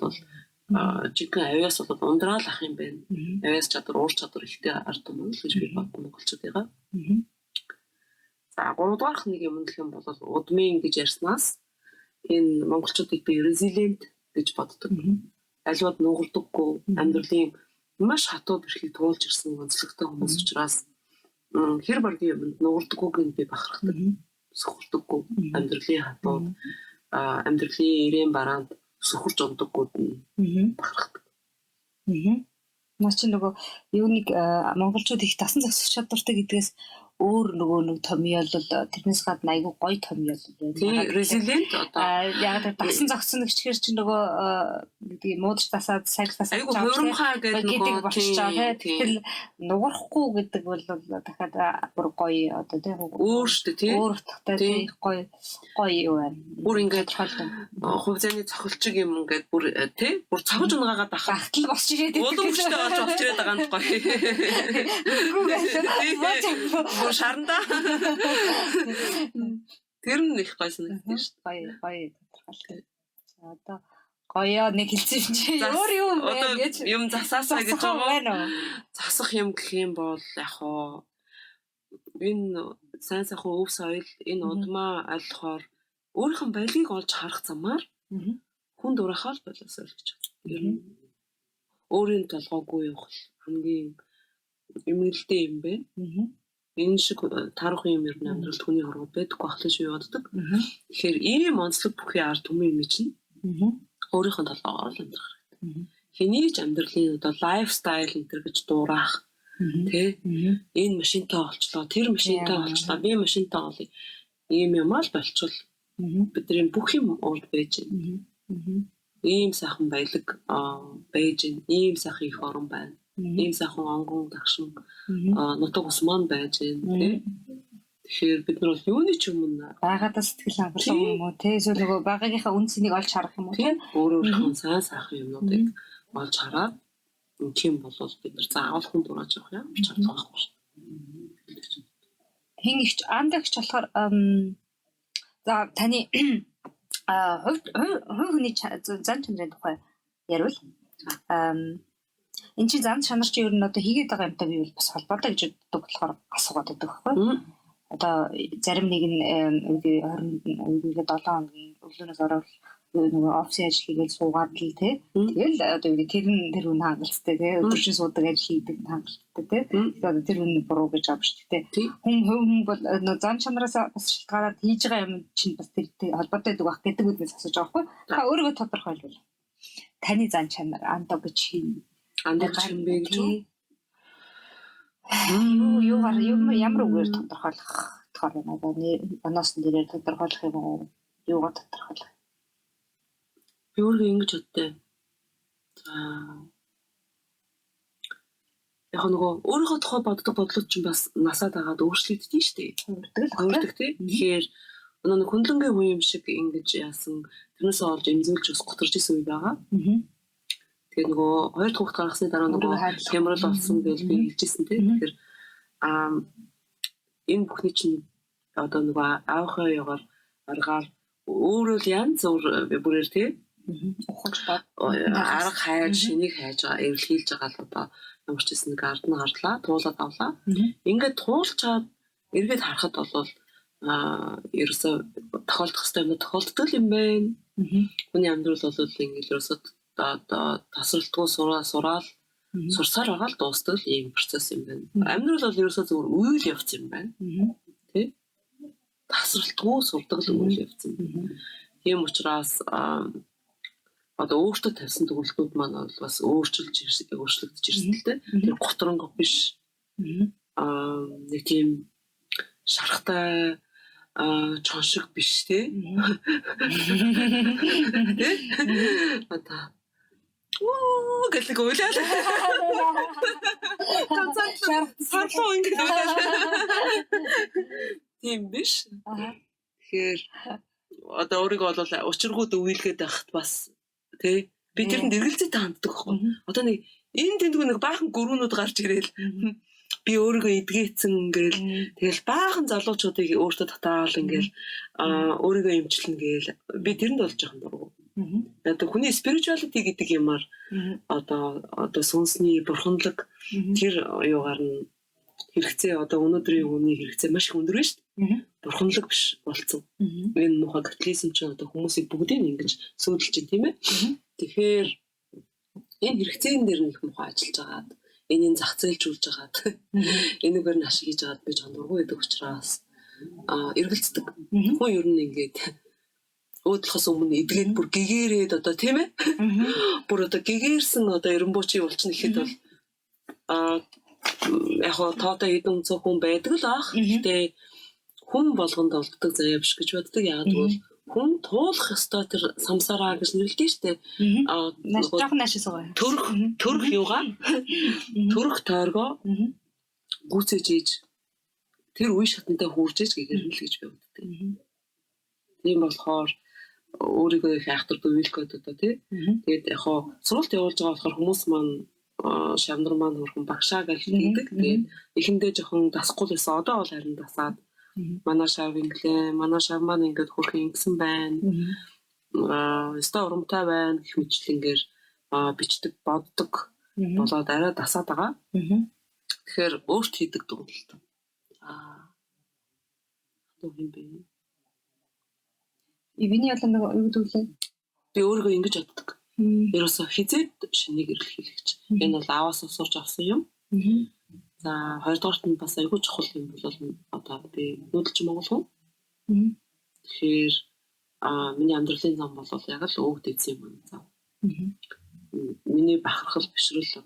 жинхэнэ авиас бол ундраал ах юм байна. Авиас чадвар уур чадвар ихтэй ард түмэн л гэж би бодсон монголчуудыгаа. За гуравдугаарх нэг юм гэх юм бол удмын гэж ярьснаас энэ монголчуудыг би resilient гэж боддог. Аливаад нуурдаггүй амьдралын маш хатуу бэрхийг туулж ирсэн онцлогтой хүмүүс учраас хэр баргийн юмд нуурдаггүйг нь би бахархдаг. Сөхөрдөггүй амьдралын хатууд амьдралын ирээн бараанд сөхөрж ундаггүйд нь бахархдаг. Маш ч нөгөө юуныг монголчууд их дасан зохисох чадвартай гэдгээс өөр нөгөө нэг томьёол бол тэрнээс гадна айгүй гоё томьёол байна. Тийм resilient одоо яг дасан зохицсон гэхээр чи нөгөө гэдэг муудаж тасаад сайг тасаад айгүй хөрмхаа гэдэг болчих жоо тийм нуурахгүй гэдэг бол дахиад бүр гоё одоо тийм өөр шүү дээ тийм өөр утгатай тийм гоё юу байна. Бүр ингээд хувь зайны цохилчиг юм ингээд бүр тийм бүр цогж унгаагаад ахтал босч ирээд байдаг. Уламжтай болж ирээд байгаа юм гоё. Бүр шаранда. Тэр нь их гоё санагдаж шүү дээ. Гоё тодорхойлтой. За одоо гоё нэг хэлсэн юм чи өөр юм бэ гэж юм засаасаа гэж байгаа. Засах юм гэх юм бол яг хоо энэ сайн сайхан өв соёл энэ удмаа айлхоор өөрийнх нь баялагийг олж харах замаар хүн дураахаа л болоосоо л гэж байна. Ер нь өөрийн толгойгүй явах хамгийн эмгэлтэй юм байна. Энэ шиг тарах юм ер нь амьдралд хүний хорвоо байдаггүй ахлах шиг боддог. Тэгэхээр ийм онцлог бүхий ард түмэн юм чинь өөрийнх нь толгойгоор л амьдрах хэрэгтэй. хэний ч амьдралын одоо лайфстайл энэ төр гэж дуурах тий энэ машинтай олчлоо тэр машинтай олчлоо би машинтай олъё ийм юм аа л болчихвол бидний бүх юм урд байж байна. Ийм сайхан баялаг байж байна. Ийм сайхан их орон байна. Ийм сайхан онгон дагшин нутаг ус маань байж байна тий. Тэгэхээр бид нар бол юуны ч өмнө байгаадаа сэтгэл хангалуун юм уу тий эсвэл нөгөө байгаагийнхаа үн цэнийг олж харах юм уу тий өөрөөр сайн сайхан юмнуудыг олж хараад тийм бол бид нар заавал хүн дураж явах юм шаардлага байхгүй шүү. Хин ихч андагч болохоор за таны хувь хүний зан чанарын тухай ярил. Энд чинь зан чанар чи ер нь одоо хийгээд байгаа юмтай би бол бас холбоотой гэж боддог болохоор асуугаад байдаг байхгүй. Одоо зарим нэг нь 20 7 хоногийн өглөөнөөс ороод нөгөө офисын ажил хийгээд суугаад л тий. Тэгэл одоо тэр хүн хангалттай тий. Өдөржин суудаг ажил хийдэг хангалттай тий. Одоо тэр хүн буруу гэж авч тий. Хүн бол зан чанараас бас шалтгаалаад хийж байгаа юм чинь бас тэр холбоотой байдаг байх гэдэг үгнээс асууж байгаа байхгүй. Та өөрийгөө тодорхойлвол таны зан чанар андаа гэж хин андаа юм бэ гэж ямар үгээр тодорхойлох болохоор надаа оноос нэрээр тодорхойлох юм уу? Юугаар тодорхойлох? Би өөрөө ингэж боддоо. За яг нөгөө өөрийнхөө тухай боддог бодлууд чинь бас насаад агаад өөрчлөгддөг шүү дээ. Өөрчлөгдөг тий. Тэгэхээр нөгөө хөндлөнгийн хүн юм шиг ингэж яасан тэрнээс олж эмзүүлж ус готарч исэн үе байгаа. Тэгээ нөгөө хоёр дахь хүүхд гаргасны дараа нөгөө хямрал болсон гэж би хэлжсэн тий. Тэгэхээр энэ бүхний чинь одоо нөгөө аавынхаа ягаар аргаар өөрөө л янз бүрээр тий ухаж бод арга хайж шинийг хайж байгаа эвлхийлж байгаа л одоо ямар ч гэсэн гардн гарлаа туулаад авлаа. Ингээд туулчаад эргээд харахад бол ерөөсө тохиолдох хэвээр юм тохиолддог юм байна. Хүний амьдрал бол ингээд ерөөсө одоо тасралтгүй сураал сурсаар байгаа л дуустал ийм процесс юм байна. Амьдрал бол ерөөсө зөвхөн үйл явц юм байна. Тэ? Тасралтгүй сурдаг л үйл явц юм. Тийм учраас одоо өөртөө тавьсан төгөлтүүд маань бол бас өөрчлөгдөж ирсэн л дээ. Тэр готронго биш. Нэг тийм шарахтай чоншиг биш те. Одоо гэлэг уйлаад. Сарлуу ингэ. Тийм биш. Тэгэхээр одоо өөрийгөө бол учиргууд үйлгээд байхад бас тий би тэрэнд эргэлзээ таанддаг байхгүй. Одоо нэг энэ тэндгүй нэг баахан гөрүүнүүд гарч ирээл би өөрийгөө эдгээцэн ингээл тэгэл баахан залуучуудыг өөртөө татаал ингээл өөрийгөө эмчилнэ гээл би тэрэнд болж байгаа юм дургу. Одоо хүний spirituality гэдэг юмар одоо сүнсний бурханлаг тэр юугаар нь хэрэгцээ одоо өнөөдрийн хүний хэрэгцээ маш их өндөр шүү дээ. Бурханлаг биш болцсон. Энэ муха капитализм ч одоо хүмүүсийг бүгдийг ингэж сүйдэлж чинь тийм ээ. Тэгэхээр энэ хэрэгцэээн дээр нэг муха ажиллаж байгаад энийг зах зээлжүүлж байгаад энэгээр нь ашиглаж байгаад би чондургүй гэдэг учраас эргэлздэг. Хүн ер нь ингээд өөдлөхөөс өмнө эдгээд бүр гэгээрээд одоо тийм ээ. Бүр одоо гэгээрсэн одоо эренбуучи болчихно гэхэд бол яг тоотой хэдэн өнцөг хүн байдаг л ах. Гэтэ хүн болгонд олддог заяа биш гэж боддог. Яг бол хүн туулах ёстой тэр самсараа гэж нэрлэдэг шүү дээ. Жохон наашаас байгаа. Төрөх юугаа? Төрөх тойргоо гүйцээж ийж тэр үе шатантай хүрж иж гэгэрнэ л гэж би боддог. Тийм болохоор өөрийгөө их айхтардаг үйлкод одоо тий. Тэгээд яг сургалт явуулж байгаа болохоор хүмүүс маань шавнар маань хөрхөн багшаа гэж хэлдэг. Тэгээд эхэндээ жоохон дасахгүй л байсан. Одоо бол харин дасаад манай шав инглээ, манай шав маань ингээд хөрхөн ингэсэн байна. Өстой урамтай байна гэх мэтлэнгээр бичдэг, боддог болоод арай дасаад байгаа. Тэгэхээр өөрт хийдэг дүгнэлт. Одоо юм бэ? Ивэний ялан нэг юу гэдэг вэ? Би өөрийгөө ингэж боддог. Ерөөсө хизээд шинийг эрэлхийлэгч. Энэ бол ааваас сурч авсан юм. За хоёрдугаарт нь бас айгүй чухал юм бол одоо би нүүдэлч монгол хүн. Тэгэхээр миний амьдралын зам бол яг л өвөг дэдсэн юм байна. миний бахархал бишрэл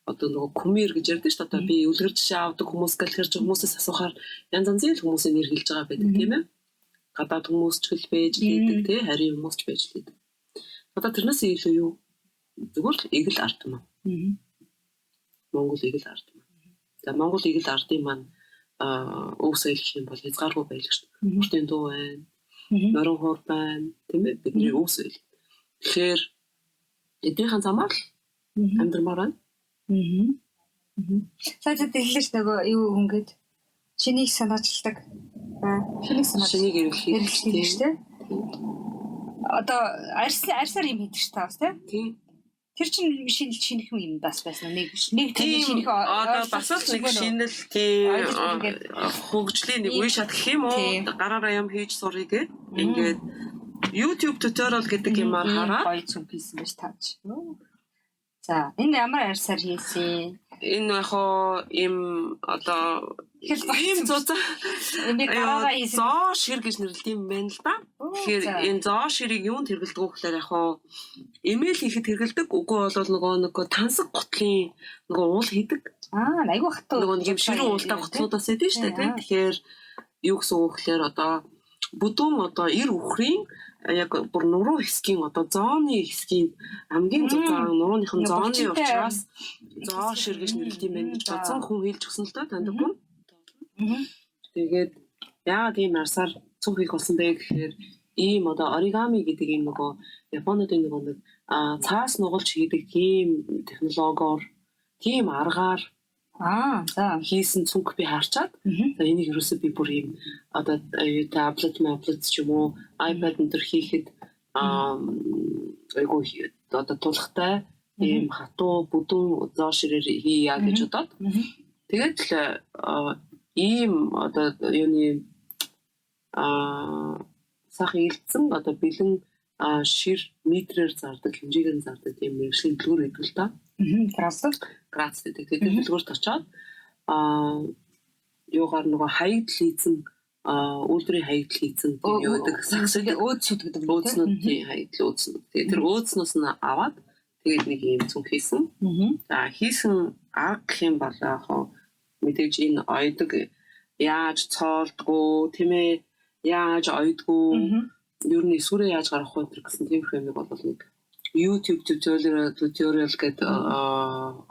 одоо нөгөө кумир гэж ярьдэн шүү дээ. Одоо би үлгэр жишээ авдаг хүмүүс гэлхэрч хүмүүсээс асуухаар янз янзын хүмүүсийн нэр хэлж байгаа байдаг тийм ээ. Гадаад хүмүүс ч гэл байж лээдэг тий харийн хүмүүс ч байж лээдэг. Одоо тэрнээс илүү юу? Зүгээр л эгэл ард юм. Монгол эгэл ард юм. За Монгол эгэл ардын маань өвсөй гэх юм бол хязгааргүй байлаа шүү дээ. Уртын дуу байна. Норон хуур байна. Тийм ээ бидний өвсөй. Тэгэхээр эднийхэн замаар амьдрмаар байна. Сая дэлгэж нөгөө юу ингээд шинийг санаачилдаг. Шинийг эргэлхий шүү дээ. Одоо арьсаар юм хийдэг шүү дээ. Тийм. Тэр чинь шинэх юм бас байсан нэг таны шинэх одоо бас л нэг шинэл тийм хөгжлийн нэг үе шат гэх юм уу гараараа юм хийж сурыг ингээд YouTube tutorial гэдэг юмар хараад гоё зүг хийсэн байж таач. За энэ ямар арьсаар хийсэн? Энэ яхаа им одоо ийм зузаа нэг гараараа хийсэн зоо шир гэж нэрлэдэг юм байна л да. Тэгэхээр энэ зоо ширийг юунд хэрэглэдэг вэ гэхээр яхаа имэйл хийхэд хэрэглэдэг. Үгүй бол нөгөө тансаг гутлын нөгөө уул хийдэг. Айгуу хатуу. Нөгөө юм ширүүн уултай гутлуудаас идэв шүү дээ. Тэгэхээр юу гэсэн үг гэхээр одоо бүдүүн одоо эр үхрийн яг бүр нуруу хэсгийн одоо зооны хэсгийн хамгийн зузаан нурууныхын зооны учраас зоо шир гэж нэрлэдэг юм байна гэж бодсон хүн хэлж өгсөн л доо танд хүн. Тэгээд яагаад ийм арсаар цүнх хийх болсон бэ гэхээр ийм одоо оригами гэдэг ийм нөгөө Японуудын нөгөө нэг цаас нугалж хийдэг тийм технологиор тийм аргаар за хийсэн цүнх би харчаад за энийг ерөөсөө би бүр ийм одоо таблет ч юм уу iPad энэ төр хийхэд айгуу одоо тулахтай ийм хатуу бүдүүн зоо ширээр хийя гэж бодоод тэгээд л ийм одоо юуны сахи илтсэн одоо бэлэн шир метрээр зардаг хэмжээгээр зардаг тийм мэргэжлийн дэлгүүр гэдэг л та. Грац гэдэг. Тэгээд дэлгүүрт очоод юугаар нөгөө хаягдл хийсэн үйлдвэрийн хаягдл хийсэн тийм юу гэдэг саксыг өөдсүүд гэдэг нь өөдснүүдийн хаягдл өөдснүүд. Тэгээд тэр өөдснөөс нь аваад тэгээд нэг юм цүнх хийсэн. За хийсэн арга гэх юм бол яг мэдээж энэ ойдог яаж цоолдгоо тийм ээ яаж ойдгоо ер нь эсвэрээ яаж гарах вэ гэсэн тийм юмыг бол нэг YouTube tutorial гэдэг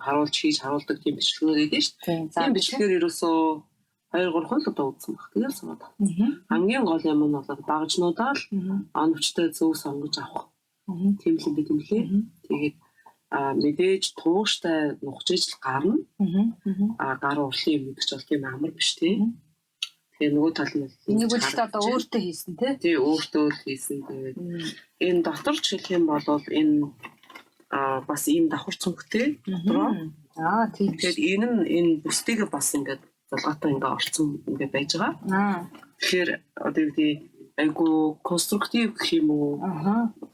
харуулж хийж харуулдаг тийм бичлэгүүд байдаг шүү дээ. Тийм бичлэгээр ерөөсөө 2-3 хон л удаа үзсэн баг. Тэгээд санаад. Хамгийн гол юм нь бол багжнуудаа л оновчтой зөв сонгож авах. Тийм л бид юм лээ. Тэгээд мэдээж тууштай нухаж ижил гарна. Гар урлын юм гэдэг ч бол тийм амар биш тийм. Тэгээ нөгөө тал нь энийг үлдээ одоо өөртөө хийсэн тий өөртөө л хийсэн. Тэгээд энэ доторч гэх юм бол энэ бас ийм давхар цүнхтэй дотроо тийм. Тэгээд энэ бүстэйг бас ингээд залгаатай ингээд орцсон ингээд байж байгаа. Тэгэхээр одоо юу гэдэг айгу конструктив гэх юм уу?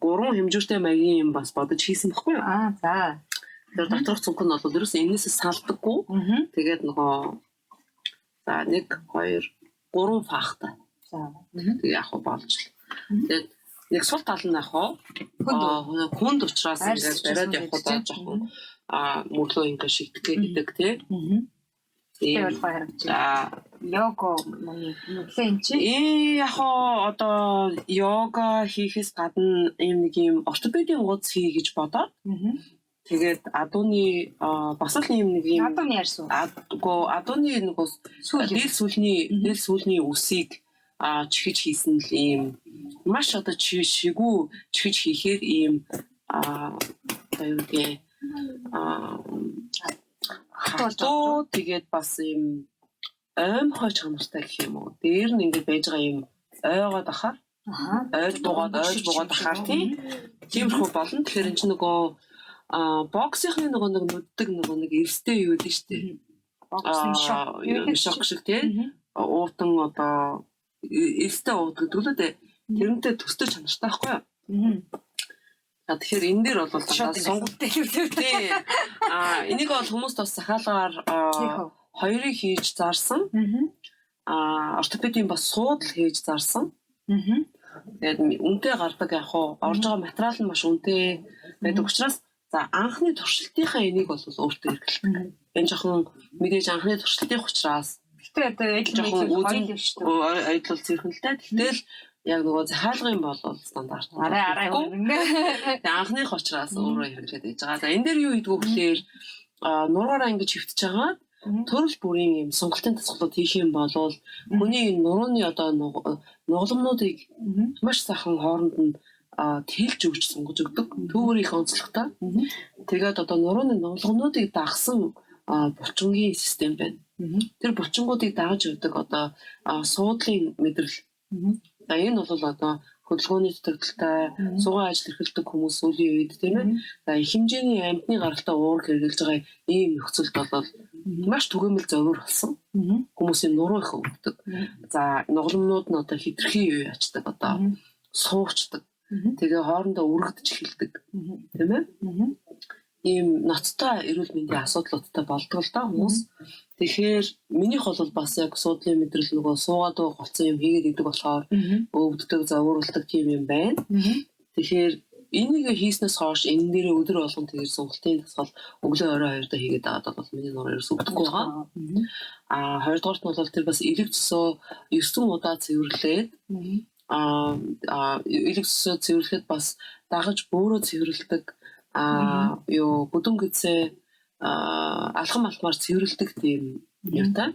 Гурван хэмжүүртэй маягийн юм бас бодож хийсэн баггүй юу? За. Тэр доторх цүнх нь бол ерөөсөө энэсээ салдаггүй. Тэгээд нөгөө за 1 2 3 фахтай. За. Тэгээ яг болж л. Тэгээд нэг сул тал нь яг хүнд учраас ингээд бариад явхад жоохон мөрлөө ингээд шигдэх гэдэг тий. Тэр бол харагдаж. Йога нөлөө юм чи. Яг одоо йога хийхээс гадна ийм нэг юм ортопедийн гуц хий гэж бодоод. Тэгээд адууны бас л юм нэг юм адууны ярьсан. Адууны нөгөө дэл сүүлний үсийг чихэж хийсэн л ийм маш одоо шигүү чихэж хийхээр ийм одоо юу гэ хатуу тэгээд бас ийм оймхой чанартай гэх юм уу. Дээр нь ингээд байж байгаа юм ойгоод ахаар ойж буугаад ахаар тиймэрхүү болно. Тэгэхээр энэ чинь нөгөө боксийнхны нөгөө нэг нүддэг нөгөө нэг эрстэй юу гэдэг штеп. Боксинг шок шиг тийм. Уутан одоо эрстэй уудаг гэдэг. Тэрнтэй төстэй чанартай байхгүй юу? Тэгэхээр энэ дээр бол сонгогдтой хэрэгтэй. Энийг бол хүмүүс бас захиалгаар хоёрыг хийж зарсан. Ортопедийн бас суудл хийж зарсан. Тэгээд үнэтэй гардаг яг орж байгаа материал нь маш үнэтэй байдаг учраас За анхны туршилтынхаа энийг бол өөртөө эргэлдэг. Энэ жоохон мэдээж анхны туршилтын учраас гэтээ одоо жоохон ойлгомжтой шүү дээ. айдлал зэрхэлтэй. Гэтэл яг нөгөө захиалгын бол стандарт. Арай Тэгээ анхных учраас өөрөө хэрэглээд байж байгаа. За энэ дээр юу хийдгүү гэхээр нураараа ингэж хөвтөж байгаа төрөл бүрийн юм сонголтын тасгалууд хийх юм бол хүний нурууны одоо нугалмнуудыг маш сайхан хооронд нь тэлж өгч сонгож өгдөг. Түүгээр их онцлогтой. Тэгээд одоо нурууны нугалмнуудыг дагсан булчингийн систем байна. Тэр булчингуудыг дагаж өгдөг одоо суудлын мэдрэл. За энэ бол одоо хөдөлгөөний дутагдaltaй суган ажил эрхэлдэг хүмүүс үеийн үед тийм ээ. За их хэмжээний амьтны гаралтай уург хэрэгжилж байгаа ийм нөхцөлд бол маш түгээмэл зовир болсон. Хүмүүсийн нуруу их өвддөг. За нугалмнууд нь одоо хитрхи юу ячдаг одоо суучдаг. Тэгээ хоорондоо үргэлж эхэлдэг. Тийм ээ. Ийм ноцтой эрүүл мэндийн асуудлуудтай болдог л да хүмүүс. Тэгэхээр минийх бол бас яг суудлын мэдрэл нөгөө суугаад голцсон юм хийгээд идэг болохоор өвддөг, зоворлдог тийм юм байна. Тэгэхээр энийг хийснээс хойш энэ дээр өдөр болгон тэгээд сонголтын тасгал өглөө орой хоёрдоо хийгээд аваад бол миний нуруу ерөөс өвдөхгүй байгаа. Хоёрдугаарт нь бол тэр бас элэг цөсөө 9 удаа цэвэрлээд элэг цөсөө цэвэрлэхэд бас дагаж бөөрөө цэвэрлэдэг юу бүдүүн гэцээ алхам алтмаар цэвэрлэдэг тийм юутай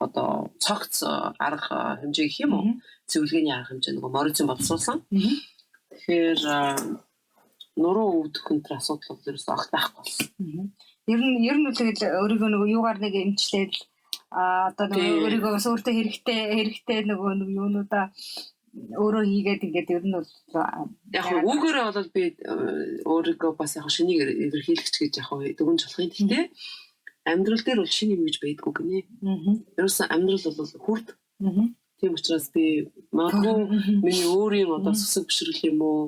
одоо цогц арга хэмжээ гэх юм уу цэвэрлэгээний арга хэмжээ нөгөө морицын боловсруулсан. Тэгэхээр нуруу өвдөх өнтер асуудал бол ерөөс огт байхгүй болсон. Ер нь үл өөрийгөө нөгөө юугаар нэг эмчлээд одоо нөгөө өөрийгөө бас өөртөө хэрэгтэй нөгөө юунуудаа өөрөө хийгээд ингээд ер нь бол яг үгээрээ бол би өөрийгөө бас яг шинийг илэрхийлэгч гэж яг дүгнж болохын гэхдээ амьдрал дээр бол шинийг гэж байдгүй гинэ. Ерөөсөн амьдрал бол хүрд. Тийм учраас би магадгүй миний өөрийн одоо сүсэг бишрэл юм уу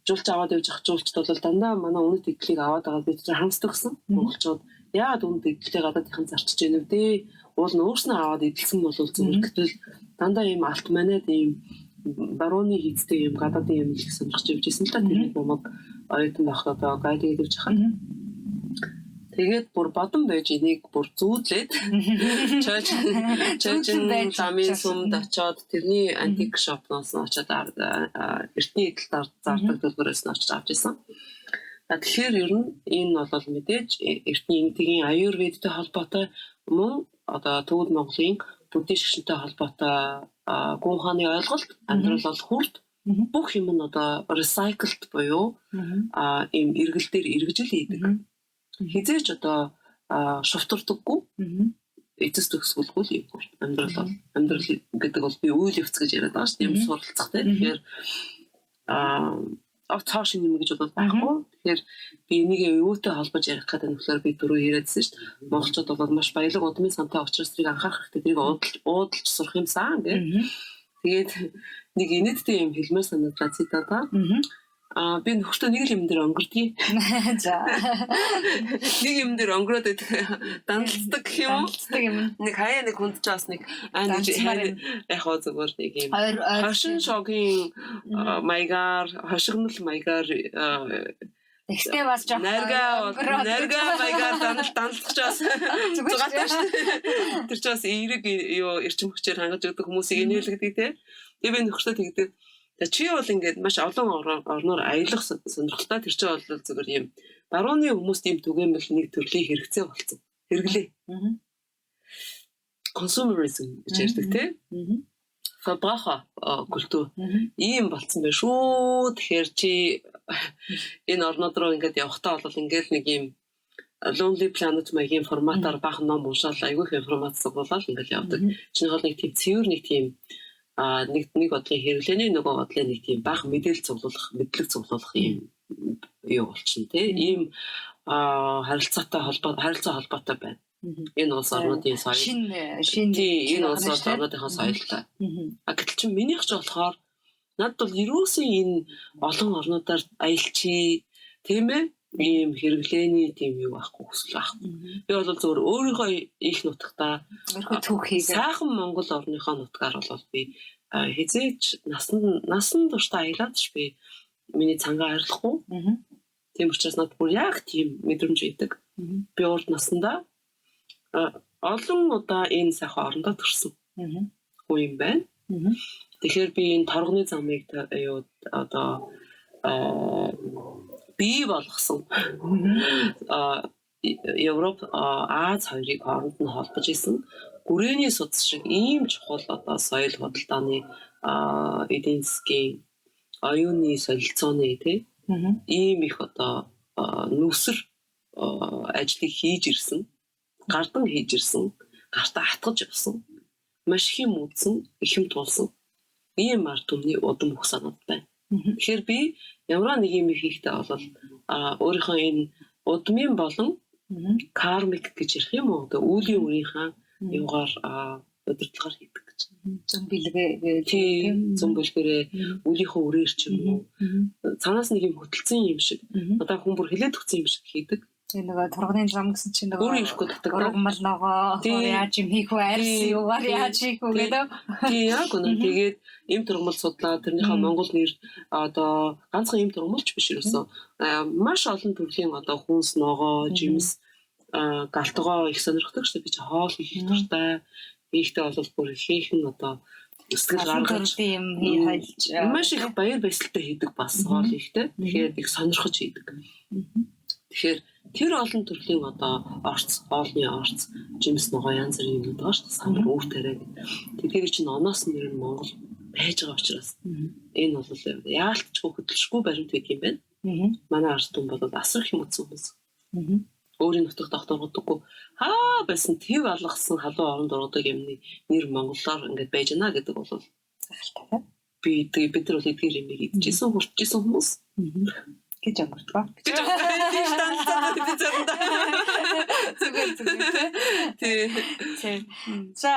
жуулч аваад явж ах жуулчд бол дандаа манай үнэт идлийг аваад байгаа би тэр хамсдаг гэсэн. Монголчууд яагаад үнэт идлээ гадаадынхан зарчиж яана вэ? Уул нь өөрснөө аваад идэлсэн бол зүгээр гэтэл дандаа ийм алт манад ийм барууны хийцтэй юм гадаадын юм их сонирхож явж байсан л та тэр юмг оюутан байхад одоо гайд хийж хахад тэгээд бүр бодон байж энийг бүр зүүдлээд чойчин замын сумд очоод тэрний антик шопноос нь очоод эртний эдэлд зардаг төлбөрөөс нь очиж авч ирсэн. Тэгэхээр ер нь энэ бол мэдээж эртний эмнэлгийн аюурведтэй холбоотой мөн одоо Төвд Монголын буддийн шашинтай холбоотой гүн ухааны ойлголт амьдрал бол хүрд бүх юм нь одоо recycled буюу ийм эргэл дээр эргэжил хийдэг. Хизээч одоо шувтардаггүй эцэс төгсгөлгүй юм бүр амьдрал гэдэг бол би үйл явц гэж яриад байгаа шүү дээ юм суралцахтай. Тэгэхээр цааш юм гэж бол байхгүй. Тэгэхээр би энийг юутай холбож ярих гэдэг нь болохоор би дөрөв яриадсэн шүү дээ. Монголчууд бол маш баялаг удмын сантай учраас тэрийг анхаарах хэрэгтэй. Тэрийг уудалж сурах юмсан гэх. Тэгээд нэг инээдтэй юм хэлмээр санагдлаа цитата. Би нөхөртөө нэг л юм дээр өнгөрдгий. За. Нэг юм дээр өнгөрөөд дандалцдаг гэх юм уу? Нэг хаяа нэг хүнд чаас нэг яг хоо зүгээр нэг юм. Хошин шогийн маягаар, хошигнол маягаар Тэгтээ бас жоох нарга маягаар дандалцчихаас зугаатай шүү. Тэр ч бас эерэг юу эрчим хүчээр хангаж өгдөг хүмүүсийг инээлгдэг те. Тэгээ би нөхөртөө тэгдэг. За чи бол ингээд маш олон орноор аялах сонирхолтой тэр чинь бол зүгээр юм барууны хүмүүст юм түгээмэл нэг төрлийн хэрэгцээ болсон. Хэрэглээ. Consumerism гэж ярьдаг тийм. Фабраха культур ийм болсон байх шүү. Тэгэхээр чи энэ орнууд руу ингээд явахтаа бол ингээд нэг юм Lonely Planet маягийн форматаар бага ном уншаал айгүйх информац цуглуулаад ингээд явдаг. Чиний бол нэг тийм цэвэр нэг тийм нэг бодлын хэрэглээний нөгөө бодлын нэг тийм бага мэдээлэл цуглуулах юм юу болчихно тий. Ийм харилцаа холбоотой байна. Энэ улс орнуудын соёл шин энэ улс орнуудынхаа соёлтой. Гэтэл чи минийх ч болохоор надад бол ерөөсөн энэ олон орнуудаар аялчи тийм ээ ийм хэрэглээний тийм юу байхгүй хүсэл байхгүй. Би бол зөвөр өөрийнхөө их нутагтаа түүхийг сайхан Монгол орныхоо нутгаар бол би хизээч насан туршдаа аялаад ш би миний цангаа арилахгүй. Тийм учраас надад бүр яг тийм мэдрэмж өгдөг. Би урд насндаа олон удаа энэ сайхан орондоо төрсөн. Үгүй юм байна. Тэгэхээр би энэ торгоны замыг одоо бий болгосон. Европ Аз хоёрыг хооронд нь холбож исэн гүрээний судас шиг ийм чухал одоо соёл худалдааны эдийн засгийн оюуны солилцооны ийм их одоо нүсэр ажлыг хийж ирсэн, гардан хийж ирсэн, гартаа хатгаж явсан, маш их юм үзсэн, их юм тулсан ийм ард түмний удам хөх санаад байна. Тэгэхээр би ямар нэг юм хийхдээ бол өөрийнхөө энэ удмын болон кармик гэж ярих юм уу? Үүлийн үрийнхаа юугаар удирдлагаар хийдэг гэж. Зөв бэлгээ зөв бэлгээрээ үлийнхөө үрээр ч юм уу. Цаанаас нэг юм хөтөлсөн юм шиг. Одоо хүн бүр хилээд өгсөн юм шиг хийдэг. Тэгээ нөгөө торгоны зам гэсэн чинь өөрөө ирэхгүй татдаг. Ургамал ногоо яаж юм хийх вэ? Арьс юугаар яаж хийх вэ гэдэг. Тийм яг үнэ. Тэгээд им тургамал судлаа тэрнийхээ монгол нэр одоо ганцхан им тургамалч биш ерөөсөө маш олон төрлийн одоо хүнс ногоо, жимс, галтгоо их сонирхдаг шүү дээ. Би ч хоол хийх дуртай. Ихтэй бол бүр ихээхэн одоо сэтгэл гаргаж юм хийж маш их баяр баясгалтай хийдэг бас хоол ихтэй. Тэгэхээр их сонирхож хийдэг. Тэгэхээр тэр олон төрлийн одоо хоолны орц, жимс ногоо янз бүрийн юмуд байгаа шүү дээ. Самбар үүр тариа. Тэгэхээр чинь оноос нэр нь Монгол байж байгаа учраас энэ бол яалтчгүй хөдөлшгүй баримт байдаг юм байна. Манай ард түмэн бол асар их юм утсан хүмүүс. Өөрийн нутагт докторгодоггүй байсан төв алгасан халуун оронд ордог юмны нэр монголоор ингээд байж гэнэ гэдэг бол гахалтай. Бид нар бол эдгээр юм хийжсэн хурцжсэн хүмүүс гэж өнгөртгөө. За,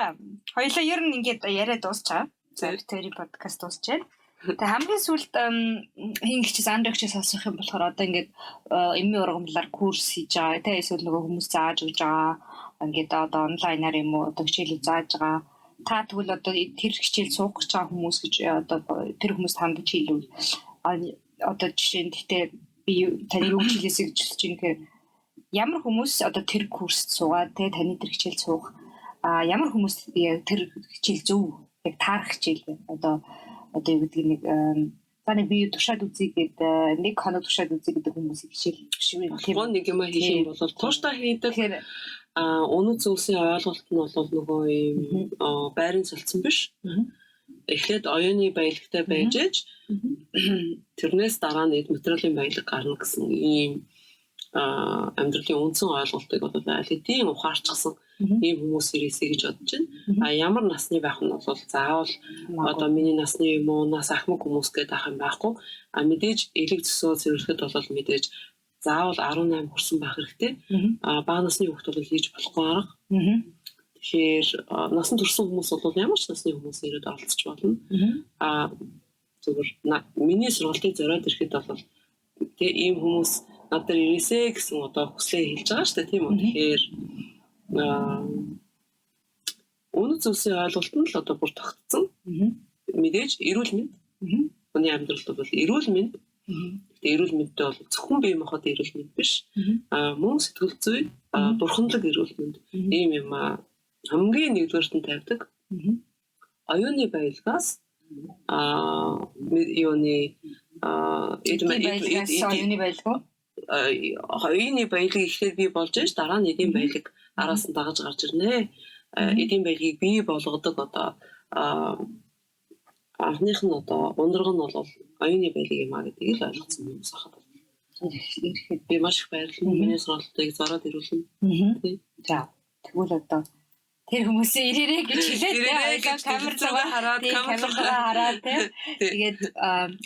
хоёулаа ер нь ингээд яриа дуусчаа. За, битэрийн подкаст дуусчаа. Тэгээ хамгийн сүүлд хин гिचс андагч сонсох юм болохоор одоо ингээд эмийн ургамлаар курс хийж байгаа. Тэ эсвэл нөгөө хүмүүс зааж өгж байгаа. Ингээд одоо онлайнаар юм уу одоо хичээлээ зааж байгаа. Та тэгвэл одоо тэр хичээл суух гэж байгаа хүмүүс гэж одоо тэр хүмүүст хандаж хэлвэл одоо жишээ нь гэхдээ би таны юу хэлээсэй гэж хэлж байгаа юм. Ямар хүмүүс одоо тэр курст суугаад тэ таны тэр хичээл суух ямар хүмүүс тэр хичээл зөв яг таарах хичээл одоо юу гэдэг нэг таны бие тушаад үзье гэдэг нэг хоног тушаад үзье гэдэг хүмүүсийг хичээл биш үү? Тэгэхээр нэг юм хийх юм бол тууштай хийдэг. Өнөө зүйлсийн ойлголт нь бол нөгөө юм байрын солилцсон биш. Эхлээд оюуны баялагтай байж ээж тэрнээс дараа нь материалын баялаг гарна гэсэн ийм амьдралын үндсэн ойлголтыг бол аль хэдийн ухаарчсан ийм хүмүүс ирээсэй гэж бодож байна. Ямар насны байх нь бол заавал одоо миний насны юм уу, нас ахмаг хүмүүс гэдэг ах юм байхгүй. Мэдээж элэг зөсөө зэрэглэхэд бол мэдээж заавал 18 хүрсэн байх хэрэгтэй. Бага насны хүүхд бол хийж болохгүй арга. Тэгэхээр насан турсан хүмүүс бол ямар ч насны хүмүүс ирээд оролцож болно. Зүгээр миний сургалтыг зориод ирэхэд бол тэгээ ийм хүмүүс надад ирээсэй гэсэн одоо хүслээ хэлж байгаа шүү дээ тийм үү. Тэгэхээр өнөө зүйлсийн ойлголт нь л одоо бүр тогтцсон. Мэдээж эрүүл мэнд. Хүний амьдралд бол эрүүл мэнд. Гэхдээ эрүүл мэндтэй бол зөвхөн бие махбод эрүүл мэнд биш. Мөн сэтгэл зүй, бурханлаг эрүүл мэнд ийм юм хамгийн нэгдүгээрт нь тавьдаг. Оюуны баялгаас юуны оюуны баялаг оюуны баялаг ихлээр бий болж ш дараа нь эдийн баялаг араас нь дагаж гарч ирнэ. Эдийн баялагийг бий болгодог одоо анхных нь одоо ундраг нь бол оюуны баялаг юм а гэдгийг л ойлгосон юм сахад. Ирэхэд би маш их баярлалаа. Миний сургалтыг зороод ирүүлнэ. За тэгвэл одоо тэр хүмүүсээ ирээрэй гэж хэлээд камераа хараад тэгээд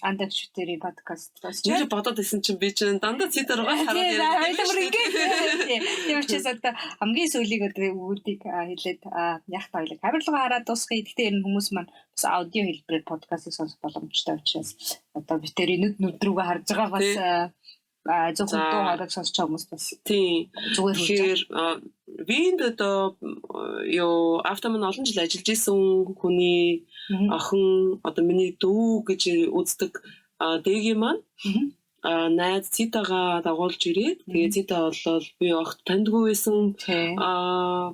андагчдын подкаст чи бодоод исэн чинь би чинь дандаа цитер байгаа хараад яриад тийм учраас одоо хамгийн сүүлийг одоо үүдийг хэлээд яг таалаг камераа хараад дуусгая. Гэхдээ энэ хүмүүс маань бас аудио хэлбэрээр подкастыг сонсох боломжтой учраас одоо би тэр нүд рүүгээ харж байгаа бас зөвхөн дуу хоолой сонсож байгаа хүмүүс бас тийм зүгээр винд одоо юу автоман олон жил ажиллаж исэн хүний охин одоо миний дүү гэж үздэг Дэгийн маань найз Цитагаа дагуулж ирээд тэгээ Цита болол би огт таньдгүй байсан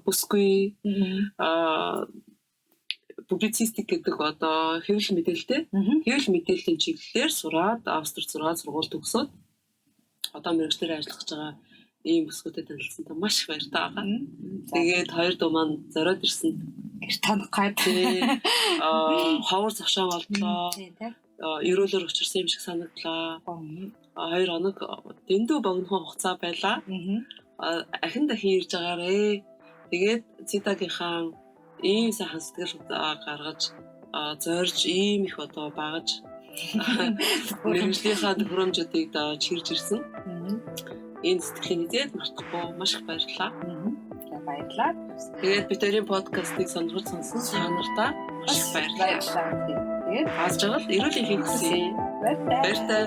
бүсгүй публицистик гэдэг одоо хэвлэл мэдээлэлтэй хэвлэл мэдээллийн чиглэлээр сураад Австрид сургууль төгсөөд одоо мэргэжлэр ажиллаж байгаа ийм бүсгүүдэд танилцсантай маш их баяртай байгаа. Тэгээд хоёр дуу маань зориод ирсэн гэр танах гад ховор завшаан болтлоо. Ерөөлөөр учирсан юм шиг санагдлаа. 2 хоног дэндүү богинохон хугацаа байлаа. Ахин дахин ирж байгаарэ. Тэгээд Цитагийнхаа ийм сайхан сэтгэл гаргаж зорж ийм их одоо багаж мэргэжлийнхаа төхөөрөмжүүдийг дааж хэрж ирсэн. Энэ сэтгэлийн нэзээд мартахгүй маш их баярлалаа. Баярлалаа. Тэгээд бидний подкастыг сонирхож сонсон санартаа маш их баярлалаа. Тэгээд хааж байгаа л эрүүл энхийг хүсье. Баяртай.